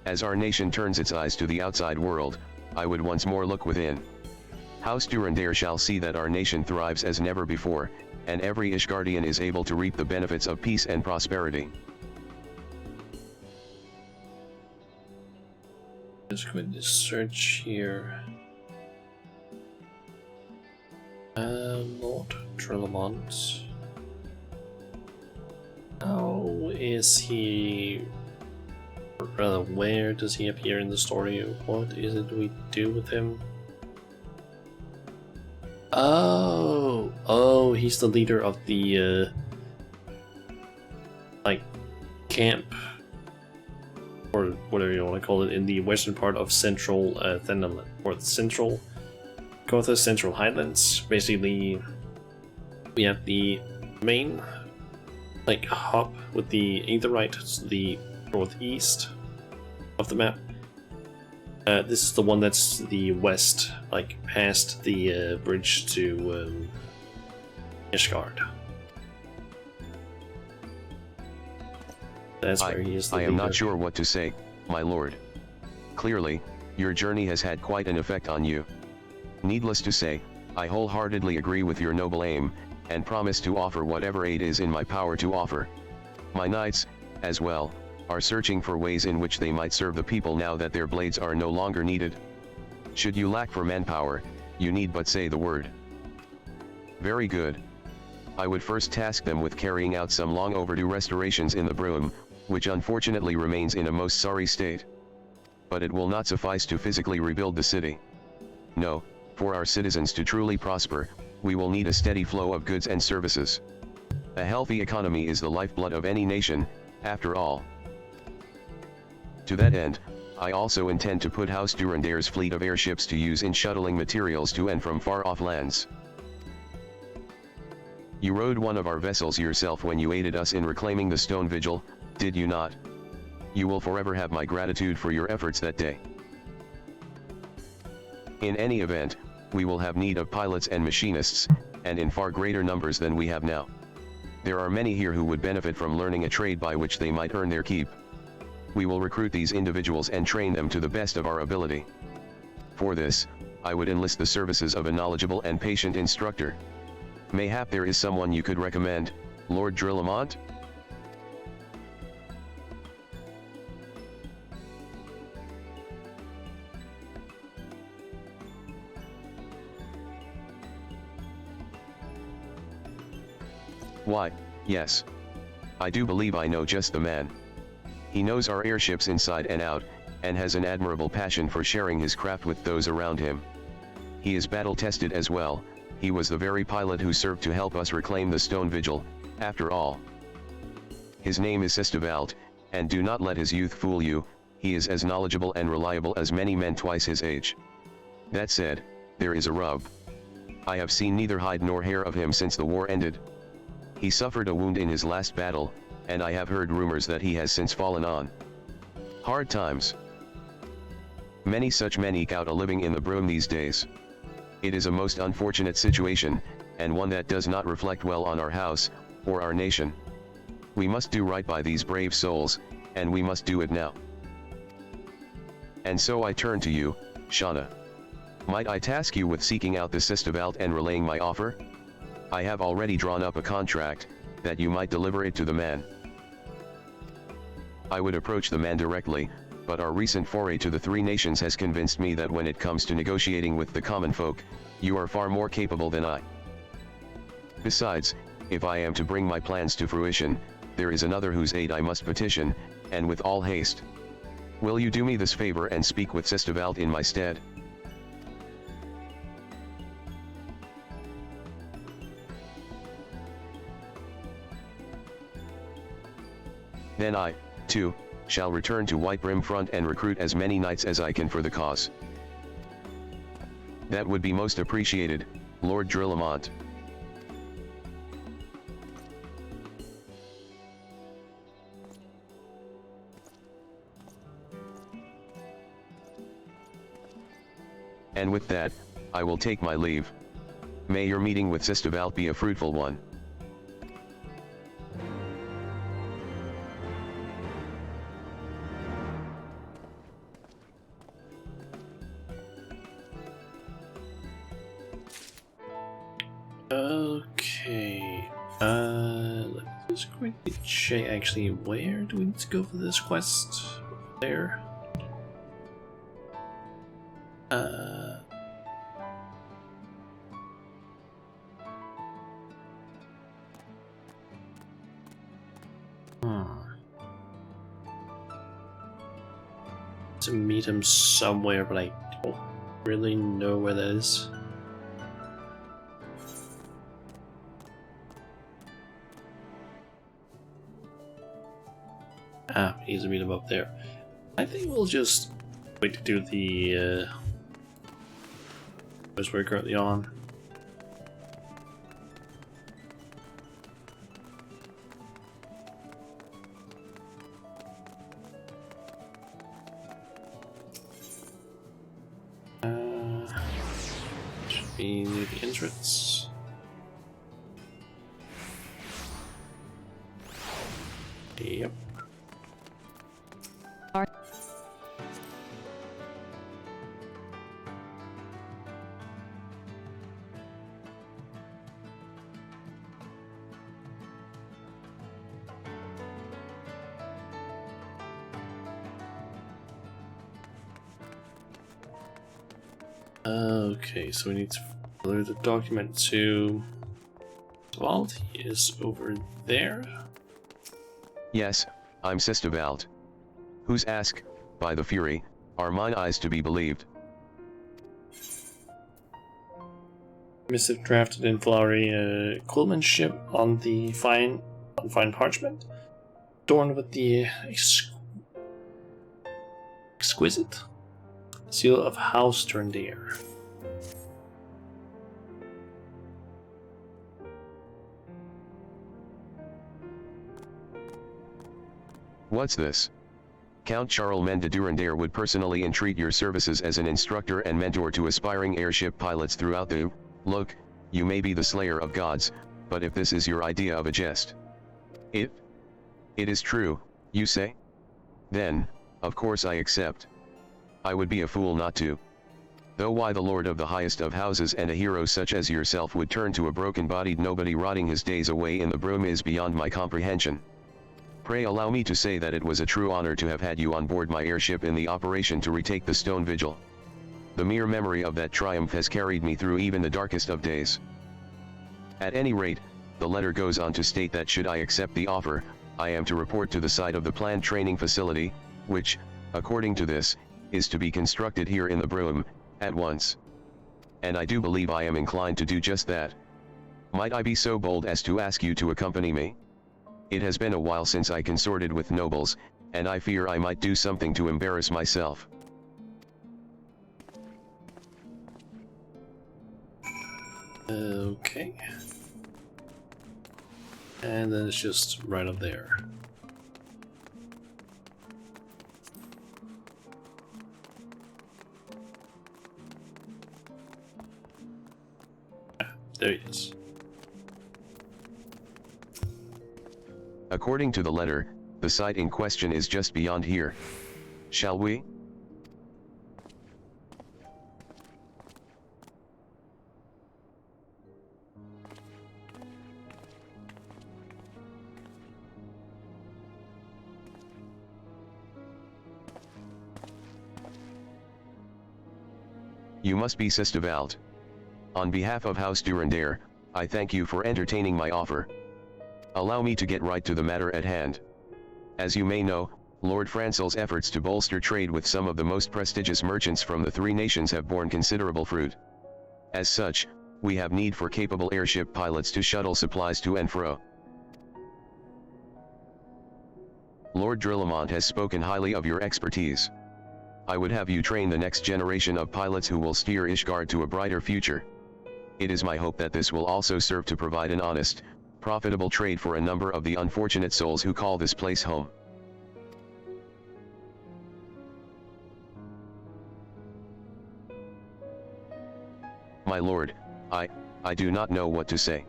As our nation turns its eyes to the outside world, I would once more look within. House Durandare shall see that our nation thrives as never before, and every Ishgardian is able to reap the benefits of peace and prosperity. Just going to search here. Lord Trelamont. How is he? Or rather, where does he appear in the story? What is it we do with him? Oh, he's the leader of the like camp, or whatever you want to call it, in the western part of central Thanalan, or the central Gotha Central Highlands. Basically, we have the main like hub with the Aetherite to the northeast of the map. This is the one that's the west, like past the bridge to Ishgard. That's where he is the I am leader. not sure what to say, my lord. Clearly, your journey has had quite an effect on you. Needless to say, I wholeheartedly agree with your noble aim, and promise to offer whatever aid is in my power to offer. My knights, as well, are searching for ways in which they might serve the people now that their blades are no longer needed. Should you lack for manpower, you need but say the word. Very good. I would first task them with carrying out some long overdue restorations in the Broom, which unfortunately remains in a most sorry state. But it will not suffice to physically rebuild the city. No, for our citizens to truly prosper, we will need a steady flow of goods and services. A healthy economy is the lifeblood of any nation, after all. To that end, I also intend to put House Durandare's fleet of airships to use in shuttling materials to and from far-off lands. You rowed one of our vessels yourself when you aided us in reclaiming the Stone Vigil, did you not? You will forever have my gratitude for your efforts that day. In any event, we will have need of pilots and machinists, and in far greater numbers than we have now. There are many here who would benefit from learning a trade by which they might earn their keep. We will recruit these individuals and train them to the best of our ability. For this, I would enlist the services of a knowledgeable and patient instructor. Mayhap there is someone you could recommend, Lord Drillamont? Why, yes. I do believe I know just the man. He knows our airships inside and out, and has an admirable passion for sharing his craft with those around him. He is battle-tested as well. He was the very pilot who served to help us reclaim the Stone Vigil, after all. His name is Sistavalt, and do not let his youth fool you, he is as knowledgeable and reliable as many men twice his age. That said, there is a rub. I have seen neither hide nor hair of him since the war ended. He suffered a wound in his last battle, and I have heard rumors that he has since fallen on hard times. Many such men eke out a living in the Broom these days. It is a most unfortunate situation, and one that does not reflect well on our house, or our nation. We must do right by these brave souls, and we must do it now. And so I turn to you, Shauna. Might I task you with seeking out the Sistavalt and relaying my offer? I have already drawn up a contract, that you might deliver it to the man. I would approach the man directly, but our recent foray to the Three Nations has convinced me that when it comes to negotiating with the common folk, you are far more capable than I. Besides, if I am to bring my plans to fruition, there is another whose aid I must petition, and with all haste. Will you do me this favor and speak with Sistavalt in my stead? Then I, too, shall return to Whitebrim Front and recruit as many knights as I can for the cause. That would be most appreciated, Lord Drillamont. And with that, I will take my leave. May your meeting with Sistavalt be a fruitful one. Let's quickly check actually where do we need to go for this quest? There. To meet him somewhere, but I don't really know where that is. Ah, he needs to meet him up there. I think we'll just wait to do the quest we're currently on. Should be near the entrance. Yep. Okay, so we need to deliver the document to Vault. He is over there. Yes, I'm Sistevald. Whose ask, by the Fury, are mine eyes to be believed? Missive drafted in flowery craftsmanship on fine parchment, adorned with the exquisite seal of House Turndair. What's this? Count Charlemagne de Durandare would personally entreat your services as an instructor and mentor to aspiring airship pilots throughout the... Look, you may be the slayer of gods, but if this is your idea of a jest... It is true, you say? Then, of course I accept. I would be a fool not to. Though why the lord of the highest of houses and a hero such as yourself would turn to a broken-bodied nobody rotting his days away in the broom is beyond my comprehension. Pray allow me to say that it was a true honor to have had you on board my airship in the operation to retake the Stone Vigil. The mere memory of that triumph has carried me through even the darkest of days. At any rate, the letter goes on to state that should I accept the offer, I am to report to the site of the planned training facility, which, according to this, is to be constructed here in the Broom, at once. And I do believe I am inclined to do just that. Might I be so bold as to ask you to accompany me? It has been a while since I consorted with nobles, and I fear I might do something to embarrass myself. Okay. And then it's just right up there. Ah, there he is. According to the letter, the site in question is just beyond here. Shall we? You must be Sistevald. On behalf of House Durandare, I thank you for entertaining my offer. Allow me to get right to the matter at hand. As you may know, Lord Francel's efforts to bolster trade with some of the most prestigious merchants from the three nations have borne considerable fruit. As such, we have need for capable airship pilots to shuttle supplies to and fro. Lord Drillamont has spoken highly of your expertise. I would have you train the next generation of pilots who will steer Ishgard to a brighter future. It is my hope that this will also serve to provide an honest, profitable trade for a number of the unfortunate souls who call this place home. My lord, I do not know what to say.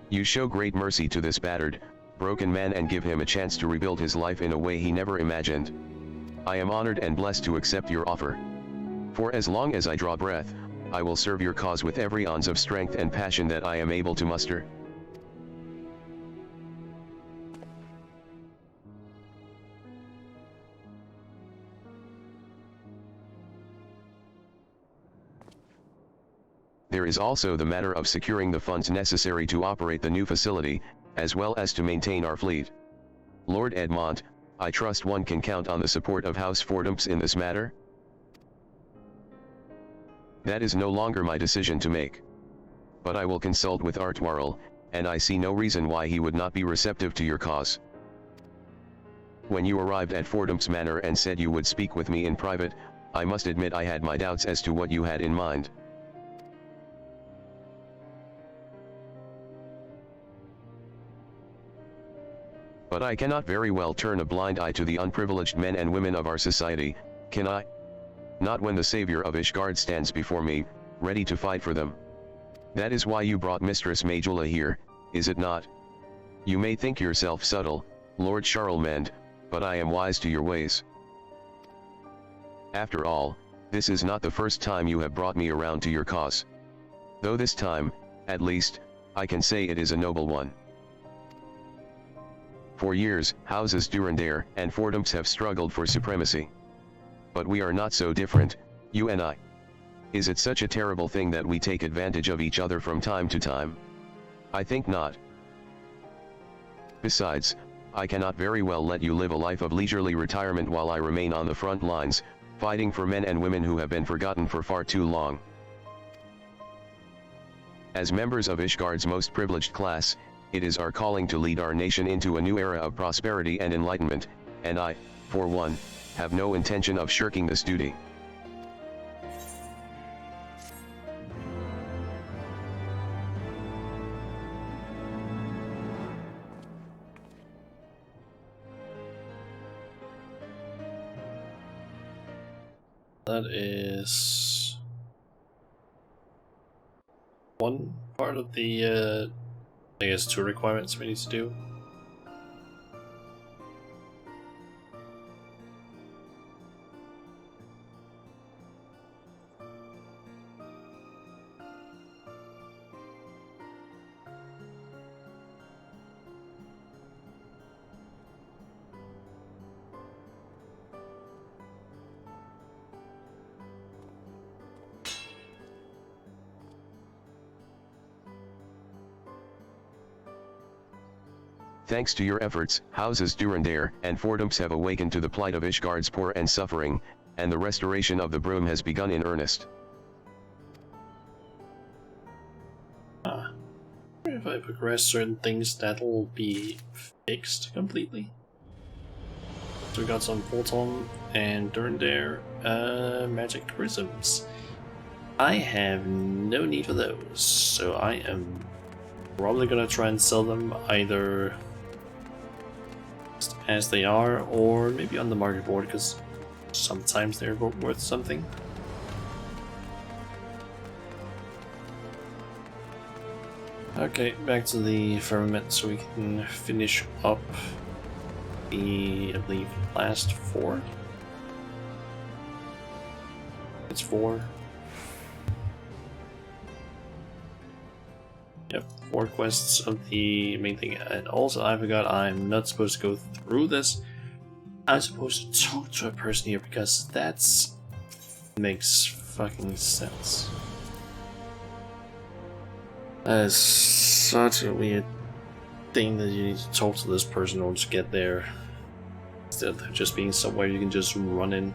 You show great mercy to this battered, broken man and give him a chance to rebuild his life in a way he never imagined. I am honored and blessed to accept your offer. For as long as I draw breath, I will serve your cause with every ounce of strength and passion that I am able to muster. There is also the matter of securing the funds necessary to operate the new facility, as well as to maintain our fleet. Lord Edmont, I trust one can count on the support of House Fordumps in this matter? That is no longer my decision to make. But I will consult with Artwarl, and I see no reason why he would not be receptive to your cause. When you arrived at Fordumps Manor and said you would speak with me in private, I must admit I had my doubts as to what you had in mind. But I cannot very well turn a blind eye to the unprivileged men and women of our society, can I? Not when the savior of Ishgard stands before me, ready to fight for them. That is why you brought Mistress Majula here, is it not? You may think yourself subtle, Lord Charlemagne, but I am wise to your ways. After all, this is not the first time you have brought me around to your cause. Though this time, at least, I can say it is a noble one. For years, houses Durandare and Fordumps have struggled for supremacy. But we are not so different, you and I. Is it such a terrible thing that we take advantage of each other from time to time? I think not. Besides, I cannot very well let you live a life of leisurely retirement while I remain on the front lines, fighting for men and women who have been forgotten for far too long. As members of Ishgard's most privileged class, it is our calling to lead our nation into a new era of prosperity and enlightenment, and I, for one, have no intention of shirking this duty. That is one part of the, I guess, 2 requirements we need to do. Thanks to your efforts, houses Durandare and Fordumps have awakened to the plight of Ishgard's poor and suffering, and the restoration of the broom has begun in earnest. If I progress certain things, that'll be fixed completely. So we got some Photon and Durandare magic prisms. I have no need for those, so I am probably gonna try and sell them either as they are, or maybe on the market board, because sometimes they're worth something. Okay, back to the firmament so we can finish up the, I believe, last 4. It's 4. Yep, 4 quests of the main thing. And also, I forgot I'm not supposed to go through this. I'm supposed to talk to a person here because that's makes fucking sense. That is such a weird thing that you need to talk to this person in order to get there, instead of just being somewhere you can just run in.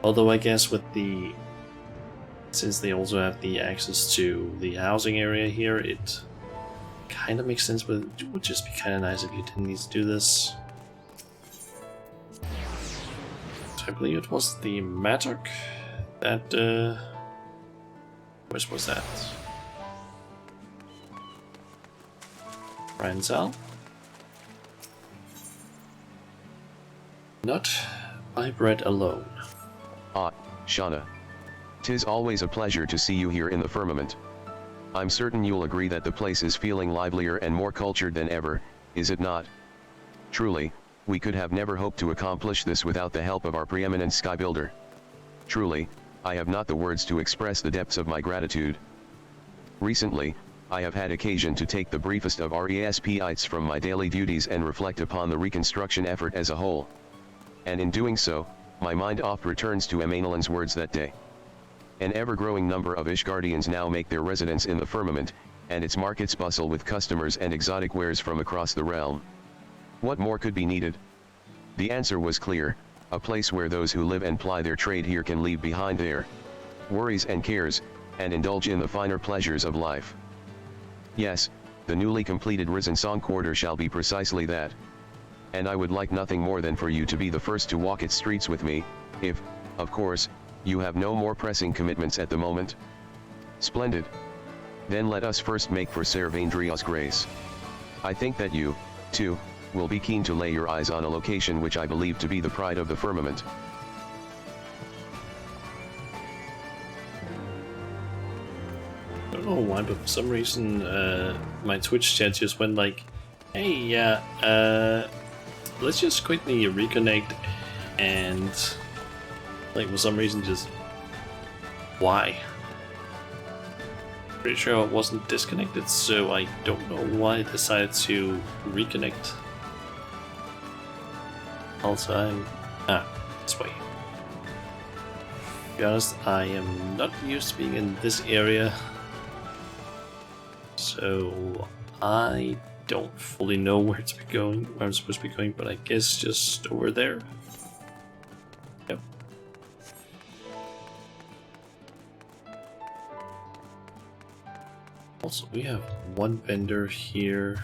Although I guess with the, since they also have the access to the housing area here, it kind of makes sense, but it would just be kind of nice if you didn't need to do this. So I believe it was the Mattock that, which was that? Ranzel? Not by bread alone. Ah, Shauna. 'Tis always a pleasure to see you here in the firmament. I'm certain you'll agree that the place is feeling livelier and more cultured than ever, is it not? Truly, we could have never hoped to accomplish this without the help of our preeminent sky builder. Truly, I have not the words to express the depths of my gratitude. Recently, I have had occasion to take the briefest of RESPites from my daily duties and reflect upon the reconstruction effort as a whole. And in doing so, my mind oft returns to Emanuelin's words that day. An ever-growing number of Ishgardians now make their residence in the firmament, and its markets bustle with customers and exotic wares from across the realm. What more could be needed? The answer was clear, a place where those who live and ply their trade here can leave behind their worries and cares, and indulge in the finer pleasures of life. Yes, the newly completed Risen Song Quarter shall be precisely that. And I would like nothing more than for you to be the first to walk its streets with me, if, of course, you have no more pressing commitments at the moment. Splendid. Then let us first make for Ser Vendria's grace. I think that you, too, will be keen to lay your eyes on a location which I believe to be the pride of the firmament. I don't know why, but for some reason my Twitch chat just went like, hey, yeah, let's just quickly reconnect, and like for some reason just, why? Pretty sure I wasn't disconnected, so I don't know why I decided to reconnect. Also, this way. To be honest, I am not used to being in this area, so I don't fully know where to be going, where I'm supposed to be going, but I guess just over there. Yep. Also, we have one vendor here.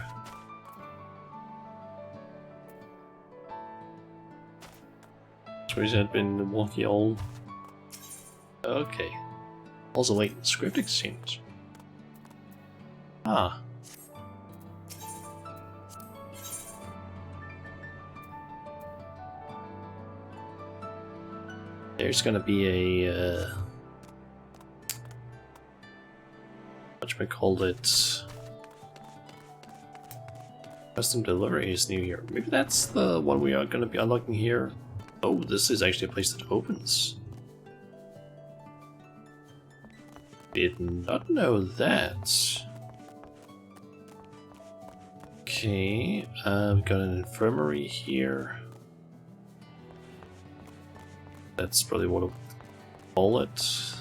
Sorry, I've been walking all. Okay. Also, wait, script exchange. Ah. There's gonna be a what should I call it? Custom delivery is new here. Maybe that's the one we are gonna be unlocking here. Oh, this is actually a place that opens. Did not know that. Okay, we've got an infirmary here. That's probably what I'll call it.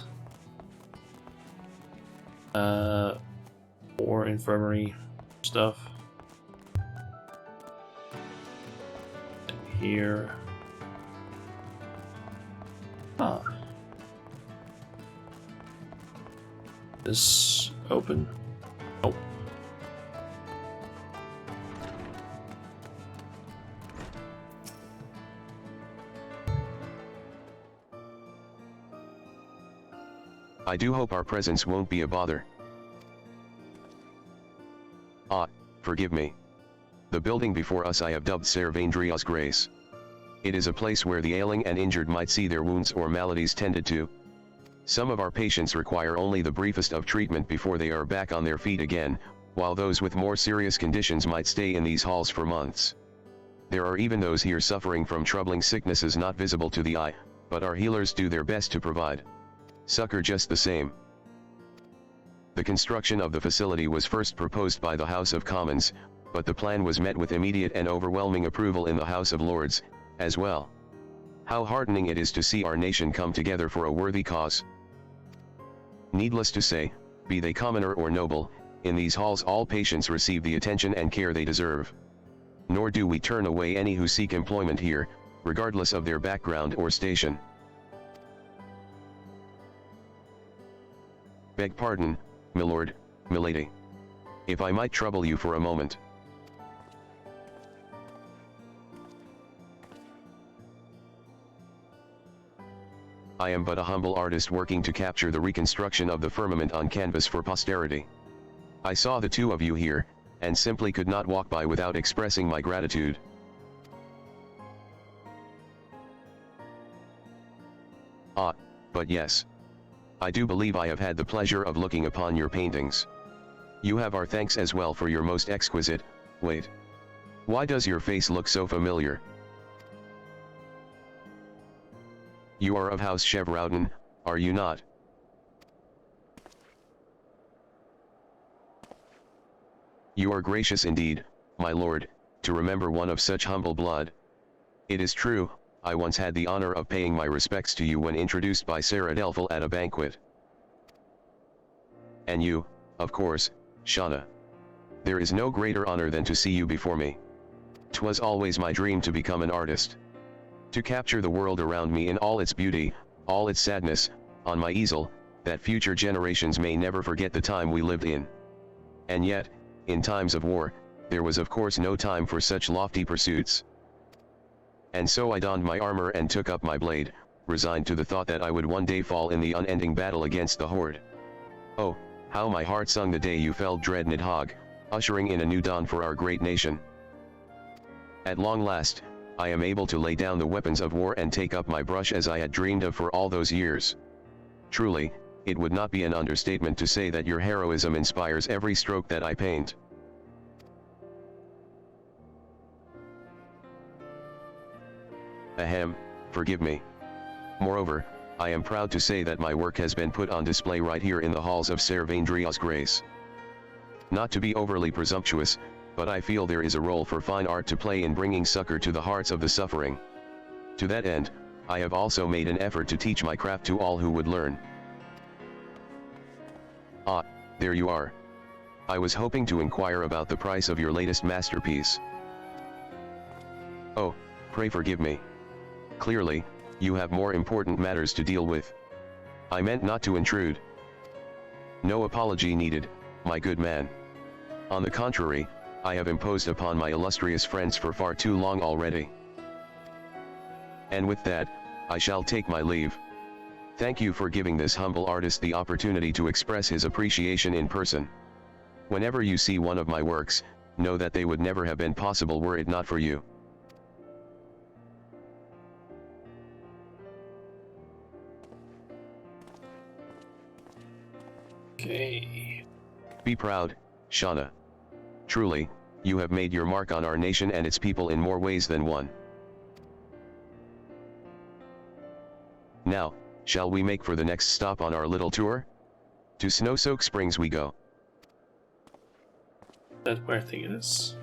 More infirmary stuff. And here. Ah. This open? Oh. I do hope our presence won't be a bother. Forgive me. The building before us I have dubbed Ser Vendria's Grace. It is a place where the ailing and injured might see their wounds or maladies tended to. Some of our patients require only the briefest of treatment before they are back on their feet again, while those with more serious conditions might stay in these halls for months. There are even those here suffering from troubling sicknesses not visible to the eye, but our healers do their best to provide succor just the same. The construction of the facility was first proposed by the House of Commons, but the plan was met with immediate and overwhelming approval in the House of Lords, as well. How heartening it is to see our nation come together for a worthy cause. Needless to say, be they commoner or noble, in these halls all patients receive the attention and care they deserve. Nor do we turn away any who seek employment here, regardless of their background or station. Beg pardon, milord, milady. If I might trouble you for a moment. I am but a humble artist working to capture the reconstruction of the firmament on canvas for posterity. I saw the two of you here, and simply could not walk by without expressing my gratitude. But yes. I do believe I have had the pleasure of looking upon your paintings. You have our thanks as well for your most exquisite, wait. Why does your face look so familiar? You are of House Chevrouden, are you not? You are gracious indeed, my lord, to remember one of such humble blood. It is true, I once had the honor of paying my respects to you when introduced by Sarah Delphel at a banquet. And you, of course, Shauna. There is no greater honor than to see you before me. 'Twas always my dream to become an artist. To capture the world around me in all its beauty, all its sadness, on my easel, that future generations may never forget the time we lived in. And yet, in times of war, there was of course no time for such lofty pursuits. And so I donned my armor and took up my blade, resigned to the thought that I would one day fall in the unending battle against the Horde. Oh, how my heart sung the day you felled dread Nidhogg, ushering in a new dawn for our great nation. At long last, I am able to lay down the weapons of war and take up my brush as I had dreamed of for all those years. Truly, it would not be an understatement to say that your heroism inspires every stroke that I paint. Ahem, forgive me. Moreover, I am proud to say that my work has been put on display right here in the halls of Ser Vaindria's Grace. Not to be overly presumptuous, but I feel there is a role for fine art to play in bringing succor to the hearts of the suffering. To that end, I have also made an effort to teach my craft to all who would learn. Ah, there you are. I was hoping to inquire about the price of your latest masterpiece. Oh, pray forgive me. Clearly, you have more important matters to deal with. I meant not to intrude. No apology needed, my good man. On the contrary, I have imposed upon my illustrious friends for far too long already. And with that, I shall take my leave. Thank you for giving this humble artist the opportunity to express his appreciation in person. Whenever you see one of my works, know that they would never have been possible were it not for you. Okay. Be proud, Shauna. Truly, you have made your mark on our nation and its people in more ways than one. Now, shall we make for the next stop on our little tour? To Snow-Soak Springs we go. That's where I think it is.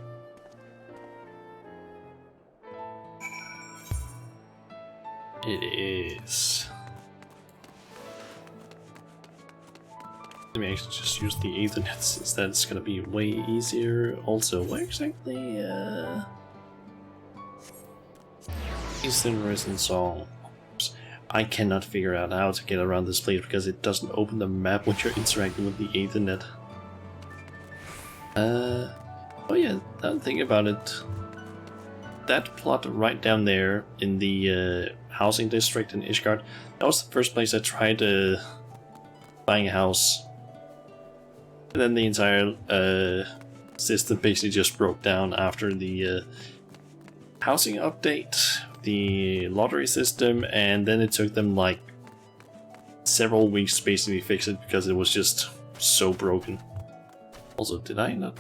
It is. Let me actually just use the Ethernet since that's gonna be way easier. Also, where exactly, Eastern Resin Song. I cannot figure out how to get around this place because it doesn't open the map when you're interacting with the Ethernet. Oh yeah, now that I think about it, that plot right down there in the housing district in Ishgard, that was the first place I tried buying a house. And then the entire system basically just broke down after the housing update, the lottery system, and then it took them like several weeks to basically fix it because it was just so broken. Also, did I not?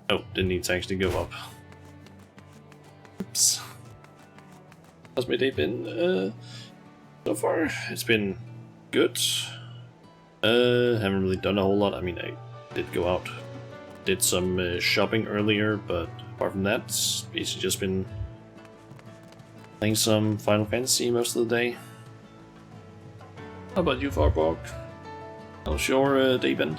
Oh, didn't need to actually go up. Oops. How's my day been? So far, it's been good. Haven't really done a whole lot. I mean, I did go out, did some shopping earlier, but apart from that, it's basically just been playing some Final Fantasy most of the day. How about you, Farbog? How's your day been?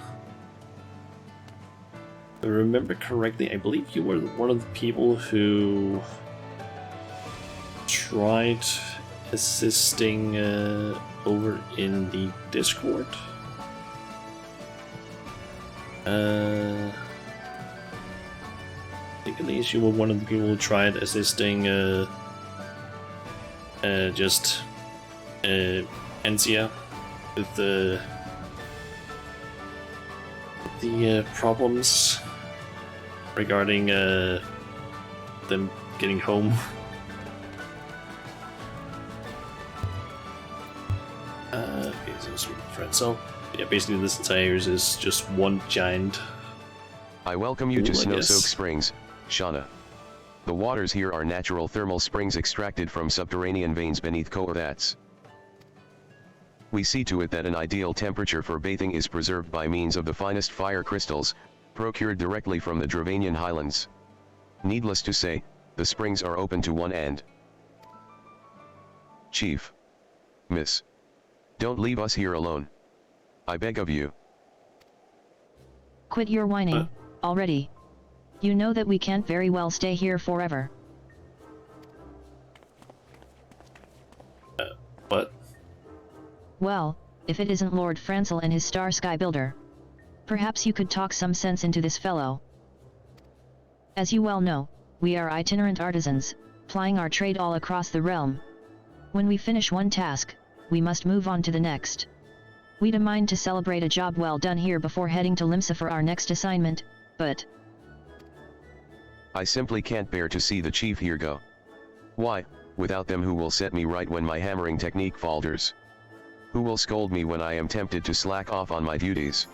If I remember correctly, I believe you were one of the people who tried assisting over in the Discord. I think at least you were one of the people who tried assisting Ansia with the problems regarding them getting home. Okay, so friend. So yeah, basically this entire is just one giant. I welcome you to pool, I Snow-Soak guess. Springs, Shauna. The waters here are natural thermal springs extracted from subterranean veins beneath coal vats. We see to it that an ideal temperature for bathing is preserved by means of the finest fire crystals, procured directly from the Dravanian highlands. Needless to say, the springs are open to one end. Chief. Miss. Don't leave us here alone. I beg of you. Quit your whining, already. You know that we can't very well stay here forever. What? Well, if it isn't Lord Francel and his Star Sky Builder. Perhaps you could talk some sense into this fellow. As you well know, we are itinerant artisans, plying our trade all across the realm. When we finish one task, we must move on to the next. We'd a mind to celebrate a job well done here before heading to Limsa for our next assignment, but... I simply can't bear to see the chief here go. Why, without them who will set me right when my hammering technique falters? Who will scold me when I am tempted to slack off on my duties?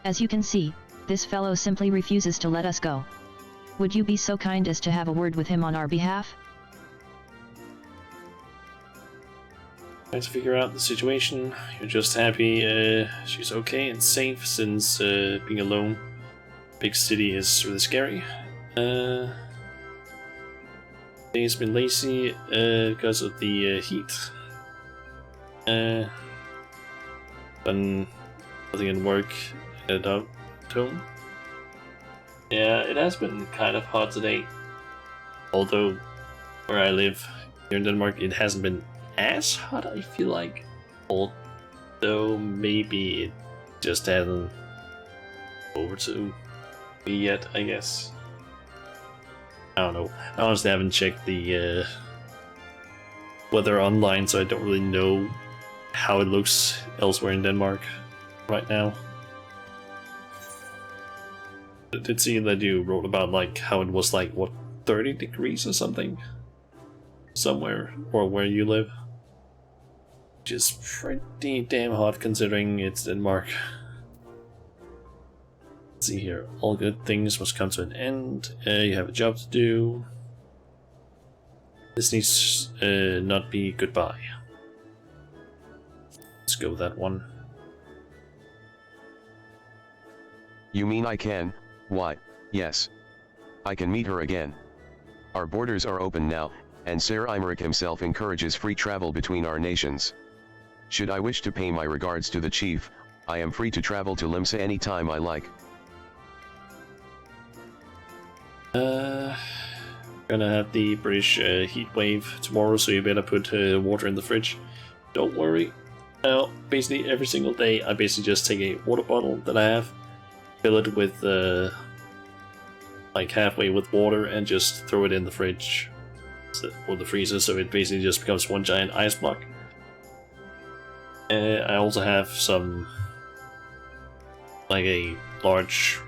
As you can see, this fellow simply refuses to let us go. Would you be so kind as to have a word with him on our behalf? Trying to figure out the situation. You're just happy she's okay and safe, since being alone, big city is really scary. He's been lazy because of the heat. But nothing in work at home. Yeah, it has been kind of hot today. Although where I live here in Denmark, it hasn't been as hot, I feel like. Although maybe it just hasn't over to me yet, I guess. I don't know. I honestly haven't checked the weather online, so I don't really know how it looks elsewhere in Denmark right now. I did see that you wrote about like how it was like, what, 30 degrees or something? Somewhere, or where you live. Which is pretty damn hot considering it's Denmark. Let's see here. All good things must come to an end. You have a job to do. This needs not be goodbye. Let's go with that one. You mean I can? Why, yes. I can meet her again. Our borders are open now, and Sir Imeric himself encourages free travel between our nations. Should I wish to pay my regards to the chief, I am free to travel to Limsa any time I like. Gonna have the British heat wave tomorrow, so you better put water in the fridge. Don't worry. Basically every single day I basically just take a water bottle that I have, fill it with like halfway with water, and just throw it in the fridge or the freezer, so it basically just becomes one giant ice block. I also have some, like a large,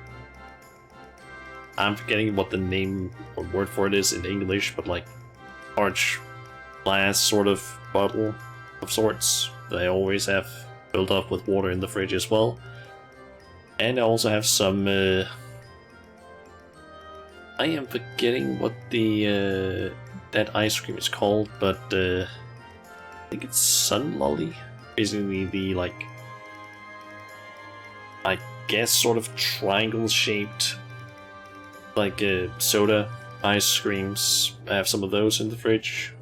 I'm forgetting what the name or word for it is in English, but like large glass sort of bottle of sorts that I always have filled up with water in the fridge as well. And I also have some, I am forgetting what the that ice cream is called, but I think it's Sun Lolly. Basically the, like, I guess sort of triangle shaped, like soda ice creams. I have some of those in the fridge.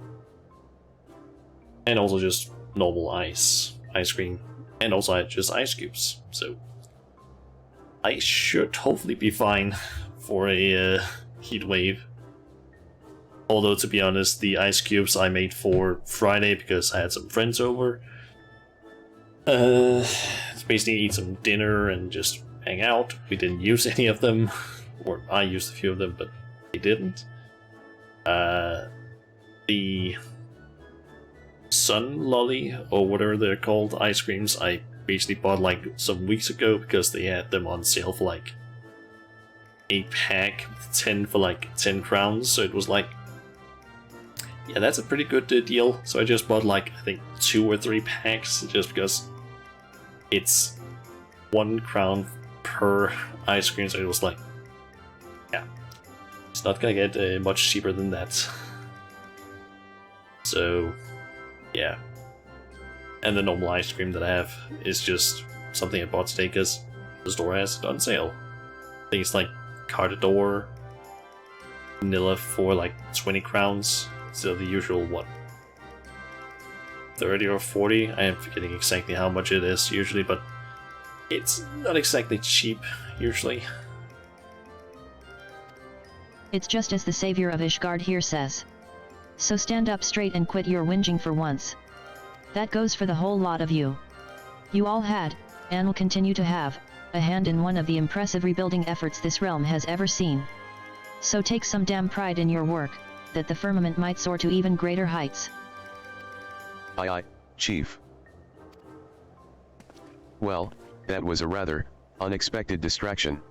And also just normal ice cream. And also just ice cubes. So I should hopefully be fine for a heat wave. Although, to be honest, the ice cubes I made for Friday because I had some friends over. It's basically eat some dinner and just hang out. We didn't use any of them. Or I used a few of them, but they didn't. The Sun Lolly, or whatever they're called, ice creams, I basically bought like some weeks ago because they had them on sale for like a pack with 10 for like 10 crowns, so it was like, yeah, that's a pretty good deal. So I just bought like, I think 2 or 3 packs just because it's 1 crown per ice cream, so it was like, yeah, it's not gonna get much cheaper than that. So yeah, and the normal ice cream that I have is just something I bought today because the store has it on sale. I think it's like Cartador vanilla for like 20 crowns, so the usual, what, 30 or 40? I am forgetting exactly how much it is usually, but It's not exactly cheap, usually. It's just as the savior of Ishgard here says. So stand up straight and quit your whinging for once. That goes for the whole lot of you. You all had, and will continue to have, a hand in one of the impressive rebuilding efforts this realm has ever seen. So take some damn pride in your work, that the firmament might soar to even greater heights. Aye, Chief. Well, that was a rather unexpected distraction.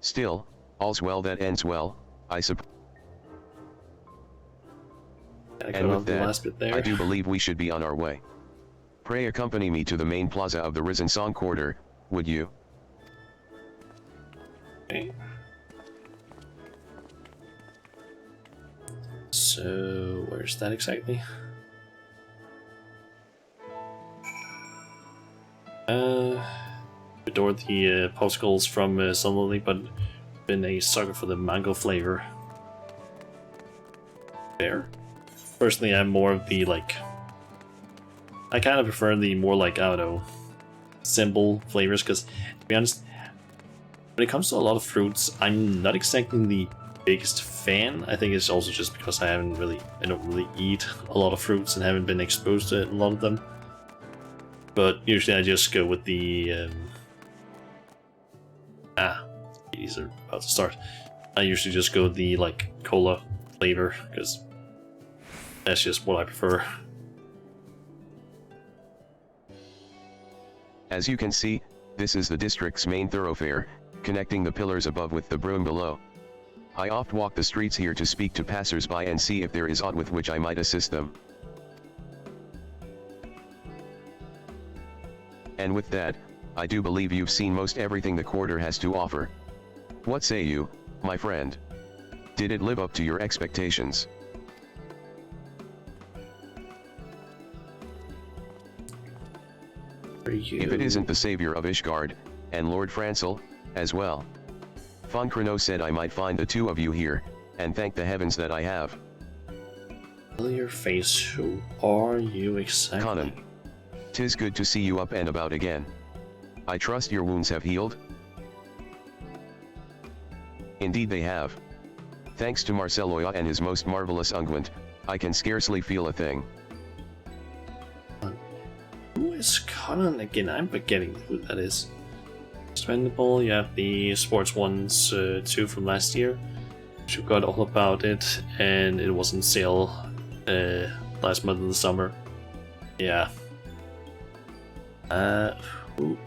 Still, all's well that ends well, I suppose. And with that, I do believe we should be on our way. Pray accompany me to the main plaza of the Risen Song Quarter, would you? Okay. So, where's that exactly? Adore the popsicles from Sunlily, but been a sucker for the mango flavor. There. Personally, I'm more of the, like... I kind of prefer the more, like, I don't know, simple flavors, because, to be honest, when it comes to a lot of fruits, I'm not exactly the biggest fan. I think it's also just because I don't really eat a lot of fruits and haven't been exposed to a lot of them. But usually I just go with the, these are about to start. I usually just go with the, like, cola flavor, because that's just what I prefer. As you can see, this is the district's main thoroughfare, connecting the pillars above with the broom below. I oft walk the streets here to speak to passers-by and see if there is aught with which I might assist them. And with that, I do believe you've seen most everything the quarter has to offer. What say you, my friend? Did it live up to your expectations? If it isn't the savior of Ishgard, and Lord Francel, as well. Von Krano said I might find the two of you here, and thank the heavens that I have. Tell your face, who are you exactly? Conan. 'Tis good to see you up and about again. I trust your wounds have healed? Indeed they have. Thanks to Marceloia and his most marvelous unguent, I can scarcely feel a thing. Who is Conan again? I'm forgetting who that is. Expendable, you have the sports ones too from last year. Which we got all about it, and it was on sale last month in the summer. Yeah.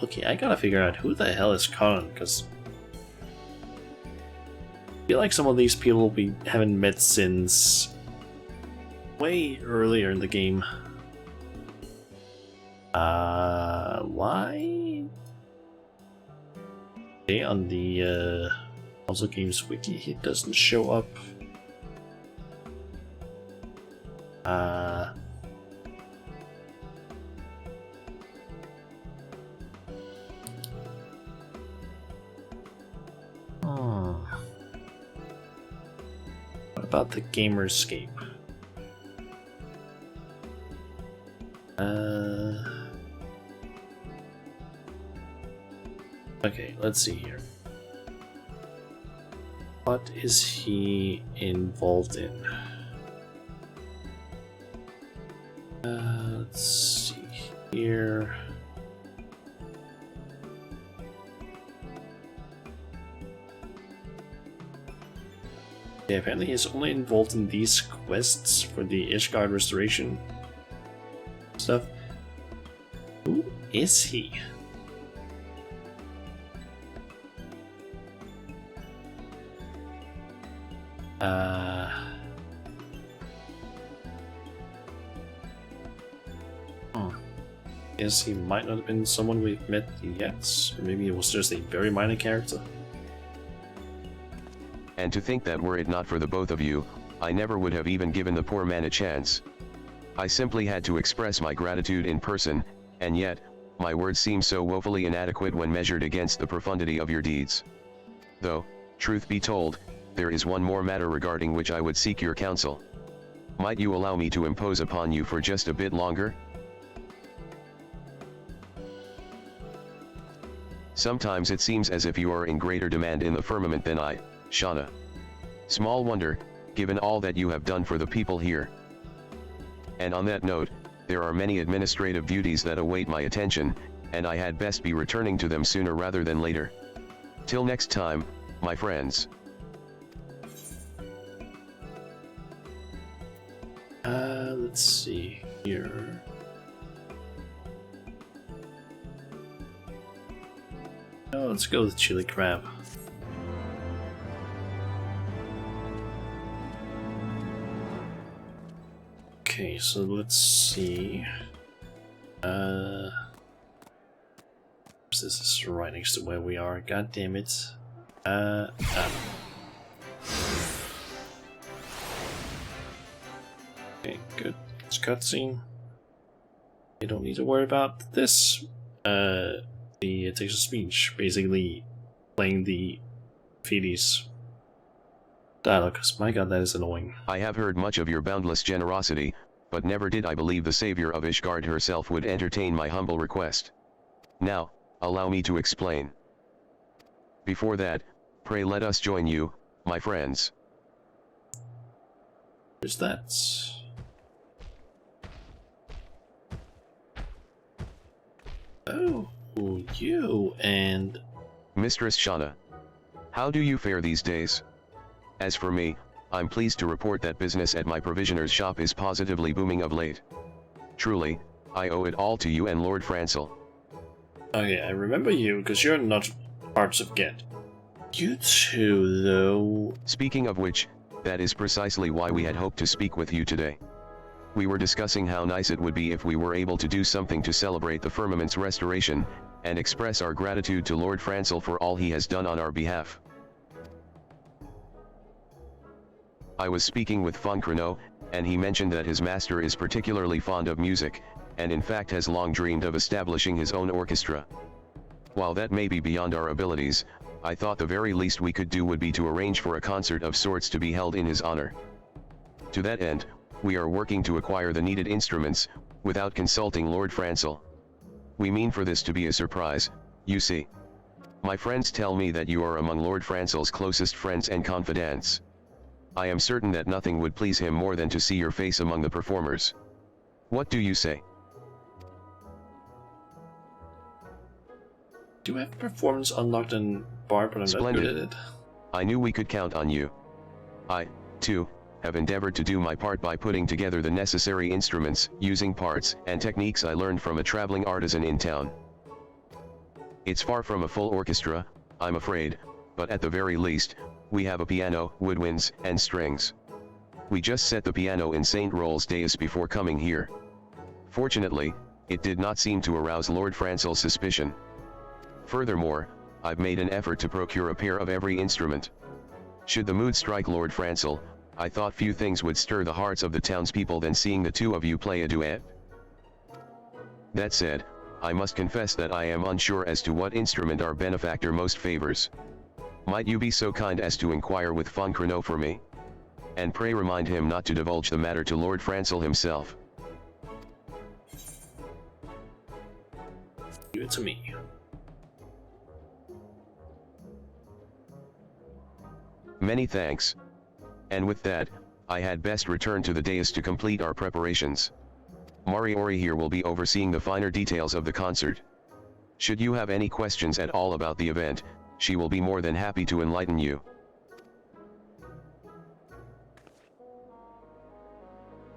Okay, I gotta figure out who the hell is Conan, because I feel like some of these people we haven't met since way earlier in the game. Why? Okay, on the Puzzle Games Wiki, he doesn't show up. What about the Gamerscape? Okay, let's see here. What is he involved in? Let's see here. Yeah, apparently he's only involved in these quests for the Ishgard restoration stuff. Who is he? Guess he might not have been someone we've met yet, or maybe it was just a very minor character. And to think that were it not for the both of you, I never would have even given the poor man a chance. I simply had to express my gratitude in person, and yet, my words seem so woefully inadequate when measured against the profundity of your deeds. Though, truth be told, there is one more matter regarding which I would seek your counsel. Might you allow me to impose upon you for just a bit longer? Sometimes it seems as if you are in greater demand in the firmament than I, Shauna. Small wonder, given all that you have done for the people here. And on that note, there are many administrative duties that await my attention, and I had best be returning to them sooner rather than later. Till next time, my friends. Let's see here. Oh, let's go with chili crab. Okay, so let's see. This is right next to where we are. God damn it. Okay, good. It's cutscene. You don't need to worry about this. The text to speech, basically playing the Fedes dialogue. 'Cause my god, that is annoying. I have heard much of your boundless generosity, but never did I believe the savior of Ishgard herself would entertain my humble request. Now, allow me to explain. Before that, pray let us join you, my friends. Where's that? Oh, you and... Mistress Shauna. How do you fare these days? As for me, I'm pleased to report that business at my provisioner's shop is positively booming of late. Truly, I owe it all to you and Lord Francel. Okay, I remember you, because you're not hard to forget. You two, though... Speaking of which, that is precisely why we had hoped to speak with you today. We were discussing how nice it would be if we were able to do something to celebrate the firmament's restoration, and express our gratitude to Lord Francel for all he has done on our behalf. I was speaking with Von Creno, and he mentioned that his master is particularly fond of music, and in fact has long dreamed of establishing his own orchestra. While that may be beyond our abilities, I thought the very least we could do would be to arrange for a concert of sorts to be held in his honor. To that end, we are working to acquire the needed instruments, without consulting Lord Francel. We mean for this to be a surprise, you see. My friends tell me that you are among Lord Francel's closest friends and confidants. I am certain that nothing would please him more than to see your face among the performers. What do you say? Do you have performance unlocked in bar, but I'm Splendid. not good at it? I knew we could count on you. I, too, have endeavored to do my part by putting together the necessary instruments, using parts and techniques I learned from a traveling artisan in town. It's far from a full orchestra, I'm afraid, but at the very least, we have a piano, woodwinds, and strings. We just set the piano in St. Roll's dais before coming here. Fortunately, it did not seem to arouse Lord Francel's suspicion. Furthermore, I've made an effort to procure a pair of every instrument. Should the mood strike Lord Francel, I thought few things would stir the hearts of the townspeople than seeing the two of you play a duet. That said, I must confess that I am unsure as to what instrument our benefactor most favors. Might you be so kind as to inquire with Von Creno for me? And pray remind him not to divulge the matter to Lord Francel himself. Give it to me. Many thanks. And with that, I had best return to the dais to complete our preparations. Mariori here will be overseeing the finer details of the concert. Should you have any questions at all about the event, she will be more than happy to enlighten you.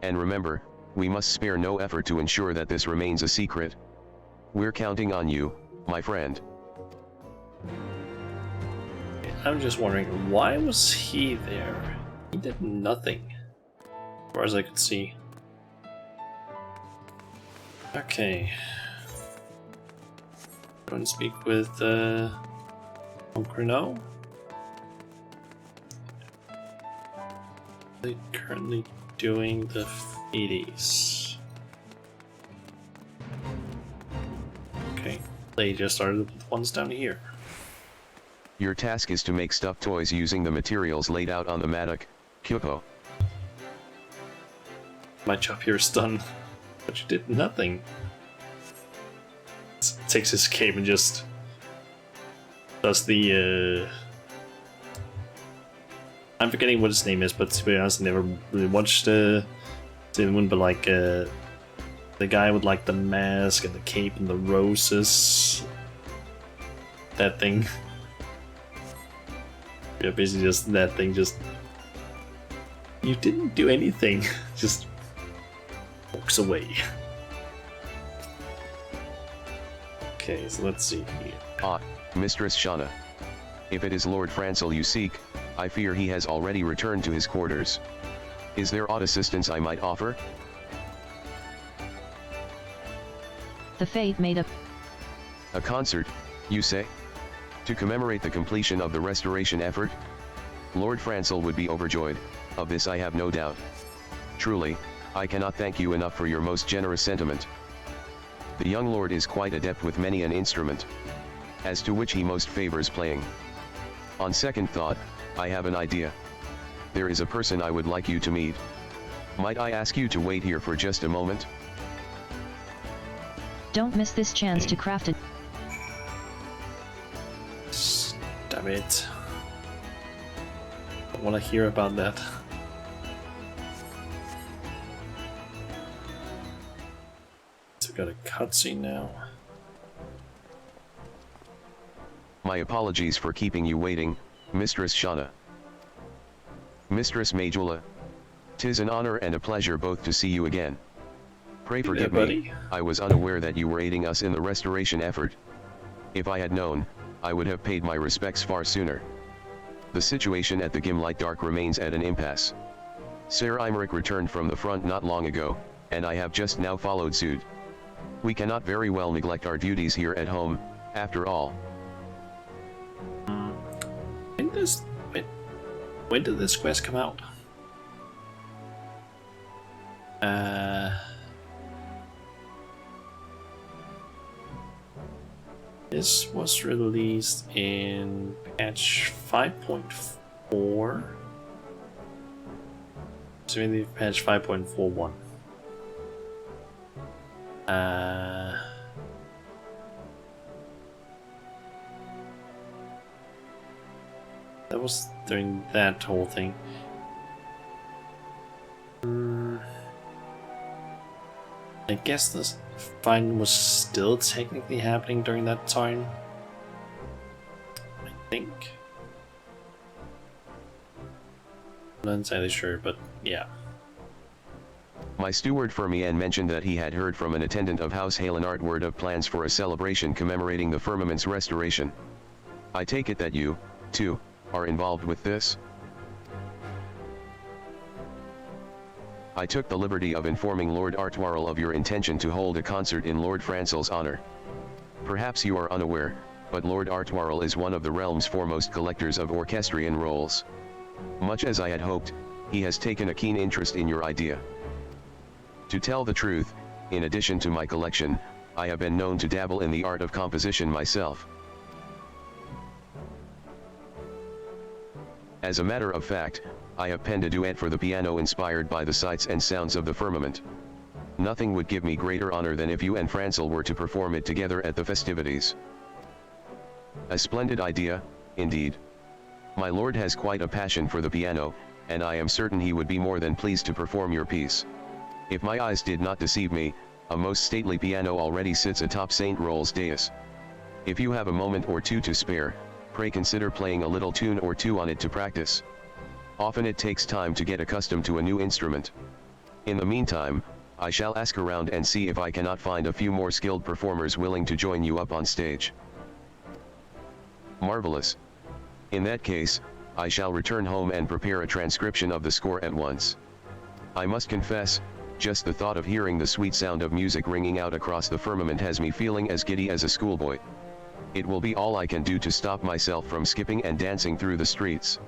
And remember, we must spare no effort to ensure that this remains a secret. We're counting on you, my friend. I'm just wondering, why was he there? He did nothing, as far as I could see. Okay. Go and speak with Von Creno. They're currently doing the Fedes. Okay, they just started with the ones down here. Your task is to make stuffed toys using the materials laid out on the mattock, Kyoko. My job here is done, but you did nothing. Takes his cape and just does the I'm forgetting what his name is, but to be honest, I never really watched Sailor Moon, but like the guy with like the mask and the cape and the roses, that thing. Yeah, basically just that thing. Just you didn't do anything, just walks away. Okay, so let's see here. Ah, Mistress Shauna. If it is Lord Francel you seek, I fear he has already returned to his quarters. Is there aught assistance I might offer? The fate made A concert, you say? To commemorate the completion of the restoration effort? Lord Francel would be overjoyed, of this I have no doubt. Truly, I cannot thank you enough for your most generous sentiment. The young lord is quite adept with many an instrument, as to which he most favors playing. On second thought, I have an idea. There is a person I would like you to meet. Might I ask you to wait here for just a moment? Don't miss this chance to craft a... Damn it. I want to hear about that. So we got a cutscene now. My apologies for keeping you waiting, Mistress Shauna. Mistress Majula, 'tis an honor and a pleasure both to see you again. Pray forgive me, I was unaware that you were aiding us in the restoration effort. If I had known, I would have paid my respects far sooner. The situation at the Gimlight Dark remains at an impasse. Sir Imeric returned from the front not long ago, and I have just now followed suit. We cannot very well neglect our duties here at home, after all. When did this quest come out? This was released in patch 5.4. So maybe patch 5.41. That was during that whole thing. I guess this find was still technically happening during that time. I think. I'm not entirely sure, but yeah. My steward Firmian mentioned that he had heard from an attendant of House Halenart word of plans for a celebration commemorating the firmament's restoration. I take it that you, too, are involved with this? I took the liberty of informing Lord Artwarrel of your intention to hold a concert in Lord Francel's honor. Perhaps you are unaware, but Lord Artwarrel is one of the realm's foremost collectors of orchestrion rolls. Much as I had hoped, he has taken a keen interest in your idea. To tell the truth, in addition to my collection, I have been known to dabble in the art of composition myself. As a matter of fact, I have penned a duet for the piano inspired by the sights and sounds of the firmament. Nothing would give me greater honor than if you and Francel were to perform it together at the festivities. A splendid idea, indeed. My lord has quite a passion for the piano, and I am certain he would be more than pleased to perform your piece. If my eyes did not deceive me, a most stately piano already sits atop St. Roll's dais. If you have a moment or two to spare, pray consider playing a little tune or two on it to practice. Often it takes time to get accustomed to a new instrument. In the meantime, I shall ask around and see if I cannot find a few more skilled performers willing to join you up on stage. Marvelous. In that case, I shall return home and prepare a transcription of the score at once. I must confess, just the thought of hearing the sweet sound of music ringing out across the firmament has me feeling as giddy as a schoolboy. It will be all I can do to stop myself from skipping and dancing through the streets.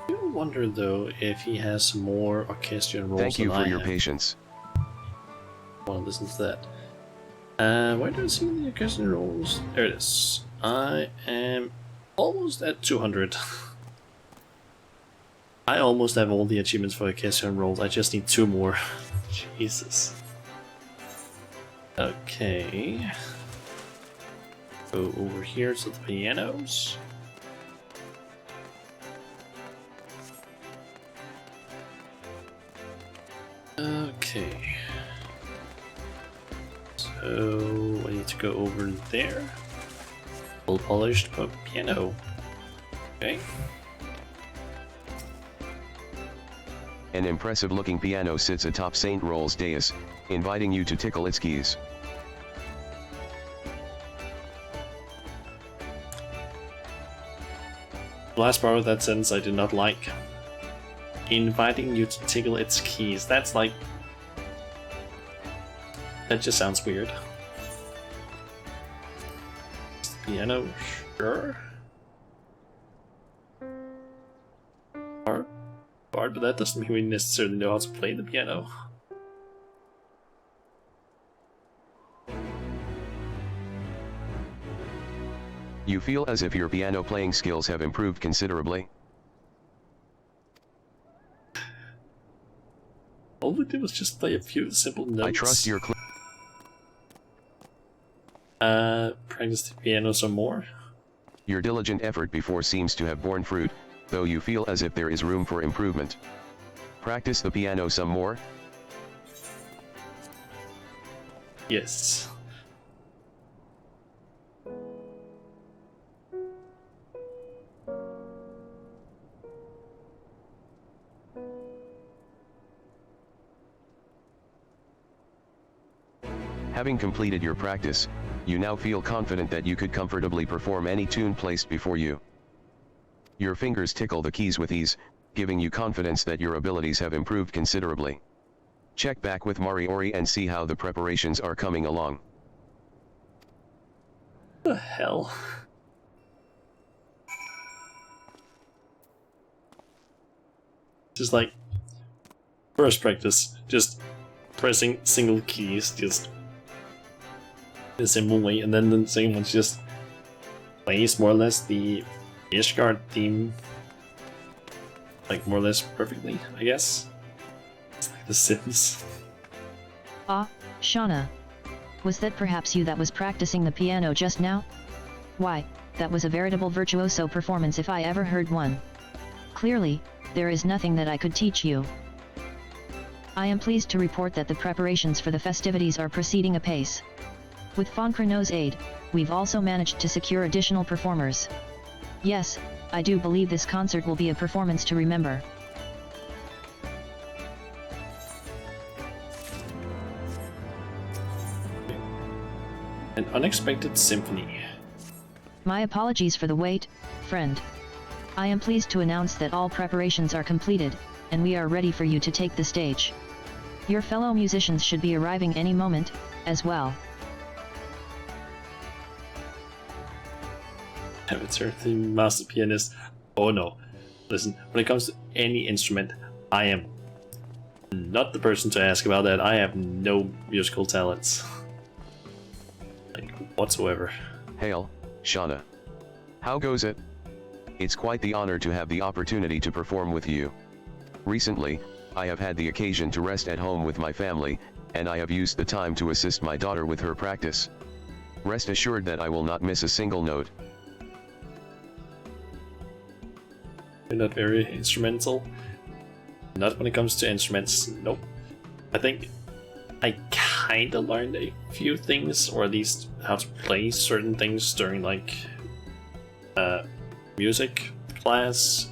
I wonder though if he has more orchestrion rolls. Thank you than for I your have. patience. I want to listen to that. Where do I see the orchestrion rolls? There it is. I am almost at 200. I almost have all the achievements for Orchestral rolls. I just need 2 more. Jesus. Okay. Go over here to the pianos. Okay. So I need to go over there. Full polished piano. Okay. An impressive looking piano sits atop St. Roll's dais, inviting you to tickle its keys. The last part of that sentence I did not like. Inviting you to tickle its keys. That's like... That just sounds weird. Piano, sure. Bard, but that doesn't mean we necessarily know how to play the piano. You feel as if your piano playing skills have improved considerably? All we did was just play a few simple notes. I trust your practice the piano some more. Your diligent effort before seems to have borne fruit, though you feel as if there is room for improvement. Practice the piano some more? Yes. Having completed your practice, you now feel confident that you could comfortably perform any tune placed before you. Your fingers tickle the keys with ease, giving you confidence that your abilities have improved considerably. Check back with Moriori and see how the preparations are coming along. What the hell? Just like first practice, just pressing single keys, just in a simple way, and then the second one just plays more or less the Ishgard theme, like more or less perfectly, I guess. It's like The Sims. Ah, Shauna. Was that perhaps you that was practicing the piano just now? Why, that was a veritable virtuoso performance if I ever heard one. Clearly, there is nothing that I could teach you. I am pleased to report that the preparations for the festivities are proceeding apace. With Foncrono's aid, we've also managed to secure additional performers. Yes, I do believe this concert will be a performance to remember. An unexpected symphony. My apologies for the wait, friend. I am pleased to announce that all preparations are completed, and we are ready for you to take the stage. Your fellow musicians should be arriving any moment, as well. Amateur the master pianist. Oh no. Listen, when it comes to any instrument, I am not the person to ask about that. I have no musical talents. Like, whatsoever. Hail, Shauna. How goes it? It's quite the honor to have the opportunity to perform with you. Recently, I have had the occasion to rest at home with my family, and I have used the time to assist my daughter with her practice. Rest assured that I will not miss a single note. You're not very instrumental. Not when it comes to instruments, nope. I think I kinda learned a few things, or at least how to play certain things during like music class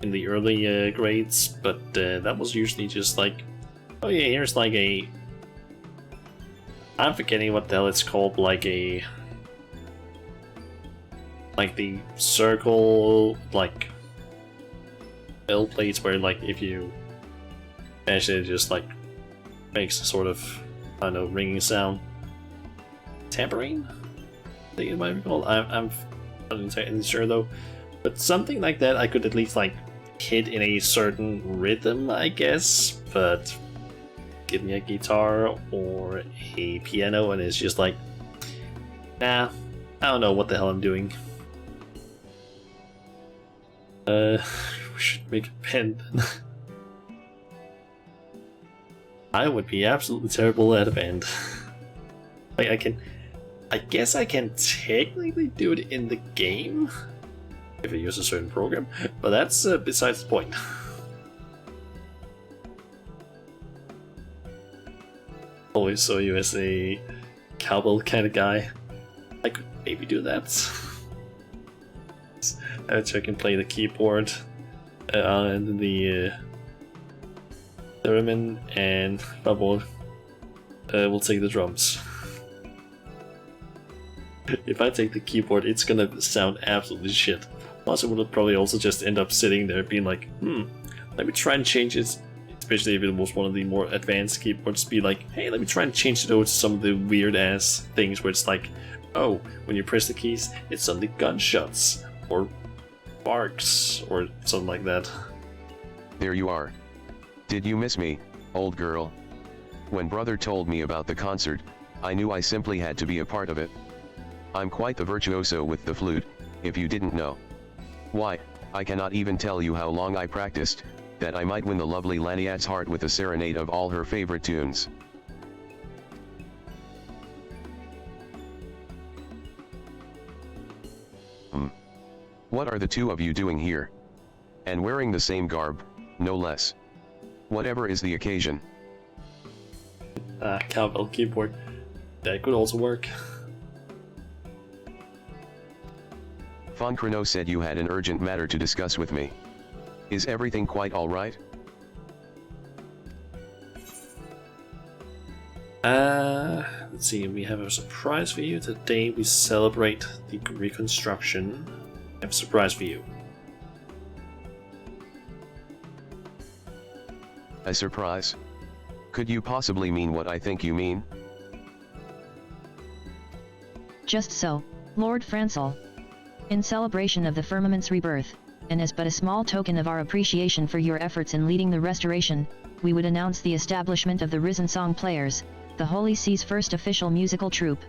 in the early grades, but that was usually just like, oh yeah, here's like a, I'm forgetting what the hell it's called, like a, like the circle, like bell plates where like if you actually it just like makes a sort of, I don't know, ringing sound. Tambourine? I think it might be called. I'm not entirely sure though. But something like that I could at least like hit in a certain rhythm, I guess. But give me a guitar or a piano and it's just like, nah, I don't know what the hell I'm doing. we should make a pen then. I would be absolutely terrible at a band. Like I guess I can technically do it in the game if I use a certain program, but that's besides the point. Always saw you as a cowbell kind of guy. I could maybe do that. I can play the keyboard and the theremin, and Bubble will take the drums. If I take the keyboard, it's gonna sound absolutely shit. Plus, it would probably also just end up sitting there being like, let me try and change it. Especially if it was one of the more advanced keyboards, be like, hey, let me try and change it over to some of the weird ass things where it's like, oh, when you press the keys, it's suddenly gunshots, or barks, or something like that. There you are. Did you miss me, old girl? When brother told me about the concert, I knew I simply had to be a part of it. I'm quite the virtuoso with the flute, if you didn't know. Why, I cannot even tell you how long I practiced, that I might win the lovely Laniat's heart with a serenade of all her favorite tunes. What are the two of you doing here? And wearing the same garb, no less. Whatever is the occasion. Cowbell keyboard. That could also work. Foncrino said you had an urgent matter to discuss with me. Is everything quite alright? Let's see, we have a surprise for you. Today we celebrate the reconstruction. I have a surprise for you. A surprise? Could you possibly mean what I think you mean? Just so, Lord Francel. In celebration of the firmament's rebirth, and as but a small token of our appreciation for your efforts in leading the restoration, we would announce the establishment of the Risen Song Players, the Holy See's first official musical troupe.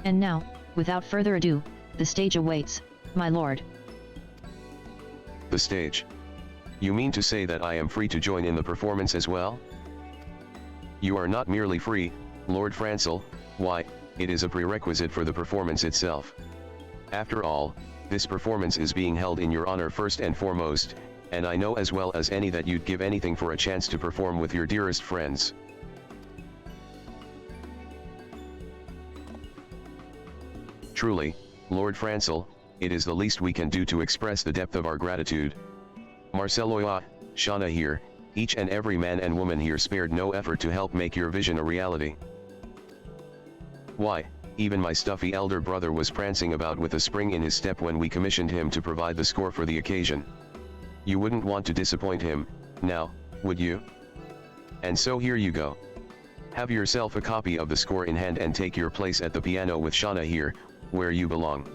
And now, without further ado, the stage awaits, my lord. The stage? You mean to say that I am free to join in the performance as well? You are not merely free, Lord Francel, why, it is a prerequisite for the performance itself. After all, this performance is being held in your honor first and foremost, and I know as well as any that you'd give anything for a chance to perform with your dearest friends. Truly, Lord Francel, it is the least we can do to express the depth of our gratitude. Marceloa, Shauna here, each and every man and woman here spared no effort to help make your vision a reality. Why, even my stuffy elder brother was prancing about with a spring in his step when we commissioned him to provide the score for the occasion. You wouldn't want to disappoint him, now, would you? And so here you go. Have yourself a copy of the score in hand and take your place at the piano with Shauna here, where you belong.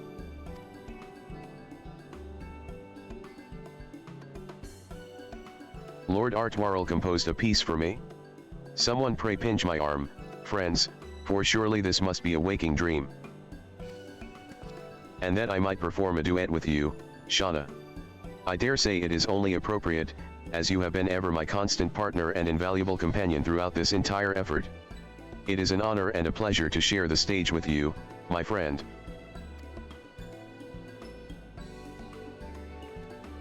Lord Artwarl composed a piece for me. Someone pray pinch my arm, friends, for surely this must be a waking dream. And that I might perform a duet with you, Shauna. I dare say it is only appropriate, as you have been ever my constant partner and invaluable companion throughout this entire effort. It is an honor and a pleasure to share the stage with you, my friend.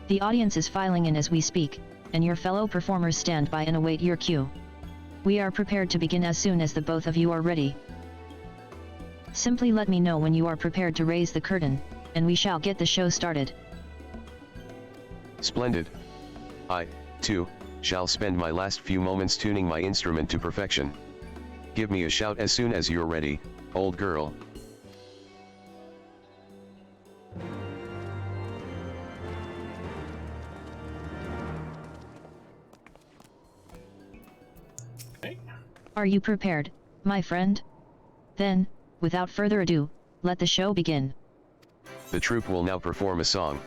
The audience is filing in as we speak, and your fellow performers stand by and await your cue. We are prepared to begin as soon as the both of you are ready. Simply let me know when you are prepared to raise the curtain, and we shall get the show started. Splendid. I, too, shall spend my last few moments tuning my instrument to perfection. Give me a shout as soon as you're ready, old girl. Are you prepared, my friend? Then, without further ado, let the show begin. The troupe will now perform a song.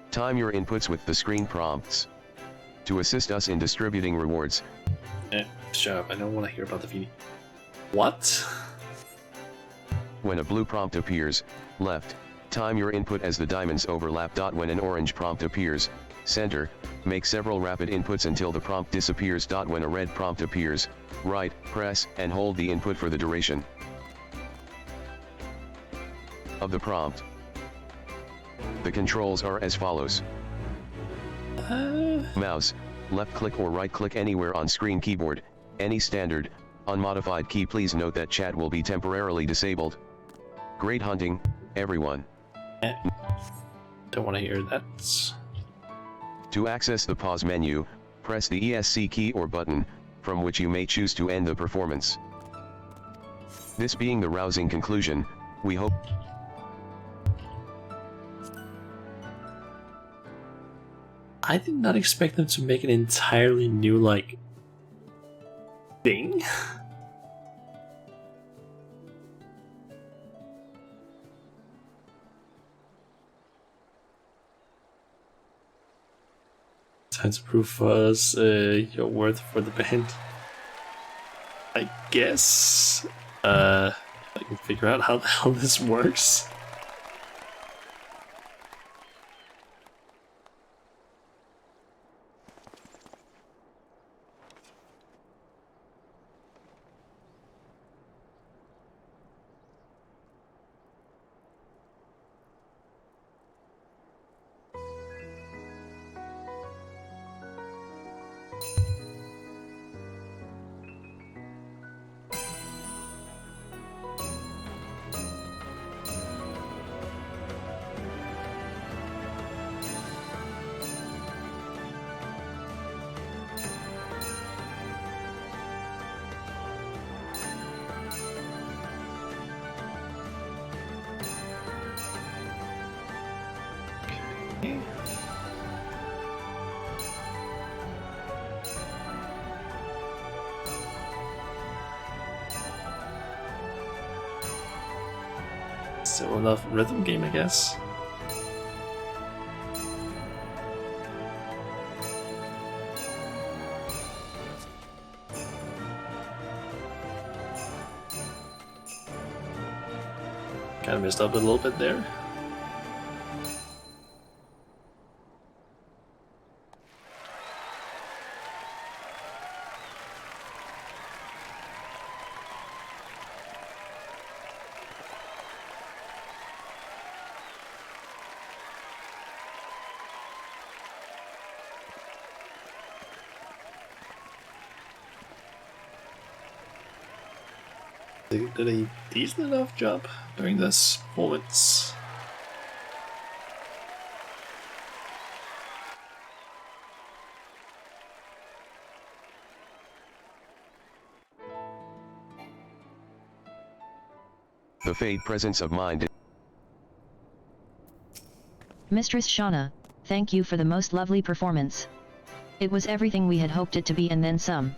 Time your inputs with the screen prompts. To assist us in distributing rewards. Shut up, I don't want to hear about the VD. What? When a blue prompt appears, left, time your input as the diamonds overlap. When an orange prompt appears, center, make several rapid inputs until the prompt disappears. When a red prompt appears, right, press, and hold the input for the duration of the prompt. The controls are as follows. Mouse, left click or right click anywhere on screen. Keyboard, any standard, unmodified key. Please note that chat will be temporarily disabled. Great hunting, everyone. Don't want to hear that. To access the pause menu, press the ESC key or button, from which you may choose to end the performance. This being the rousing conclusion, we hope I did not expect them to make an entirely new, like, thing. Time to prove us your worth for the band. I guess. I can figure out how the hell this works. So enough rhythm game, I guess. Kind of messed up a little bit there. They did a decent enough job during this performance. the fade presence of mind. Mistress Shauna, thank you for the most lovely performance. It was everything we had hoped it to be and then some.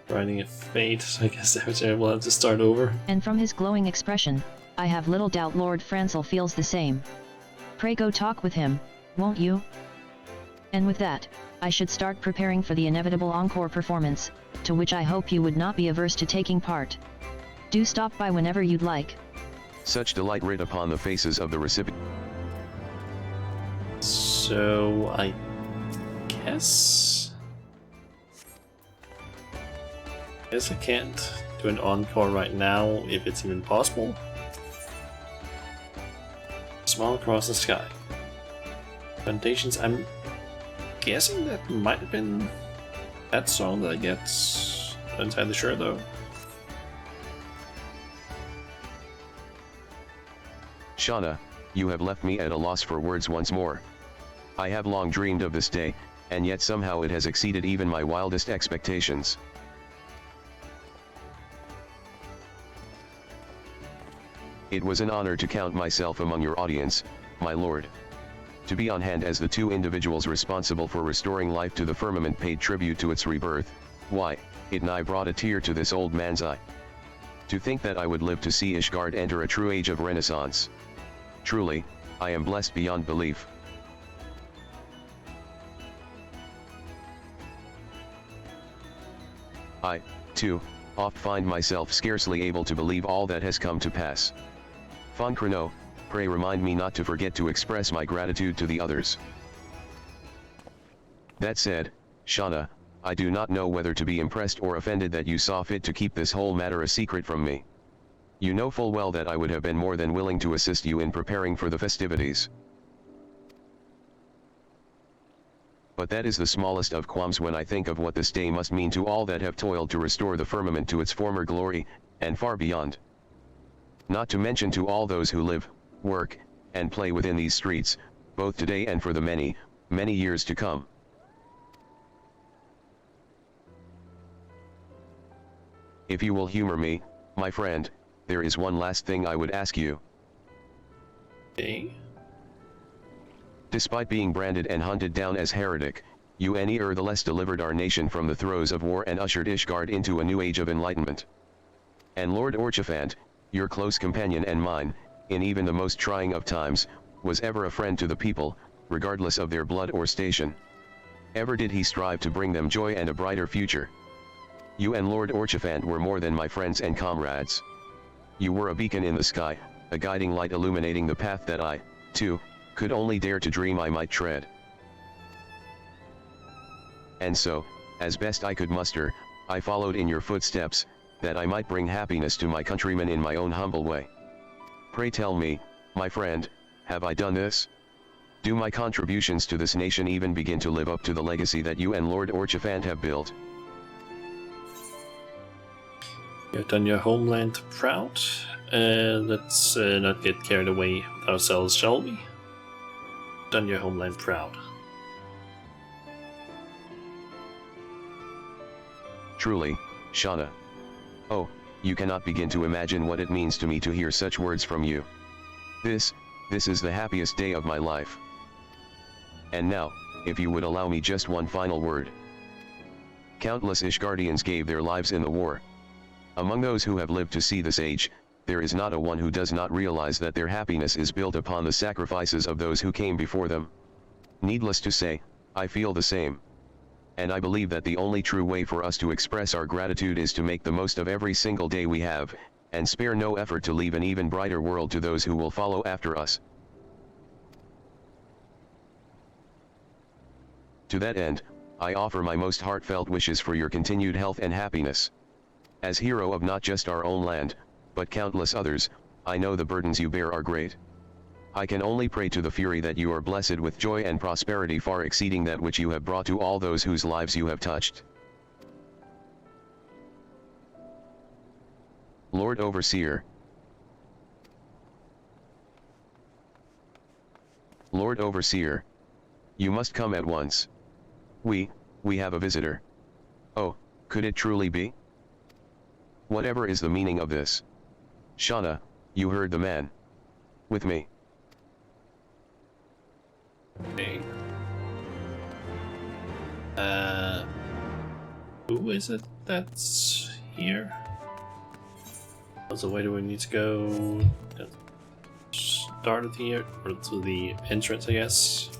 Riding a fate, so I guess Avatar will have to start over. And from his glowing expression, I have little doubt Lord Francel feels the same. Pray go talk with him, won't you? And with that, I should start preparing for the inevitable encore performance, to which I hope you would not be averse to taking part. Do stop by whenever you'd like. Such delight writ upon the faces of the recipient. So, I guess I can't do an encore right now, if it's even possible. Small across the sky. Plantations, I'm guessing that might have been that song that I get. Not entirely sure though. Shauna, you have left me at a loss for words once more. I have long dreamed of this day, and yet somehow it has exceeded even my wildest expectations. It was an honor to count myself among your audience, my lord. To be on hand as the two individuals responsible for restoring life to the firmament paid tribute to its rebirth, why, it nigh brought a tear to this old man's eye. To think that I would live to see Ishgard enter a true age of renaissance. Truly, I am blessed beyond belief. I, too, oft find myself scarcely able to believe all that has come to pass. Fon Crino, pray remind me not to forget to express my gratitude to the others. That said, Shauna, I do not know whether to be impressed or offended that you saw fit to keep this whole matter a secret from me. You know full well that I would have been more than willing to assist you in preparing for the festivities. But that is the smallest of qualms when I think of what this day must mean to all that have toiled to restore the firmament to its former glory, and far beyond. Not to mention to all those who live, work, and play within these streets, both today and for the many, many years to come. If you will humor me, my friend, there is one last thing I would ask you. Okay. Despite being branded and hunted down as heretic, you nevertheless delivered our nation from the throes of war and ushered Ishgard into a new age of enlightenment. And Lord Orchiphant, your close companion and mine, in even the most trying of times, was ever a friend to the people, regardless of their blood or station. Ever did he strive to bring them joy and a brighter future. You and Lord Orchiphant were more than my friends and comrades. You were a beacon in the sky, a guiding light illuminating the path that I, too, could only dare to dream I might tread. And so, as best I could muster, I followed in your footsteps, that I might bring happiness to my countrymen in my own humble way. Pray tell me, my friend, have I done this? Do my contributions to this nation even begin to live up to the legacy that you and Lord Orchiphant have built? You've done your homeland proud. Let's not get carried away with ourselves, shall we? Done your homeland proud. Truly, Shauna. Oh, you cannot begin to imagine what it means to me to hear such words from you. This is the happiest day of my life. And now, if you would allow me just one final word. Countless Ishgardians gave their lives in the war. Among those who have lived to see this age, there is not a one who does not realize that their happiness is built upon the sacrifices of those who came before them. Needless to say, I feel the same. And I believe that the only true way for us to express our gratitude is to make the most of every single day we have, and spare no effort to leave an even brighter world to those who will follow after us. To that end, I offer my most heartfelt wishes for your continued health and happiness. As hero of not just our own land, but countless others, I know the burdens you bear are great. I can only pray to the Fury that you are blessed with joy and prosperity far exceeding that which you have brought to all those whose lives you have touched. Lord Overseer. Lord Overseer. You must come at once. We have a visitor. Oh, could it truly be? Whatever is the meaning of this? Shauna, you heard the man. With me. Okay. Who is it that's here? So where do we need to go? Started here, or to the entrance, I guess.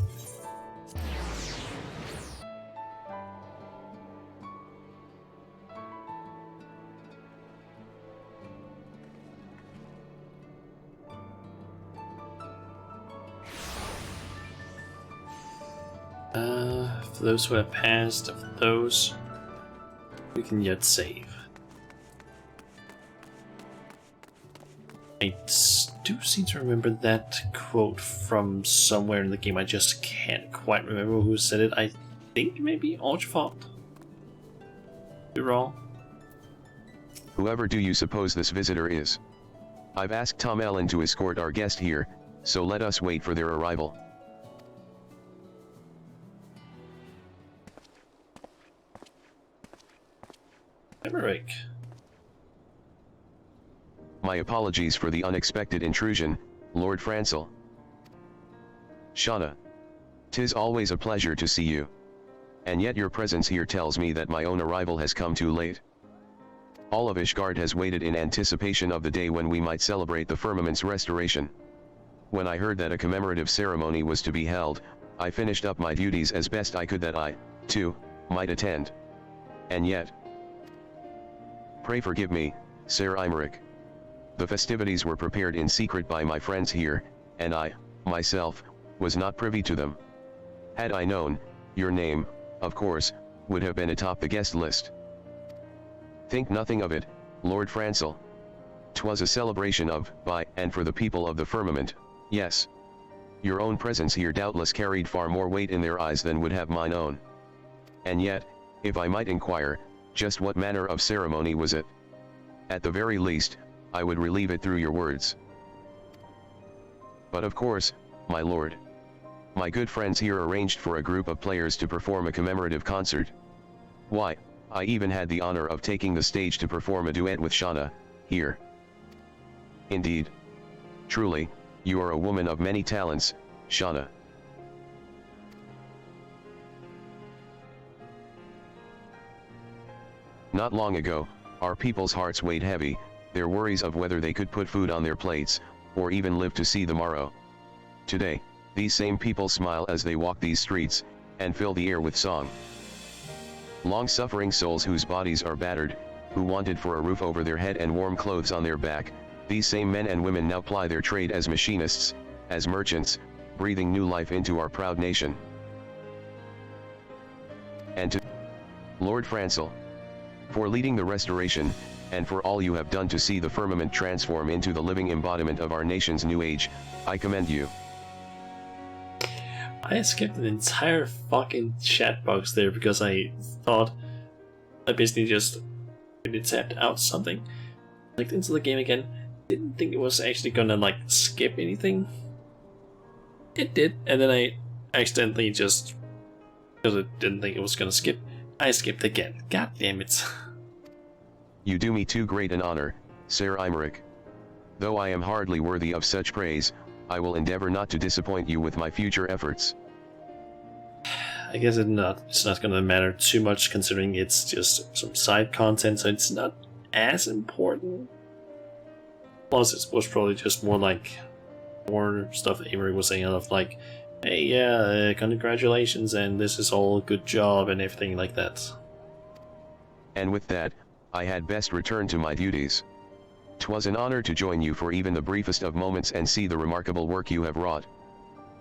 For those who have passed, of those we can yet save. I do seem to remember that quote from somewhere in the game. I just can't quite remember who said it. I think maybe Archfont. You're wrong. Whoever do you suppose this visitor is? I've asked Tom Ellen to escort our guest here, so let us wait for their arrival. Emmerich. My apologies for the unexpected intrusion, Lord Francel. Shauna. 'Tis always a pleasure to see you. And yet your presence here tells me that my own arrival has come too late. All of Ishgard has waited in anticipation of the day when we might celebrate the firmament's restoration. When I heard that a commemorative ceremony was to be held, I finished up my duties as best I could that I, too, might attend. And yet, pray forgive me, Sir Imeric. The festivities were prepared in secret by my friends here, and I, myself, was not privy to them. Had I known, your name, of course, would have been atop the guest list. Think nothing of it, Lord Francel. 'Twas a celebration of, by, and for the people of the firmament, yes. Your own presence here doubtless carried far more weight in their eyes than would have mine own. And yet, if I might inquire, just what manner of ceremony was it? At the very least, I would relieve it through your words. But of course, my lord. My good friends here arranged for a group of players to perform a commemorative concert. Why, I even had the honor of taking the stage to perform a duet with Shauna, here. Indeed. Truly, you are a woman of many talents, Shauna. Not long ago, our people's hearts weighed heavy, their worries of whether they could put food on their plates, or even live to see the morrow. Today, these same people smile as they walk these streets, and fill the air with song. Long-suffering souls whose bodies are battered, who wanted for a roof over their head and warm clothes on their back, these same men and women now ply their trade as machinists, as merchants, breathing new life into our proud nation. And to Lord Francel, for leading the restoration, and for all you have done to see the firmament transform into the living embodiment of our nation's new age, I commend you. I skipped an entire fucking chat box there because I thought I basically just really tapped out something. Clicked into the game again, didn't think it was actually gonna like skip anything. It did, and then I accidentally just, because I didn't think it was gonna skip, I skipped again. God damn it. You do me too great an honor, Sir Imeric. Though I am hardly worthy of such praise, I will endeavor not to disappoint you with my future efforts. I guess it's not gonna matter too much considering it's just some side content, so it's not as important. Plus, it was probably just more like more stuff Avery was saying of like, hey, yeah, congratulations, and this is all a good job and everything like that. And with that, I had best return to my duties. 'Twas an honor to join you for even the briefest of moments and see the remarkable work you have wrought.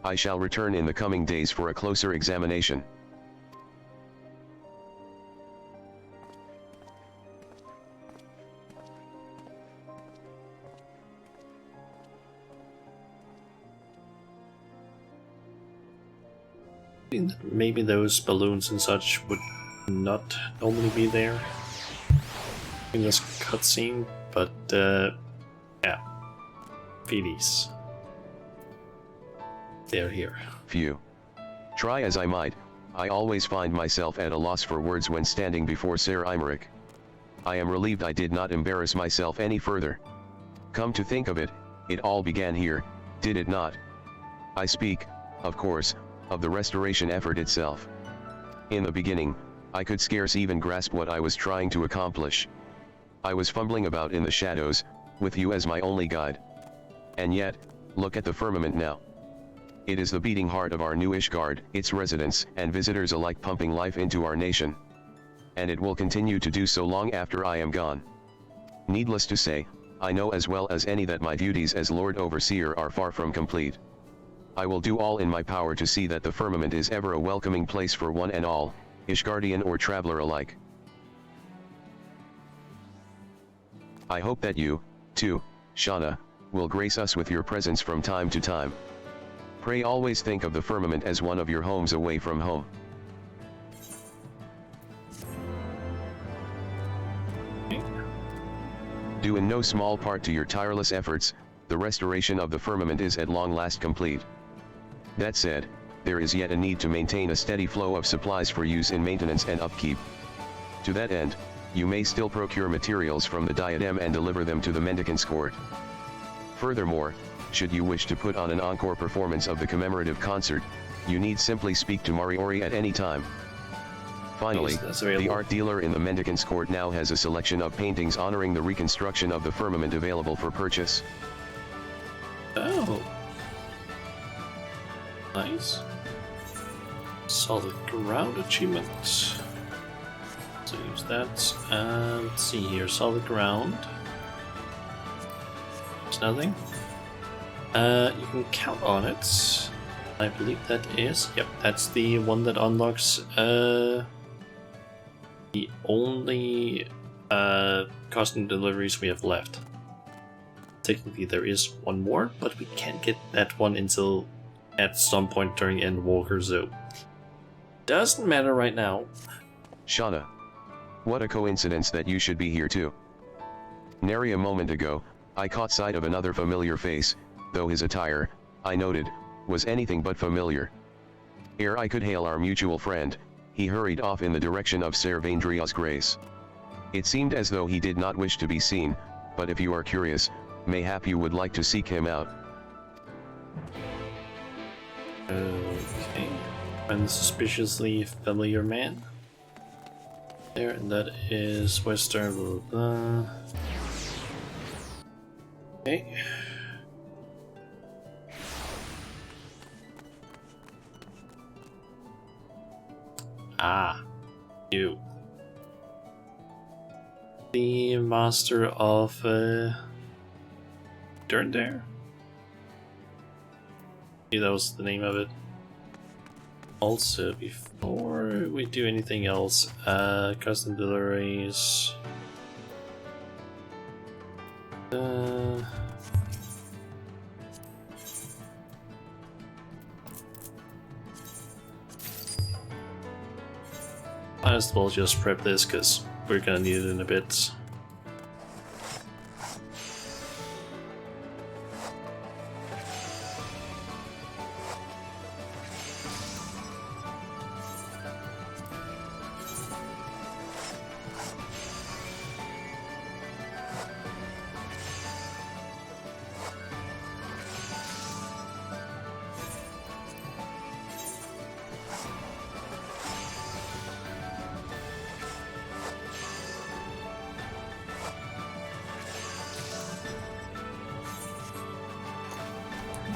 I shall return in the coming days for a closer examination. Maybe those balloons and such would not normally be there in this cutscene, but yeah, Phoebes. They're here. Phew. Try as I might, I always find myself at a loss for words when standing before Sir Imeric. I am relieved I did not embarrass myself any further. Come to think of it, it all began here, did it not? I speak, of course, of the restoration effort itself. In the beginning, I could scarce even grasp what I was trying to accomplish. I was fumbling about in the shadows, with you as my only guide. And yet, look at the firmament now. It is the beating heart of our new Ishgard, its residents and visitors alike pumping life into our nation. And it will continue to do so long after I am gone. Needless to say, I know as well as any that my duties as Lord Overseer are far from complete. I will do all in my power to see that the firmament is ever a welcoming place for one and all, Ishgardian or traveler alike. I hope that you, too, Shauna, will grace us with your presence from time to time. Pray always think of the firmament as one of your homes away from home. Due in no small part to your tireless efforts, the restoration of the firmament is at long last complete. That said, there is yet a need to maintain a steady flow of supplies for use in maintenance and upkeep. To that end, you may still procure materials from the diadem and deliver them to the mendicant's court. Furthermore, should you wish to put on an encore performance of the commemorative concert, you need simply speak to Mariori at any time. Finally, the art dealer in the mendicant's court now has a selection of paintings honoring the reconstruction of the firmament available for purchase. Oh. Nice. Solid ground achievement. So use that. And let's see here, solid ground. There's nothing. You can count on it. I believe that is. Yep, that's the one that unlocks the only custom deliveries we have left. Technically there is one more, but we can't get that one until at some point during Endwalker Zoo. Doesn't matter right now. Shauna. What a coincidence that you should be here too. Nary a moment ago, I caught sight of another familiar face, though his attire, I noted, was anything but familiar. Ere I could hail our mutual friend, he hurried off in the direction of Ser Vendria's grace. It seemed as though he did not wish to be seen, but if you are curious, mayhap you would like to seek him out. Okay. Find the suspiciously familiar man. There, and that is Western. Blah, blah, blah. Okay. Ah, you. The master of Dern there? Yeah, that was the name of it. Also, before we do anything else, custom deliveries. Might as well just prep this because we're gonna need it in a bit.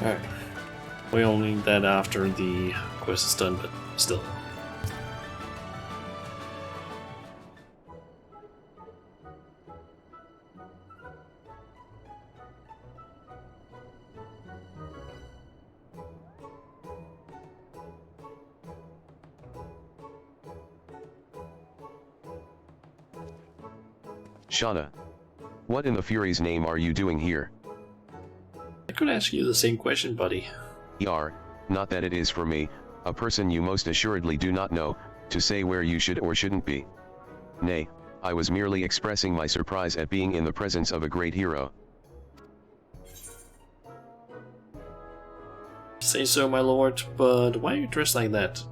Alright. We only need that after the quest is done, but still. Shauna. What in the Fury's name are you doing here? I could ask you the same question, buddy. Not that it is for me, a person you most assuredly do not know, to say where you should or shouldn't be. Nay, I was merely expressing my surprise at being in the presence of a great hero. Say so, my lord, but why are you dressed like that?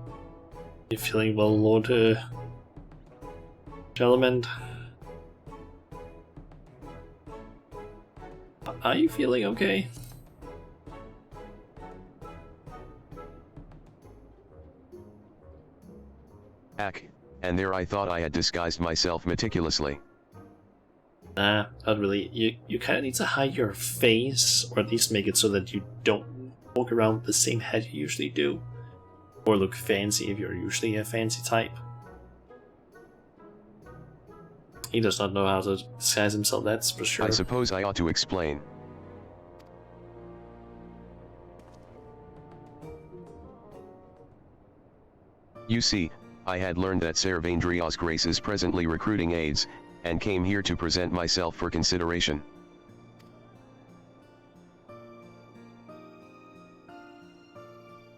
You feeling well, Lord Gentleman? Are you feeling okay? And there I thought I had disguised myself meticulously. Nah, not really. You kinda need to hide your face, or at least make it so that you don't walk around with the same head you usually do. Or look fancy if you're usually a fancy type. He does not know how to disguise himself, that's for sure. I suppose I ought to explain. You see, I had learned that Ser Vendria's Grace is presently recruiting aides, and came here to present myself for consideration.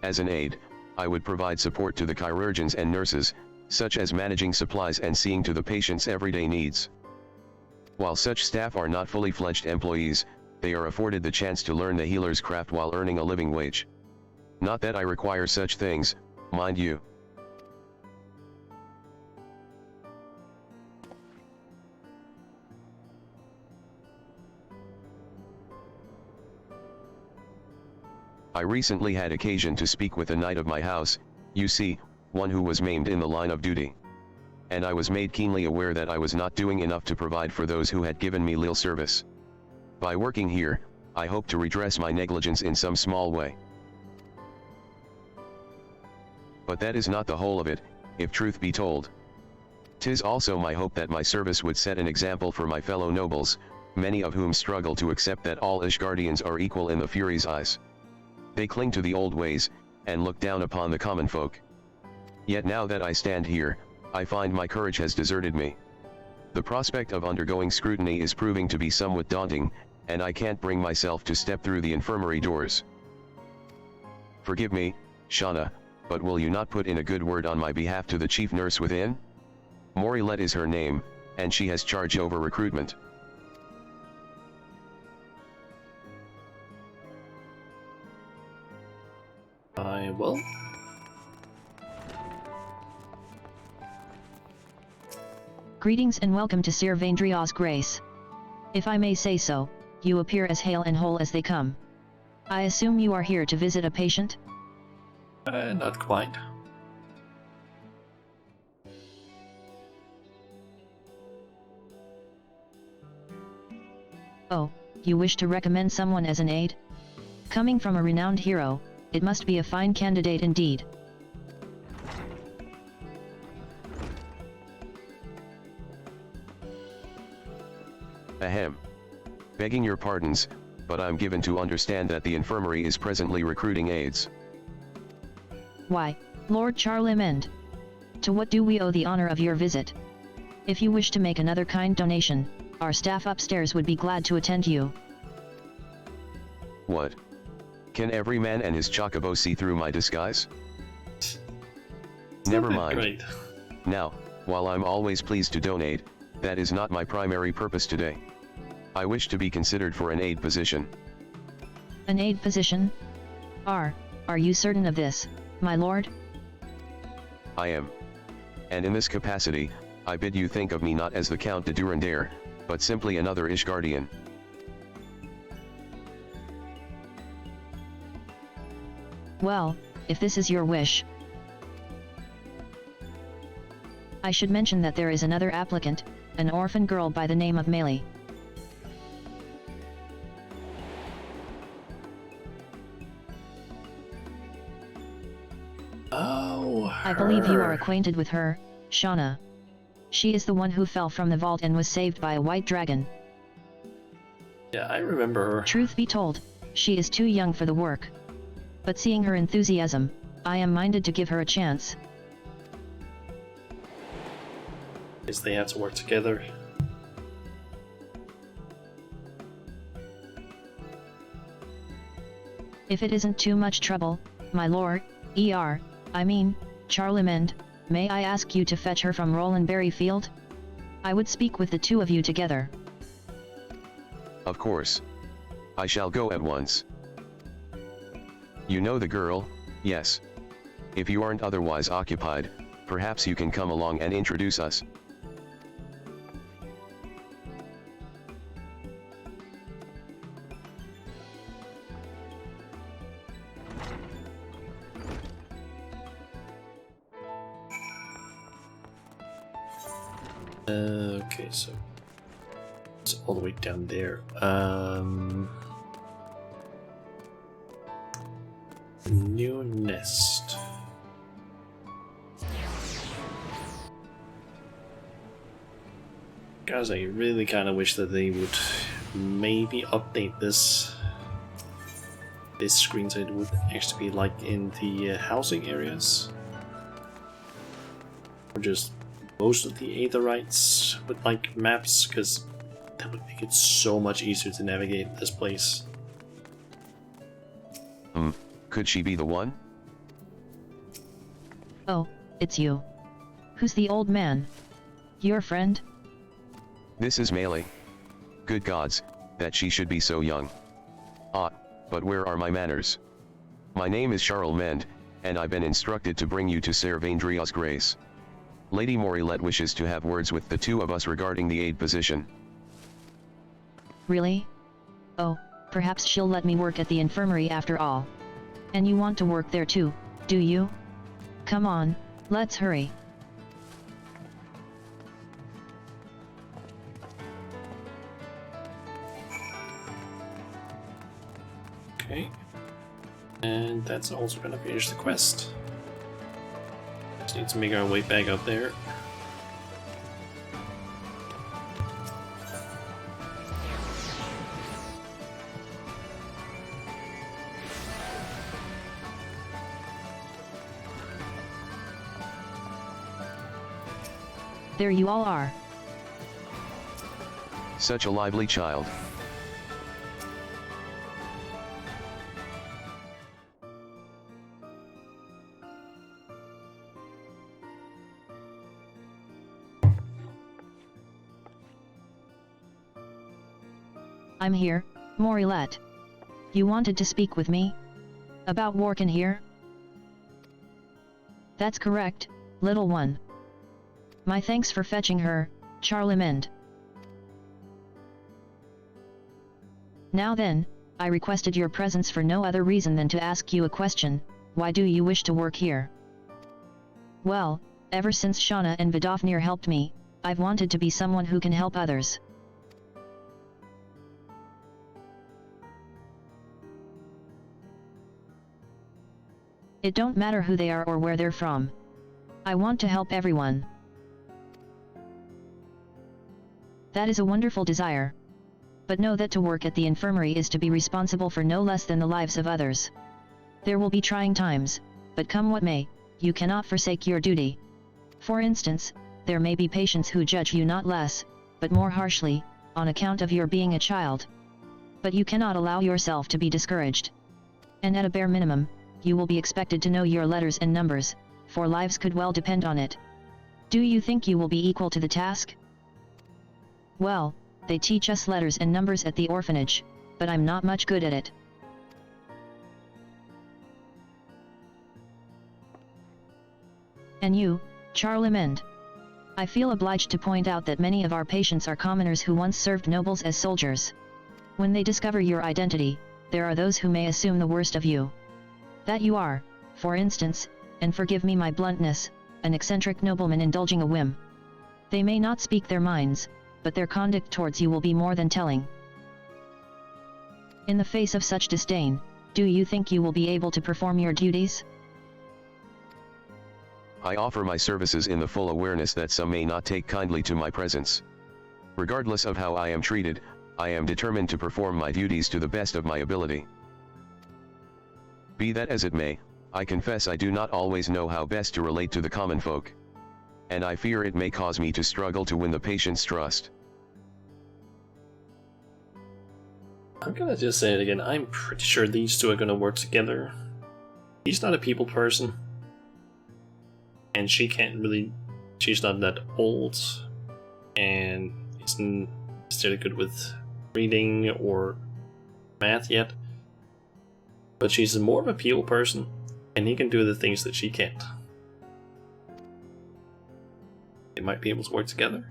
As an aide, I would provide support to the chirurgeons and nurses, such as managing supplies and seeing to the patient's everyday needs. While such staff are not fully fledged employees, they are afforded the chance to learn the healer's craft while earning a living wage. Not that I require such things, mind you. I recently had occasion to speak with a knight of my house, you see, one who was maimed in the line of duty. And I was made keenly aware that I was not doing enough to provide for those who had given me loyal service. By working here, I hope to redress my negligence in some small way. But that is not the whole of it, if truth be told. 'Tis also my hope that my service would set an example for my fellow nobles, many of whom struggle to accept that all Ishgardians are equal in the Fury's eyes. They cling to the old ways, and look down upon the common folk. Yet now that I stand here, I find my courage has deserted me. The prospect of undergoing scrutiny is proving to be somewhat daunting, and I can't bring myself to step through the infirmary doors. Forgive me, Shauna, but will you not put in a good word on my behalf to the chief nurse within? Morilet is her name, and she has charge over recruitment. I will. Greetings and welcome to Sir Vaindria's Grace. If I may say so, you appear as hale and whole as they come. I assume you are here to visit a patient? Not quite. Oh, you wish to recommend someone as an aide? Coming from a renowned hero, it must be a fine candidate indeed. Ahem. Begging your pardons, but I'm given to understand that the infirmary is presently recruiting aides. Why, Lord Charlemend? To what do we owe the honor of your visit? If you wish to make another kind donation, our staff upstairs would be glad to attend you. What? Can every man and his chocobo see through my disguise? Never mind. Great. Now, while I'm always pleased to donate, that is not my primary purpose today. I wish to be considered for an aide position. An aide position? Are you certain of this, my lord? I am. And in this capacity, I bid you think of me not as the Count de Durandare, but simply another Ishgardian. Well, if this is your wish. I should mention that there is another applicant, an orphan girl by the name of Melee. Oh, I believe you are her. acquainted with her, Shauna. She is the one who fell from the vault and was saved by a white dragon. Yeah, I remember her. Truth be told, she is too young for the work. But seeing her enthusiasm, I am minded to give her a chance. Guess they have to work together. If it isn't too much trouble, my lord, Charlemend, may I ask you to fetch her from Rolandberry Field? I would speak with the two of you together. Of course. I shall go at once. You know the girl, yes. If you aren't otherwise occupied, perhaps you can come along and introduce us. Okay, so it's all the way down there. New nest. Guys, I really kind of wish that they would maybe update this screen so it would actually be like in the housing areas, or just most of the Aetherites with like maps, because that would make it so much easier to navigate this place. Could she be the one? Oh, it's you. Who's the old man? Your friend? This is Melee. Good gods, that she should be so young. Ah, but where are my manners? My name is Charlemend, and I've been instructed to bring you to Sir Vaindria's Grace. Lady Morilet wishes to have words with the two of us regarding the aide position. Really? Oh, perhaps she'll let me work at the infirmary after all. And you want to work there too, do you? Come on, let's hurry. Okay. And that's also gonna finish the quest. Just need to make our way back up there. There you all are. Such a lively child. I'm here, Morilet. You wanted to speak with me? About Workin here? That's correct, little one. My thanks for fetching her, Charlemend. Now then, I requested your presence for no other reason than to ask you a question. Why do you wish to work here? Well, ever since Shauna and Vidofnir helped me, I've wanted to be someone who can help others. It don't matter who they are or where they're from. I want to help everyone. That is a wonderful desire. But know that to work at the infirmary is to be responsible for no less than the lives of others. There will be trying times, but come what may, you cannot forsake your duty. For instance, there may be patients who judge you not less, but more harshly, on account of your being a child. But you cannot allow yourself to be discouraged. And at a bare minimum, you will be expected to know your letters and numbers, for lives could well depend on it. Do you think you will be equal to the task? Well, they teach us letters and numbers at the orphanage, but I'm not much good at it. And you, Charlemend? I feel obliged to point out that many of our patients are commoners who once served nobles as soldiers. When they discover your identity, there are those who may assume the worst of you. That you are, for instance, and forgive me my bluntness, an eccentric nobleman indulging a whim. They may not speak their minds, but their conduct towards you will be more than telling. In the face of such disdain, do you think you will be able to perform your duties? I offer my services in the full awareness that some may not take kindly to my presence. Regardless of how I am treated, I am determined to perform my duties to the best of my ability. Be that as it may, I confess I do not always know how best to relate to the common folk. And I fear it may cause me to struggle to win the patient's trust. I'm gonna just say it again, I'm pretty sure these two are gonna work together. He's not a people person. And she's not that old. And isn't necessarily good with reading or math yet. But she's more of a people person, and he can do the things that she can't. They might be able to work together.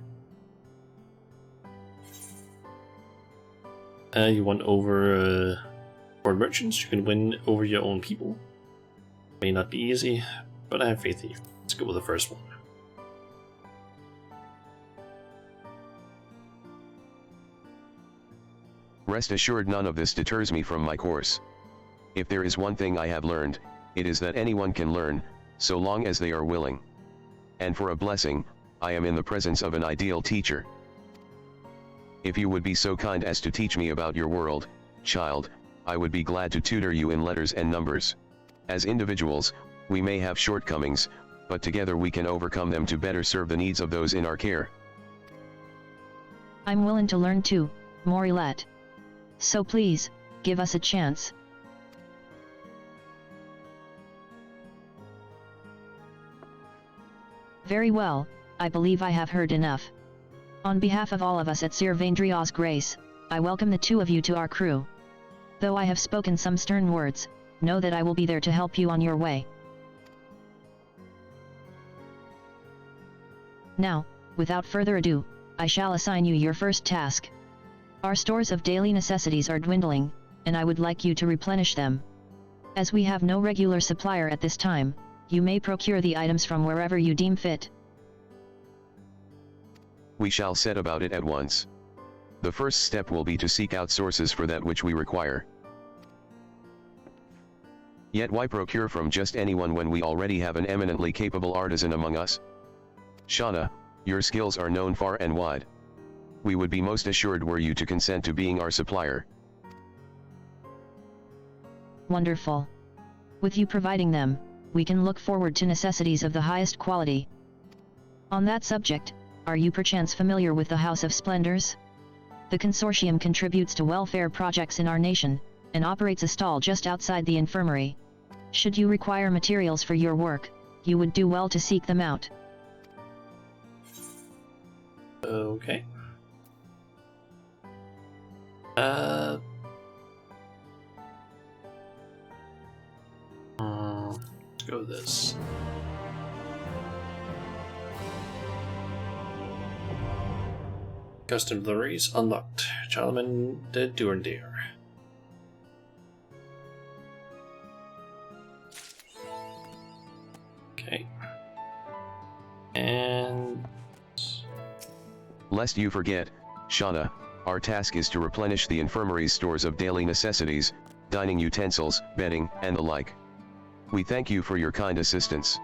You won over foreign merchants, you can win over your own people. May not be easy, but I have faith in you. Let's go with the first one. Rest assured, none of this deters me from my course. If there is one thing I have learned, it is that anyone can learn, so long as they are willing. And for a blessing, I am in the presence of an ideal teacher. If you would be so kind as to teach me about your world, child, I would be glad to tutor you in letters and numbers. As individuals, we may have shortcomings, but together we can overcome them to better serve the needs of those in our care. I'm willing to learn too, Morilet. So please, give us a chance. Very well, I believe I have heard enough. On behalf of all of us at Sir Vaindria's Grace, I welcome the two of you to our crew. Though I have spoken some stern words, know that I will be there to help you on your way. Now, without further ado, I shall assign you your first task. Our stores of daily necessities are dwindling, and I would like you to replenish them. As we have no regular supplier at this time, you may procure the items from wherever you deem fit. We shall set about it at once. The first step will be to seek out sources for that which we require. Yet why procure from just anyone when we already have an eminently capable artisan among us? Shauna, your skills are known far and wide. We would be most assured were you to consent to being our supplier. Wonderful. With you providing them, we can look forward to necessities of the highest quality. On that subject, Are you perchance familiar with the House of Splendors? The consortium contributes to welfare projects in our nation, and operates a stall just outside the infirmary. Should you require materials for your work, you would do well to seek them out. Okay. Let's go with this. Custom deliveries unlocked. Charlemagne the Durendeer. Okay. And Lest you forget, Shauna, our task is to replenish the infirmary's stores of daily necessities, dining utensils, bedding, and the like. We thank you for your kind assistance.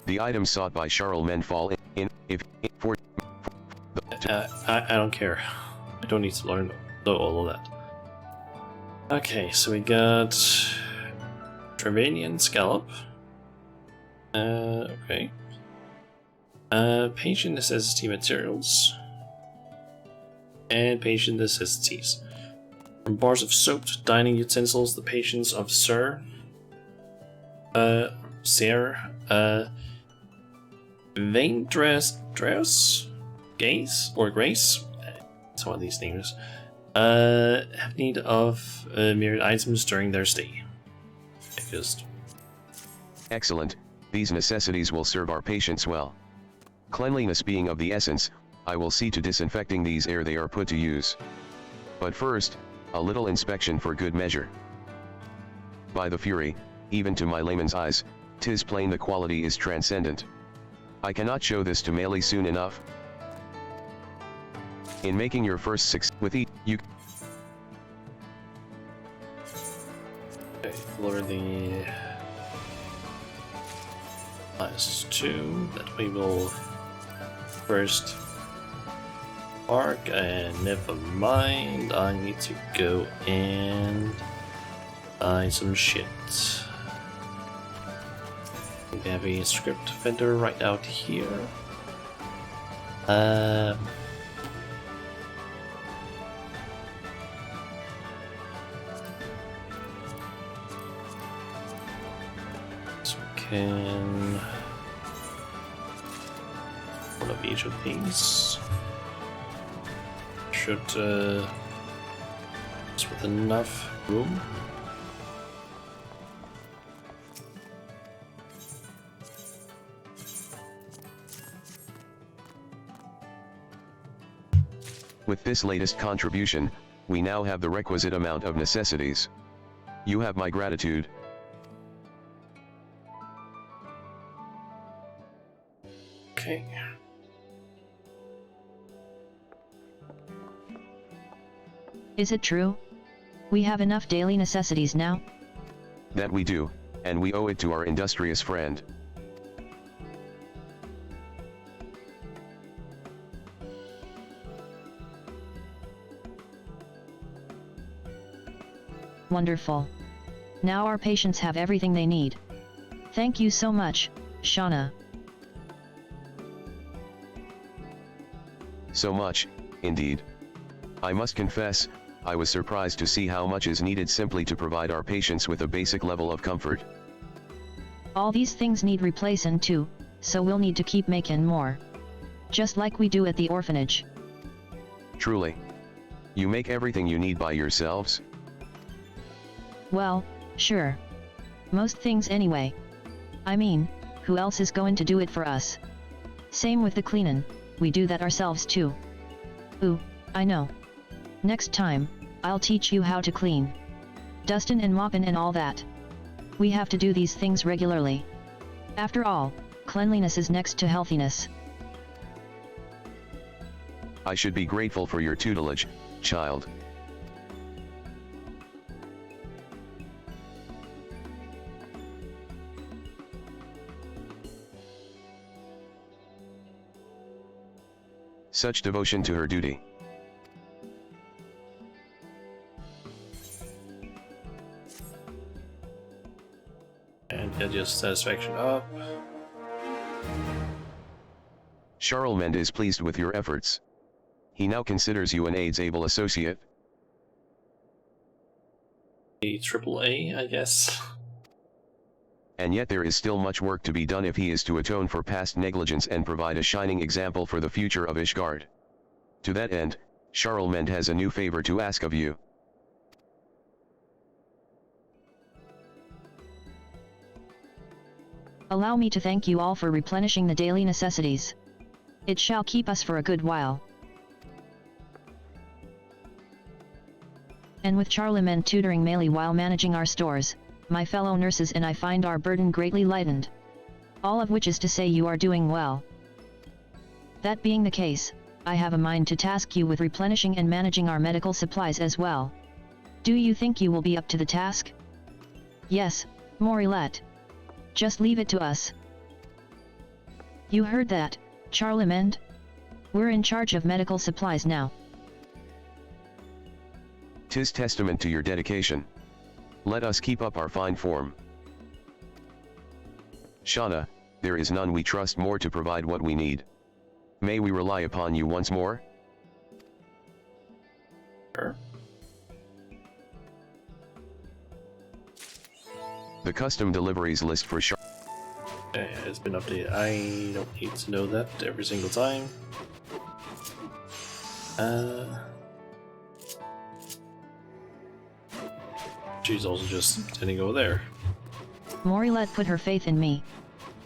The items sought by Charlemagne fall for I don't care. I don't need to learn all of that. Okay, so we got Trevanian Scallop. Okay. Patient necessity materials. And patient necessities. From bars of soap to dining utensils, the patients of Sir, Vain Dress, Gaze, or Grace, some of these names, have need of myriad items during their stay. Excellent, these necessities will serve our patients well. Cleanliness being of the essence, I will see to disinfecting these ere they are put to use. But first, a little inspection for good measure. By the Fury, even to my layman's eyes, 'tis plain the quality is transcendent. I cannot show this to Melee soon enough. In making your first success with you okay, lower the +2 that we will first mark, and never mind, I need to go and buy some shit. We have a script vendor right out here. So we can one of each of these. Should just with enough room. With this latest contribution, we now have the requisite amount of necessities. You have my gratitude. Okay. Is it true? We have enough daily necessities now? That we do, and we owe it to our industrious friend. Wonderful. Now our patients have everything they need. Thank you so much, Shauna. So much, indeed. I must confess, I was surprised to see how much is needed simply to provide our patients with a basic level of comfort. All these things need replacing too, so we'll need to keep making more. Just like we do at the orphanage. Truly. You make everything you need by yourselves? Well, sure. Most things anyway. I mean, who else is going to do it for us? Same with the cleanin', we do that ourselves too. Ooh, I know. Next time, I'll teach you how to clean. Dustin' and moppin' and all that. We have to do these things regularly. After all, cleanliness is next to healthiness. I should be grateful for your tutelage, child. Such devotion to her duty. And get your satisfaction up. Charlemagne is pleased with your efforts. He now considers you an AIDS-able associate. A triple A, I guess. And yet there is still much work to be done if he is to atone for past negligence and provide a shining example for the future of Ishgard. To that end, Charlemagne has a new favor to ask of you. Allow me to thank you all for replenishing the daily necessities. It shall keep us for a good while. And with Charlemagne tutoring Melee while managing our stores, my fellow nurses and I find our burden greatly lightened. All of which is to say you are doing well. That being the case, I have a mind to task you with replenishing and managing our medical supplies as well. Do you think you will be up to the task? Yes, Morilette. Just leave it to us. You heard that, Charlemagne? We're in charge of medical supplies now. 'Tis testament to your dedication. Let us keep up our fine form. Shauna, there is none we trust more to provide what we need. May we rely upon you once more? Sure. The custom deliveries list for It's been updated. I don't need to know that every single time. She's also just standing over there. Morilette put her faith in me.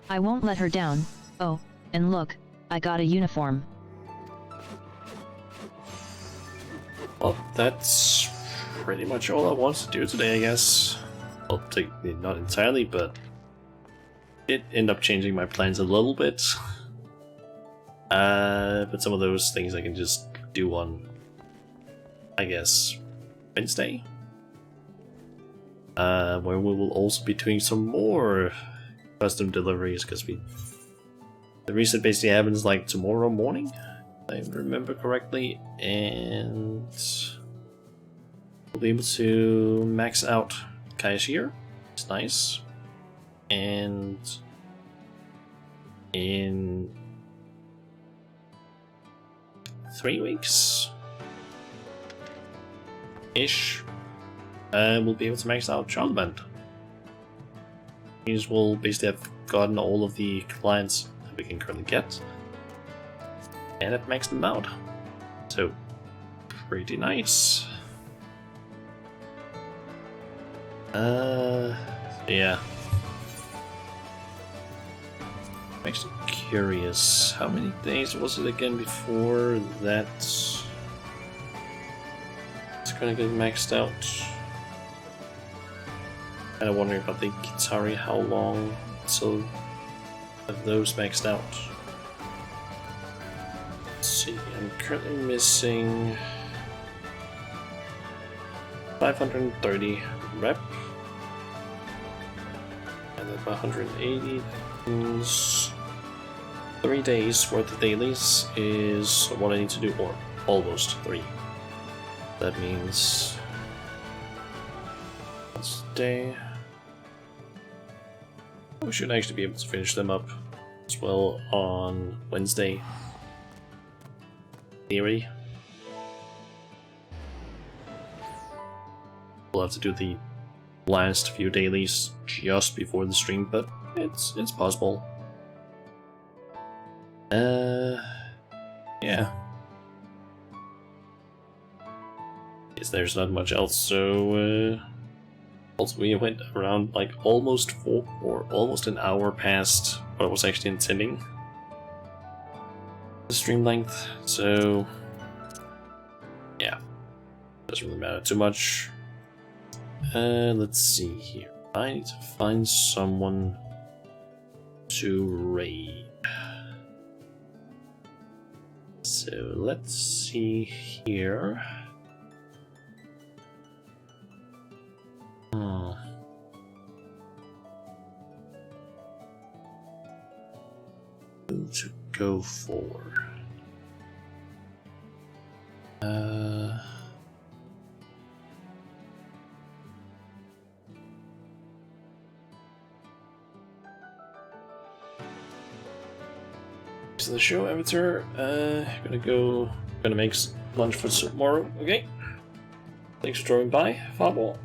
I won't let her down. Oh, and look, I got a uniform. Well, that's pretty much all I wanted to do today, I guess. Well, not entirely, but it ended up changing my plans a little bit. But some of those things I can just do on, I guess, Wednesday. Where we will also be doing some more custom deliveries, because the reset basically happens like tomorrow morning, if I remember correctly, and we'll be able to max out Cashier. It's nice. And in 3 weeks ish, we'll be able to max out Charlemagne. Means we'll basically have gotten all of the clients that we can currently get and have maxed them out. So, pretty nice. Yeah. I'm actually curious, how many days was it again before that it's gonna get maxed out? Kind of wondering about the Kitari, how long until have those maxed out? Let's see, I'm currently missing 530 rep, and then 180. That means 3 days worth of dailies is what I need to do, or almost 3. That means Wednesday. We should actually be able to finish them up as well on Wednesday. Theory. We'll have to do the last few dailies just before the stream, but it's possible. Yeah. Guess there's not much else, so also we went around like almost an hour past what I was actually intending the stream length, so yeah, doesn't really matter too much. Let's see here. I need to find someone to raid. So let's see here. Who to go for? Thanks to the show, Avatar. Gonna make lunch for tomorrow. Okay. Thanks for dropping by, Fireball.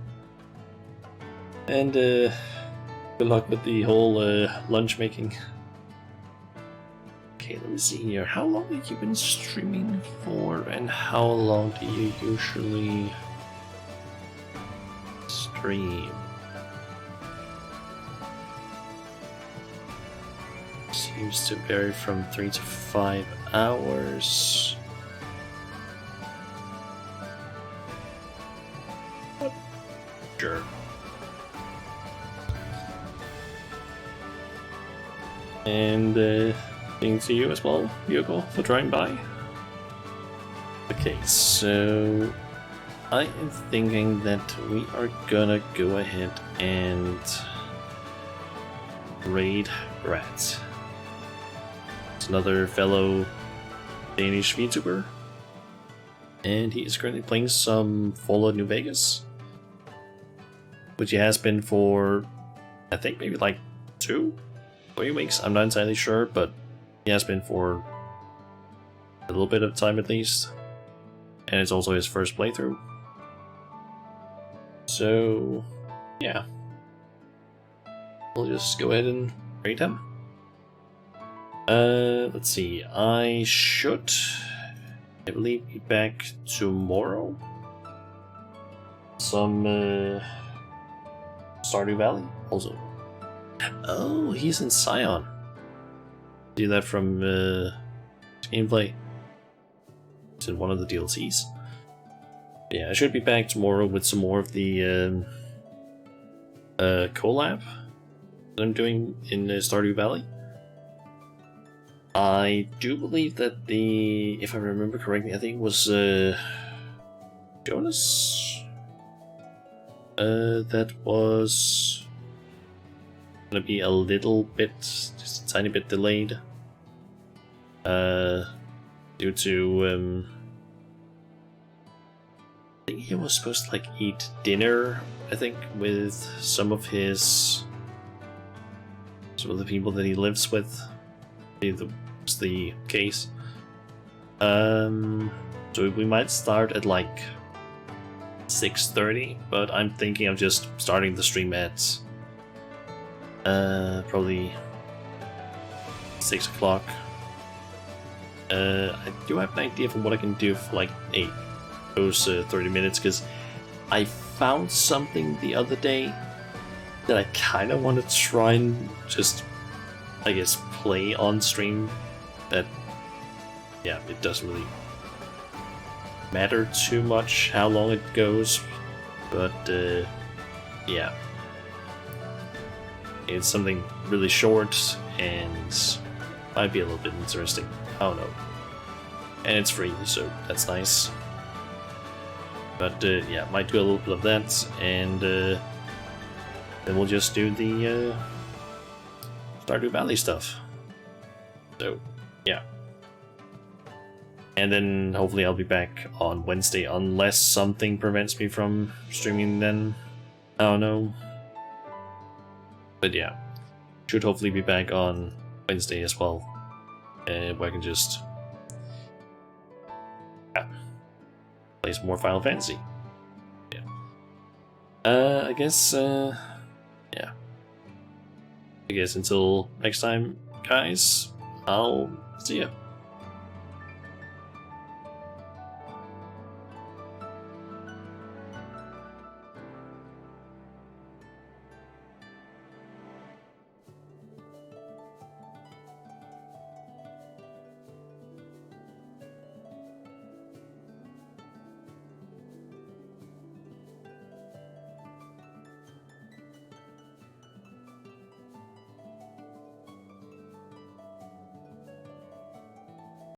And good luck with the whole lunch making. Okay, let me see here. How long have you been streaming for, and how long do you usually stream? Seems to vary from 3 to 5 hours. Sure. And thanks to you as well, Yoko, for dropping by. Okay, so I am thinking that we are gonna go ahead and raid Rat. It's another fellow Danish VTuber, and he is currently playing some Fallout New Vegas, which he has been for, I think, maybe like 2-3 weeks. I'm not entirely sure, but he has been for a little bit of time at least, and it's also his first playthrough. So, yeah, we'll just go ahead and raid him. Let's see, I should, I believe, be back tomorrow. Some Stardew Valley also. Oh, he's in Scion. Do that from gameplay. It's in one of the DLCs. Yeah, I should be back tomorrow with some more of the collab that I'm doing in Stardew Valley. I do believe that if I remember correctly, I think it was Jonas that was gonna be a little bit, just a tiny bit delayed, due to I think he was supposed to like eat dinner, I think, with some of the people that he lives with. That was the case. So we might start at like 6:30, but I'm thinking of just starting the stream at probably 6 o'clock. I do have an idea for what I can do for like those 30 minutes, because I found something the other day that I kind of want to try and just, I guess, play on stream. That, yeah, it doesn't really matter too much how long it goes, but yeah, it's something really short and might be a little bit interesting. I don't know, and it's free, so that's nice. But yeah, might do a little bit of that, and then we'll just do the Stardew Valley stuff. So yeah, and then hopefully I'll be back on Wednesday, unless something prevents me from streaming then. I don't know. But yeah, should hopefully be back on Wednesday as well, where I can just play some more Final Fantasy. Yeah. I guess yeah. I guess until next time, guys, I'll see ya.